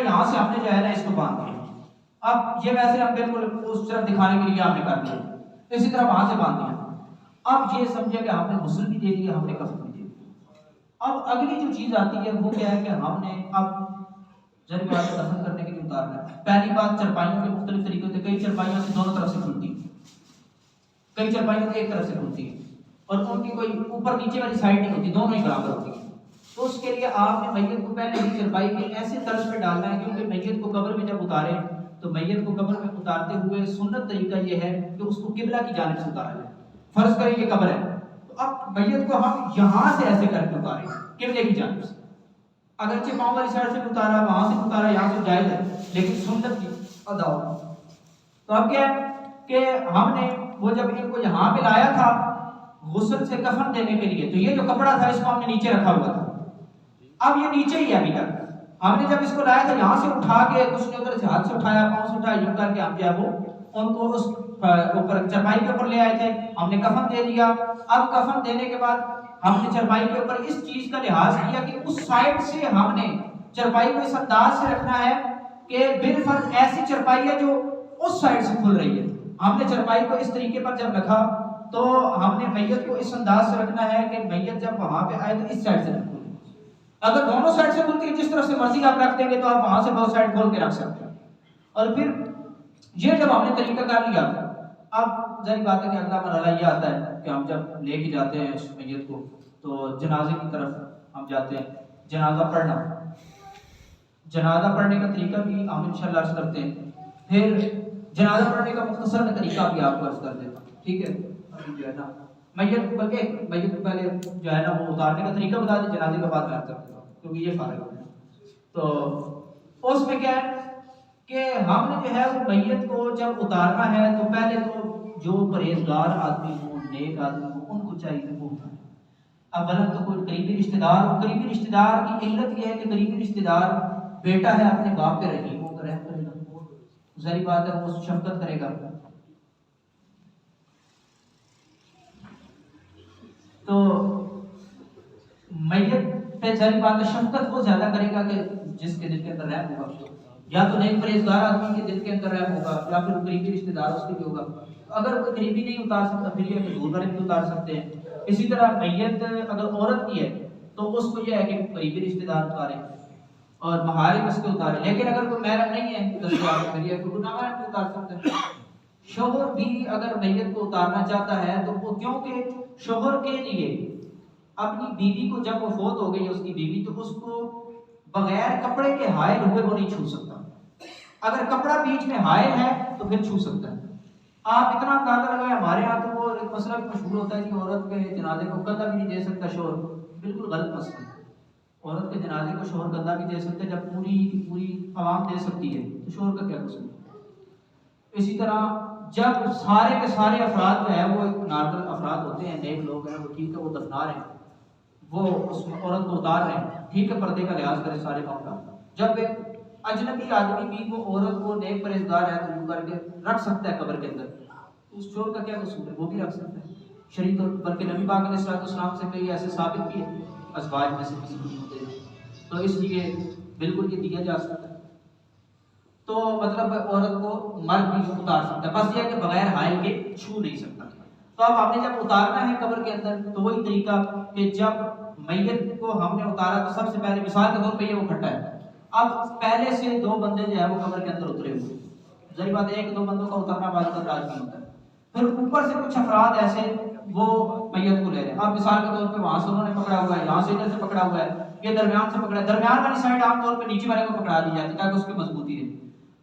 یہاں سے ہم نے جو ہے نا اس کو باندھ دیا۔ اب یہ ویسے ہم بالکل اس طرف دکھانے کے لیے ہم نے کر دیا، اسی طرح وہاں سے باندھ دیا۔ اب یہ سمجھے کہ ہم نے غسل بھی دے دیا، ہم نے کفن بھی دے دیا۔ اب اگلی جو چیز آتی ہے وہ کیا ہے کہ ہم نے اب ذریعہ بات دفن کرنے کے لیے اتارنا ہے۔ پہلی بات چرپائیوں کے مختلف طریقے ہوتے ہیں، کئی چرپائیوں سے دونوں طرف سے کھلتی ہیں، کئی چرپائیوں سے ایک طرف سے کھلتی ہیں اور ان کی کوئی اوپر نیچے والی سائڈ نہیں ہوتی، دونوں ہی برابر ہوتی ہیں۔ تو اس کے لیے آپ نے میت کو پہلے ہی چرپائی کے ایسے طرز پہ ڈالنا ہے، کیونکہ میت کو قبر میں جب اتارے تو میت کو قبر میں اتارتے ہوئے سنت طریقہ یہ ہے کہ اس کو قبلہ کی جانب سے اتارا جائے۔ فرض کریں یہ قبر ہے تو اب میت کو ہم یہاں سے ایسے کر کے اتاریں قبلے کی جانب سے، اگرچہ پاؤں والی سائڈ سے اتارا، وہاں سے اتارا، یہاں سے جائز ہے، لیکن سنت کی ادا ہو۔ تو اب کیا ہے کہ ہم نے وہ جب ان کو یہاں پہ لایا تھا غسل سے کفن دینے کے لیے، تو یہ جو کپڑا تھا اس کو ہم نے نیچے رکھا ہوا تھا، اب یہ نیچے ہی ہے ابھی تک۔ ہم نے جب اس کو لایا تھا یہاں سے اٹھا کے کچھ نے ادھر سے ہاتھ سے اٹھایا، پاؤں سے اٹھایا، یوں کر کے ہم کیا وہ ان کو اس اوپر چرپائی کے اوپر لے آئے تھے، ہم نے کفن دے دیا۔ اب کفن دینے کے بعد ہم نے چرپائی کے اوپر اس چیز کا لحاظ کیا کہ اس سائڈ سے ہم نے چرپائی کو اس انداز سے رکھنا ہے کہ بالفرض ایسی چرپائی ہے جو اس سائڈ سے کھل رہی ہے۔ ہم نے چرپائی کو اس طریقے پر جب رکھا تو ہم نے میت کو اس انداز سے رکھنا ہے کہ میت جب وہاں پہ آئے تو اس سائڈ سے کھلے۔ اگر دونوں سائڈ سے کھلتی ہے جس طرف سے مرضی آپ رکھ دیں گے تو آپ وہاں سے بہت سائڈ کھول کے رکھ سکتے ہیں۔ اور پھر یہ جب ہم نے طریقہ کر لیا، اب ظاہر بات ہے کہ اگلا مرحلہ یہ آتا ہے کہ ہم جب لے کے جاتے ہیں اس میت کو تو جنازے کی طرف ہم جاتے ہیں، جنازہ پڑھنا، جنازہ پڑھنے کا طریقہ بھی ہم انشاءاللہ عرض کرتے ہیں۔ پھر جنازہ پڑھنے کا مختصر میں طریقہ بھی آپ کو عرض کر دیتا ہوں، ٹھیک ہے؟ ابھی جو ہے نا میت بلکہ میت کو پہلے جو ہے نا وہ اتارنے کا طریقہ بتا دیں، جنازے کے بعد میں کرتا ہوں کیونکہ یہ فارغ ہے۔ تو اس میں کیا ہے کہ ہم نے جو ہے وہ میت کو جب اتارنا ہے تو پہلے تو جو پرہیزگار آدمی ہوں، نیک آدمی ہوں، ان کو چاہیے وہ اتاریں۔ اولا تو کوئی قریبی رشتہ دار ہو، قریبی رشتہ دار کی علت یہ ہے کہ قریبی رشتہ دار بیٹا ہے اپنے باپ پہ رحیم ہو کر رحم کرے گا، ظاہر بات ہے وہ شفقت کرے گا۔ تو میت پہ ظاہر بات ہے شفقت وہ زیادہ کرے گا کہ جس کے دل کے اندر رحم ہوگا، یا تو نیک پرہیزگار آدمی کے دل کے اندر رحم ہوگا یا پھر قریبی رشتہ دار اس کے بھی ہوگا۔ اگر کوئی قریبی نہیں اتار سکتا پھر یہ کہ دور والے بھی اتار سکتے ہیں۔ اسی طرح میت اگر عورت کی ہے تو اس کو یہ ہے کہ قریبی رشتہ دار اتارے اور محارم اس کے اتارے، لیکن اگر کوئی محرم نہیں ہے تو پھر یہ کہ نامحرم بھی اتار سکتے ہیں۔ شوہر بھی اگر میت کو اتارنا چاہتا ہے تو وہ کیونکہ شوہر کے لیے اپنی بیوی کو جب وہ فوت ہو گئی ہے اس کی بیوی تو اس کو بغیر کپڑے کے حائل ہوئے وہ نہیں چھو سکتا، اگر کپڑا بیچ میں حائل ہے تو پھر چھو سکتا ہے۔ آپ اتنا اندازہ لگائیں، ہمارے یہاں تو وہ ایک مسئلہ بھی مشہور ہوتا ہے کہ عورت کے جنازے کو گدا بھی نہیں دے سکتا شوہر، بالکل غلط مسئلہ ہے۔ عورت کے جنازے کو شوہر گدا بھی دے سکتے جب پوری عوام دے سکتی ہے تو شوہر کا کیا قصور ہے؟ اسی طرح جب سارے کے سارے افراد جو ہے وہ ایک نارمل افراد ہوتے ہیں، نیک لوگ ہیں، وہ ٹھیک ہے وہ دفنا رہے ہیں، وہ اس عورت کو اتار رہے ہیں، ٹھیک ہے پردے کا لحاظ کرے سارے کام کا۔ جب ایک اجنبی آدمی بھی وہ عورت کو نیک پرہیزگار ہے تو یوں کر کے رکھ سکتا ہے قبر کے اندر، اس شوہر کا کیا قصور ہے؟ وہ بھی رکھ سکتا ہے شریعت طور پر، بلکہ نبی پاک علیہ السلام سے کئی ایسے ثابت بھی ہے ازواج میں سے کسی کو ہوتے ہیں، تو اس لیے بالکل یہ دیا جا سکتا ہے۔ تو مطلب عورت کو مرد بھی اتار سکتا ہے، بس یہ کہ بغیر حائل کے چھو نہیں سکتا۔ تو اب ہم نے جب اتارنا ہے قبر کے اندر تو وہی طریقہ کہ جب میت کو ہم نے اتارا تو سب سے پہلے مثال کے طور پہ یہ وہ کھٹا ہے، اب پہلے سے دو بندے جو ہے وہ قبر کے اندر اترے ہوئے، ظاہر بات ہے ایک دو بندوں کا اترنا بعد کا راج نہیں ہوتا ہے، پھر اوپر سے کچھ افراد ایسے وہ میت کو لے رہے ہیں۔ اب مثال کے طور پہ وہاں سے انہوں نے پکڑا ہوا ہے، یہاں سے ادھر سے پکڑا ہوا ہے، یہ درمیان سے پکڑا ہے، درمیان والی سائڈ عام طور پہ نیچے والے کو پکڑا دی جاتی ہے تاکہ اس کی مضبوطی رہے،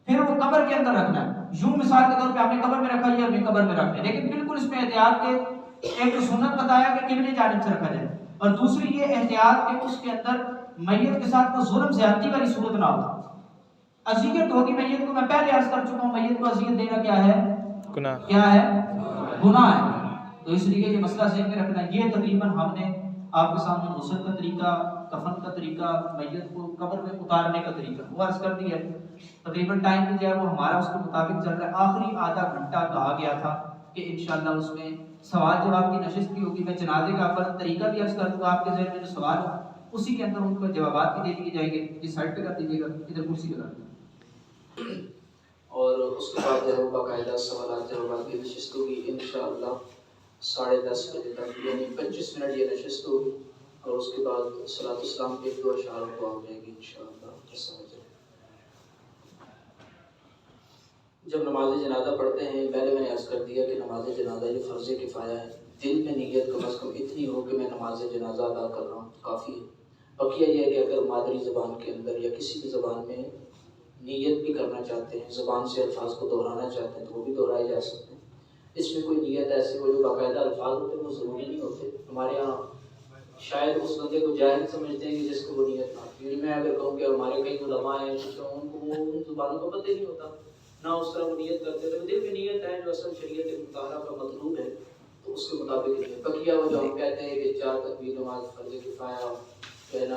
پھر وہ قبر کے اندر رکھنا ہے۔ یوں مثال کے طور پہ ہم نے قبر میں رکھا، یہ ہمیں قبر میں رکھنا ہے، لیکن بالکل اس میں احتیاط کے ایک سنت بتایا کہ قبلے جانب سے رکھا جائے، اور دوسری یہ احتیاط کہ اس کے اندر میت کے ساتھ کوئی ظلم زیادتی والی صورت نہ ہو. اذیت ہوگی میت کو، میں پہلے عرض کر چکا ہوں میت کو اذیت دینا کیا ہے؟ گناہ. کیا ہے؟ گناہ ہے. تو اس لیے یہ مسئلہ ذہن میں رکھنا. یہ تقریباً ہم نے آپ کے سامنے غسل کا طریقہ، کفن کا طریقہ، میت کو قبر میں اتارنے کا طریقہ وہ عرض کر دیا ہے. تقریباً ٹائم بھی جو ہے وہ ہمارا اس کے مطابق چل رہا ہے. آخری آدھا گھنٹہ کہا گیا تھا کہ انشاءاللہ اس میں سوال جواب کی نشست بھی ہوگی. میں جنازے کا فرض طریقہ بھی عرض کر دوں گا. آپ کے ذہن میں جو سوال ہو اسی کے اندر ان کو جوابات بھی دے دیے جائیں گے. اس سائڈ پہ کر دیجیے گا، ادھر کرسی پہ کر دیجیے. اور اس کے بعد جو ہے وہ باقاعدہ سوالات جوابات کی نشست ہوگی انشاءاللہ 10:30 بجے تک، یعنی 25 منٹ یہ نشست ہوگی. اور اس کے بعد صلاۃ السلام کے 2 اشعار دعا ہو جائے گی انشاءاللہ. جب نماز جنازہ پڑھتے ہیں، پہلے میں نے عرض کر دیا کہ نماز جنازہ یہ فرض کفایہ ہے. دل میں نیت کم از کم اتنی ہو کہ میں نماز جنازہ ادا کر رہا ہوں کافی ہے. بقیہ یہ ہے کہ اگر مادری زبان کے اندر یا کسی بھی زبان میں نیت بھی کرنا چاہتے ہیں، زبان سے الفاظ کو دہرانا چاہتے ہیں تو وہ بھی دہرائے جا سکتے ہیں. اس میں کوئی نیت ایسے وہ جو باقاعدہ الفاظ ہوتے ہیں وہ ضروری نہیں ہوتے. ہمارے یہاں شاید اس بندے کو جاہل سمجھتے ہیں کہ جس کو وہ نیت نہ ہوتی. میں اگر کہوں کہ ہمارے کئی علماء ہیں ان کو وہ ان زبانوں کو پتہ ہی نہیں ہوتا، نہ اس طرح وہ نیت کرتے تھے. دل میں نیت ہے جو اصل شریعت مطالعہ کا مطلوب ہے تو اس کے مطابق نہیں. بقیہ وہ جو ہم کہتے ہیں کہ 4 تکبیر نماز فرض کفایہ کہنا،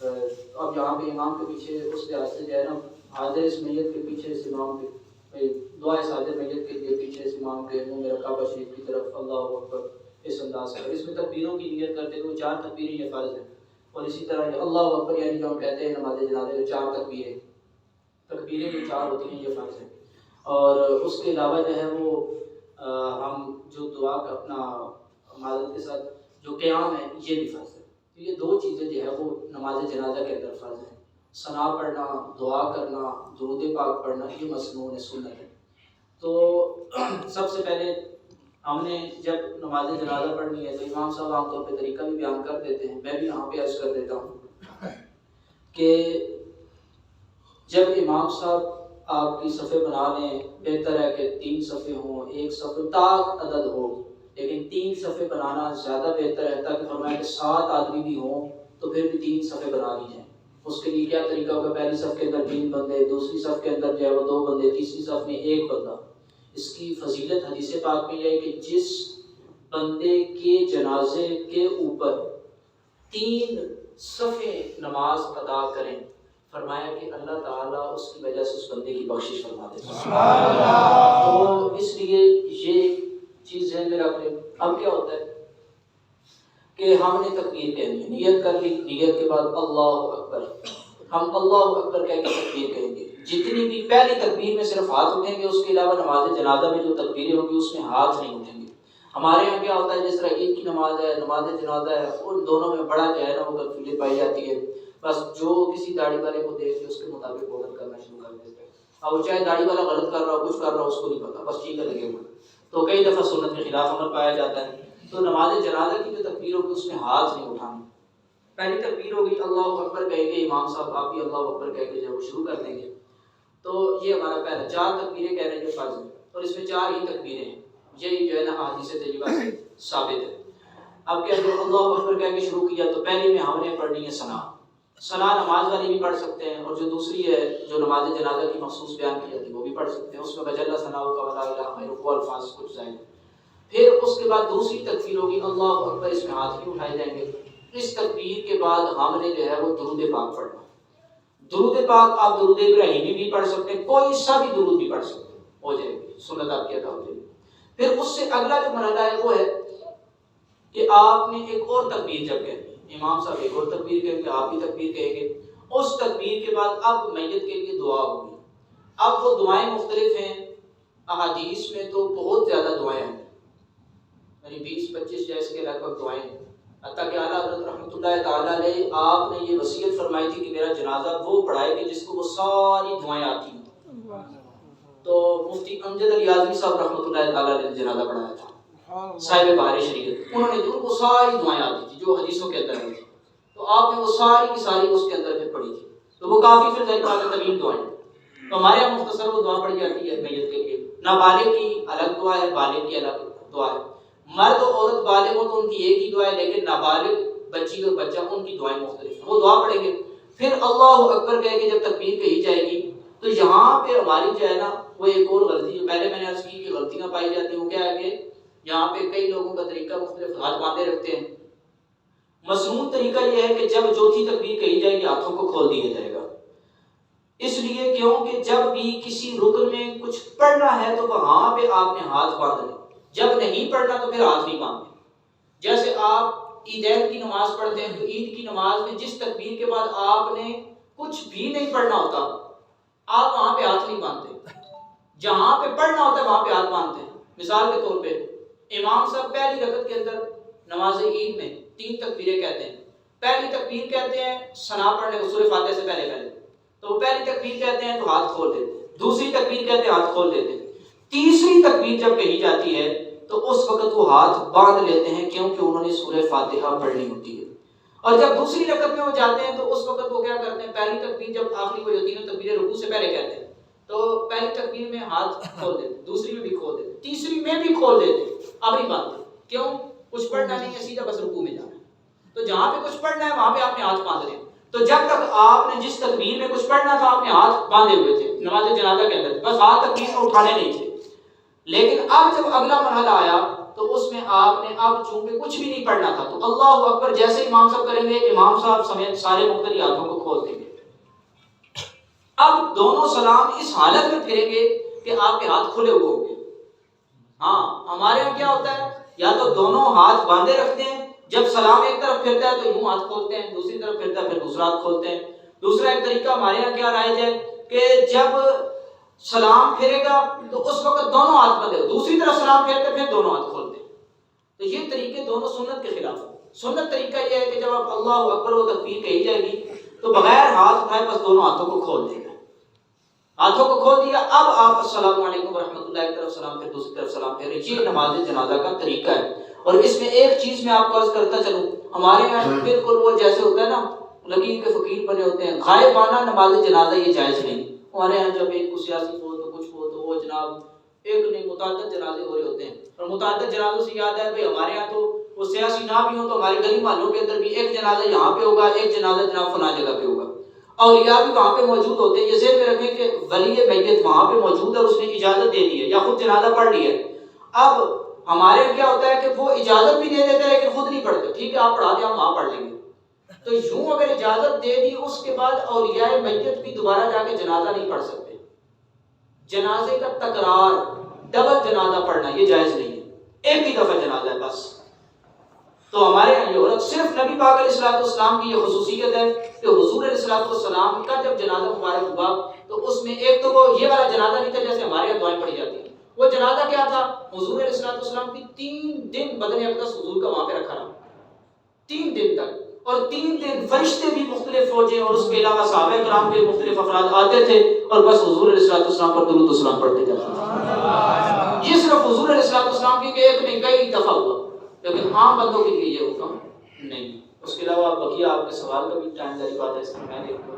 اب یہاں پہ امام کے پیچھے اس لحاظ سے جو ہے نا حاضر اس میت کے پیچھے اس امام کے دعائے صادر میت کے لیے پیچھے اس امام کے منہ میں کعبہ شریف کی طرف اللہ اکبر اس انداز سے. اس میں تکبیروں کی نیت کرتے ہیں وہ 4 تکبیریں یہ فرض ہے. اور اسی طرح یہ اللہ اکبر یعنی جو ہم کہتے ہیں نماز جنازے میں 4 تکبیریں یہ 4 ہوتی ہیں، یہ فرض ہے. اور اس کے علاوہ جو ہے وہ ہم جو دعا کا اپنا معذرت کے ساتھ جو قیام ہے یہ بھی فرض ہے. تو یہ 2 چیزیں جو ہے وہ نماز جنازہ کے اندر فرض ہیں. ثنا پڑھنا، دعا کرنا، درود پاک پڑھنا یہ مسنون سنت ہے. تو سب سے پہلے ہم نے جب نماز جنازہ پڑھنی ہے تو امام صاحب عام طور پہ طریقہ بھی بیان کر دیتے ہیں، میں بھی یہاں پہ عرض کر دیتا ہوں کہ جب امام صاحب آپ کی صفحے بنا لیں، بہتر ہے کہ 3 صفحے ہوں، 1 صفحے تاک عدد ہو، لیکن 3 صفحے بنانا زیادہ بہتر ہے تاکہ فرمایا کہ 7 آدمی بھی ہوں تو پھر بھی 3 صفحے بنا لی جائیں. اس کے لیے کیا طریقہ ہوگا؟ پہلی صف کے اندر 3 بندے، دوسری صف کے اندر جو ہے وہ 2 بندے، تیسری صف میں 1 بندہ. اس کی فضیلت حدیث پاک میں ہے کہ جس بندے کے جنازے کے اوپر 3 صفحے نماز ادا کریں، فرمایا کہ اللہ تعالیٰ اس کی وجہ سے اس بندے کی بخشش فرما دیتا ہے. تو اس لیے یہ چیز ذہن میں رکھ لیں. اب کیا ہوتا ہے کہ ہم نے تکبیر کہنی ہے، نیت کر لی، نیت کے بعد اللہ اکبر، ہم اللہ اکبر کہہ کے تکبیر کہیں گے. جتنی بھی پہلی تکبیر میں صرف ہاتھ اٹھیں گے، اس کے علاوہ نماز جنازہ میں جو تکبیریں ہوں گی اس میں ہاتھ نہیں اٹھیں گے. ہمارے یہاں کیا ہوتا ہے جس طرح عید کی نماز ہے، نماز جنازہ ہے، ان دونوں میں بڑا جو ہے نا وہ کنفیوژن پائی جاتی ہے. بس جو کسی داڑھی والے کو دیکھ کے اس کے مطابق بولن کرنا شروع کر دیتے ہیں. اب وہ چاہے داڑھی والا غلط کر رہا ہو، کچھ کر رہا ہو، اس کو نہیں پتا، بس ٹھیک ہے لگے ہوئے. تو کئی دفعہ سنت کے خلاف عمل پایا جاتا ہے. تو نماز جنازہ کی جو تکبیر ہوگی اس میں ہاتھ نہیں اٹھانے. پہلی تکبیر ہوگی اللہ اکبر کہہ کے، امام صاحب آپ بھی اللہ اکبر کہہ کے جب وہ شروع کر دیں گے. تو یہ ہمارا پہلا 4 تکبیریں کہہ رہے ہیں جو فرض ہے، اور اس میں 4 ہی تکبیریں ہیں. یہی جو ہے نا احادیث طیبہ سے ثابت ہے. اب کیا جب اللہ اکبر کہہ کے شروع کیا تو پہلی میں ہم نے پڑھنی ہے ثنا. ثنا نماز والی بھی پڑھ سکتے ہیں، اور جو دوسری ہے جو نماز جنازہ کی مخصوص بیان کی جاتی ہے وہ بھی پڑھ سکتے ہیں. اس میں بجل ثناء کا ولا الہ غیرہ وہ الفاظ کچھ زائد. پھر اس کے بعد دوسری تکبیر ہوگی اللہ اکبر، اس میں ہاتھ بھی اٹھائے جائیں گے. اس تکبیر کے بعد ہم نے جو ہے وہ درود پاک پڑھنا. درود پاک آپ درود ابراہیمی بھی پڑھ سکتے ہیں، کوئی سا بھی درود بھی پڑھ سکتے ہیں، ہو جائے گی سنت آپ کی ادا ہو جائے گی. پھر اس سے اگلا جو مرحلہ ہے وہ ہے کہ آپ نے ایک اور تکبیر جب کہنی ہے، امام صاحب ایک اور تکبیر کہیں گے، آپ بھی تکبیر کہیں گے. اس تکبیر کے بعد اب میت کے لیے دعا ہوگی. اب وہ دعائیں مختلف ہیں، احادیث میں تو بہت زیادہ دعائیں ہیں، یعنی 20-25 جیسے کے لگ بھگ دعائیں ہیں. حتیٰ کہ اعلیٰ حضرت رحمۃ اللہ تعالیٰ علیہ آپ نے یہ وصیت فرمائی تھی کہ میرا جنازہ وہ پڑھائے کہ جس کو وہ ساری دعائیں آتی ہیں. تو مفتی امجد علی اعظمی صاحب رحمۃ اللہ تعالیٰ علیہ نے جنازہ پڑھایا تھا، صاحب بہار شریعت. انہوں نے جو ان کو ساری دعائیں آتی تھی جو حدیثوں کے اندر تھی، تو آپ نے وہ ساری کی ساری اس کے اندر پھر پڑھی تھی. تو وہ کافی پھر ظاہر بات ہے طویل دعائیں. تو ہمارے یہاں مختصر وہ دعا پڑھی جاتی ہے میت کے لیے. نابالغ کی الگ دعا ہے، بالغ کی الگ دعا ہے. مرد و عورت بالغ ہو تو ان کی ایک ہی دعا ہے، لیکن نابالغ بچی اور بچہ ان کی دعائیں مختلف ہیں، وہ دعا پڑھیں گے، پھر اللہ اکبر کہہ کے جب تکبیر کہی جائے گی تو یہاں پہ ہماری جو ہے نا وہ ایک اور غلطی جو پہلے میں نے عرض کی کہ غلطیاں پائی جاتی ہیں، وہ کیا ہے کہ یہاں پہ کئی لوگوں کا طریقہ مختلف، ہاتھ باندھے رکھتے ہیں۔ مسنون طریقہ یہ ہے کہ جب چوتھی تکبیر کہی جائے گی ہاتھوں کو کھول دیا جائے گا، اس لیے کیونکہ جب بھی کسی رکن میں کچھ پڑھنا ہے تو وہاں پہ آپ نے ہاتھ باندھنے، جب نہیں پڑھنا تو پھر ہاتھ نہیں باندھنے۔ جیسے آپ عیدین کی نماز پڑھتے ہیں تو عید کی نماز میں جس تکبیر کے بعد آپ نے کچھ بھی نہیں پڑھنا ہوتا آپ وہاں پہ ہاتھ نہیں باندھتے، جہاں پہ پڑھنا ہوتا ہے وہاں پہ ہاتھ باندھتے ہیں۔ مثال کے طور پہ امام صاحب پہلی رکعت کے اندر نماز عید میں 3 تکبیریں کہتے ہیں، پہلی تکبیر کہتے ہیں ثنا پڑھنے کو سورہ فاتحہ سے پہلے تو وہ پہلی تکبیر کہتے ہیں تو ہاتھ کھول دیتے ہیں، دوسری تکبیر کہتے ہیں ہاتھ کھول دیتے ہیں، تیسری تکبیر جب کہی جاتی ہے تو اس وقت وہ ہاتھ باندھ لیتے ہیں کیونکہ انہوں نے سورہ فاتحہ پڑھنی ہوتی ہے۔ اور جب دوسری رکعت میں وہ جاتے ہیں تو اس وقت وہ کیا کرتے ہیں، پہلی تکبیر جب آخری وہ تینوں تکبیریں رکوع سے پہلے کہتے ہیں تو پہلی تکبیر میں ہاتھ کھول دیتے ہیں، دوسری میں بھی کھول دیتے ہیں، تیسری میں بھی کھول دیتے ہیں، اب نہیں باندھتے، کیوں؟ کچھ پڑھنا نہیں ہے، سیدھا بس رکوع میں جانا ہے، تو جہاں پہ کچھ پڑھنا ہے وہاں پہ آپ نے ہاتھ باندھ لے۔ تو جب تک آپ نے جس تکبیر میں کچھ پڑھنا تھا آپ نے ہاتھ باندھے ہوئے تھے، نماز جنازہ کے اندر بس ہاتھ تکبیر میں اٹھانے نہیں تھے، لیکن اب جب اگلا مرحلہ آیا تو اس میں آپ نے اب چونکہ کچھ بھی نہیں پڑھنا تھا تو اللہ اکبر جیسے امام صاحب کریں گے امام صاحب سمیت سارے مقتدی ہاتھوں کو کھول دیں گے۔ اب دونوں سلام اس حالت میں پھریں گے کہ آپ کے ہاتھ کھلے ہوئے ہوں گے۔ ہاں ہمارے یہاں کیا ہوتا ہے، یا تو دونوں ہاتھ باندھے رکھتے ہیں، جب سلام ایک طرف پھرتا ہے تو یوں ہاتھ کھولتے ہیں، دوسری طرف پھرتا ہے پھر دوسرا ہاتھ کھولتے ہیں۔ دوسرا ایک طریقہ ہمارے یہاں کیا رائج ہے کہ جب سلام پھیرے گا تو اس وقت دونوں ہاتھ بندھے، دوسری طرف سلام پھیرتے پھر دونوں ہاتھ کھولتے ہیں۔ تو یہ طریقے دونوں سنت کے خلاف ہیں۔ سنت طریقہ یہ ہے کہ جب آپ اللہ اکبر و تکبیر کہی جائے گی تو بغیر ہاتھ اٹھائے بس دونوں ہاتھوں کو کھول دے گا، ہاتھوں کو کھول دیا، اب آپ السلام علیکم ورحمۃ اللہ ایک طرف سلام پھر دوسری طرف سلام پھیرے۔ یہ نماز جنازہ کا طریقہ ہے۔ اور اس میں ایک چیز میں آپ کو عرض کرتا چلوں، ہمارے یہاں بالکل وہ جیسے ہوتا ہے نا لکیر کے فقیر بنے ہوتے ہیں، غائبانہ نماز جنازہ یہ جائز نہیں۔ ہمارے یہاں جب ایک کو سیاسی ہو تو کچھ ہو تو وہ جناب ایک نہیں متعدد جنازے ہو رہے ہوتے ہیں، اور متعدد جنازوں سے یاد ہے بھائی ہمارے یہاں تو وہ سیاسی نہ بھی ہوں تو ہمارے گلی محلوں کے اندر بھی ایک جنازہ یہاں پہ ہوگا، ایک جنازہ جناب فلاں جگہ پہ ہوگا، اولیاء بھی وہاں پہ موجود ہوتے ہیں۔ یہ ذہن میں رکھیں کہ ولی میت وہاں پہ موجود ہے اور اس نے اجازت دے دی ہے یا خود جنازہ پڑھ لی ہے۔ اب ہمارے کیا ہوتا ہے کہ وہ اجازت بھی دے دیتے ہیں لیکن خود نہیں پڑھتے، ٹھیک ہے آپ پڑھا دیں ہم وہاں پڑھ لیں گے۔ تو یوں اگر اجازت دے دی اس کے بعد اولیاء میت بھی دوبارہ جا کے جنازہ نہیں پڑھ سکتے۔ جنازے کا تکرار ڈبل جنازہ پڑھنا یہ جائز نہیں ہے، ایک ہی دفعہ جنازہ ہے بس۔ تو ہمارے یہاں یہ صرف نبی پاک علیہ الصلوۃ والسلام کی یہ خصوصیت ہے کہ حضور علیہ الصلوۃ والسلام کا جب جنازہ مبارک ہوا تو اس میں ایک تو وہ یہ والا جنازہ نہیں تھا جیسے ہمارے یہاں دعائیں پڑھی جاتی ہیں، وہ جنازہ کیا تھا، حضور علیہ الصلوۃ والسلام کی 3 دن بدن اقدس حضور کا وہاں پہ رکھا رہا، 3 دن تک، اور 3 دن فرشتے بھی مختلف فوجیں اور اس کے علاوہ صحابہ کرام کے مختلف افراد آتے تھے اور بس حضور علیہ الصلوۃ والسلام پر درود و سلام پڑھتے جاتے تھے۔ یہ صرف حضور علیہ الصلوۃ والسلام کی کہ ایک نہیں کئی دفعہ ہوا، لیکن عام بندوں کے لیے یہ حکم نہیں۔ اس کے علاوہ بقیہ آپ کے سوال کا بھی ٹائم جاری بات ہے، اس میں دیکھوں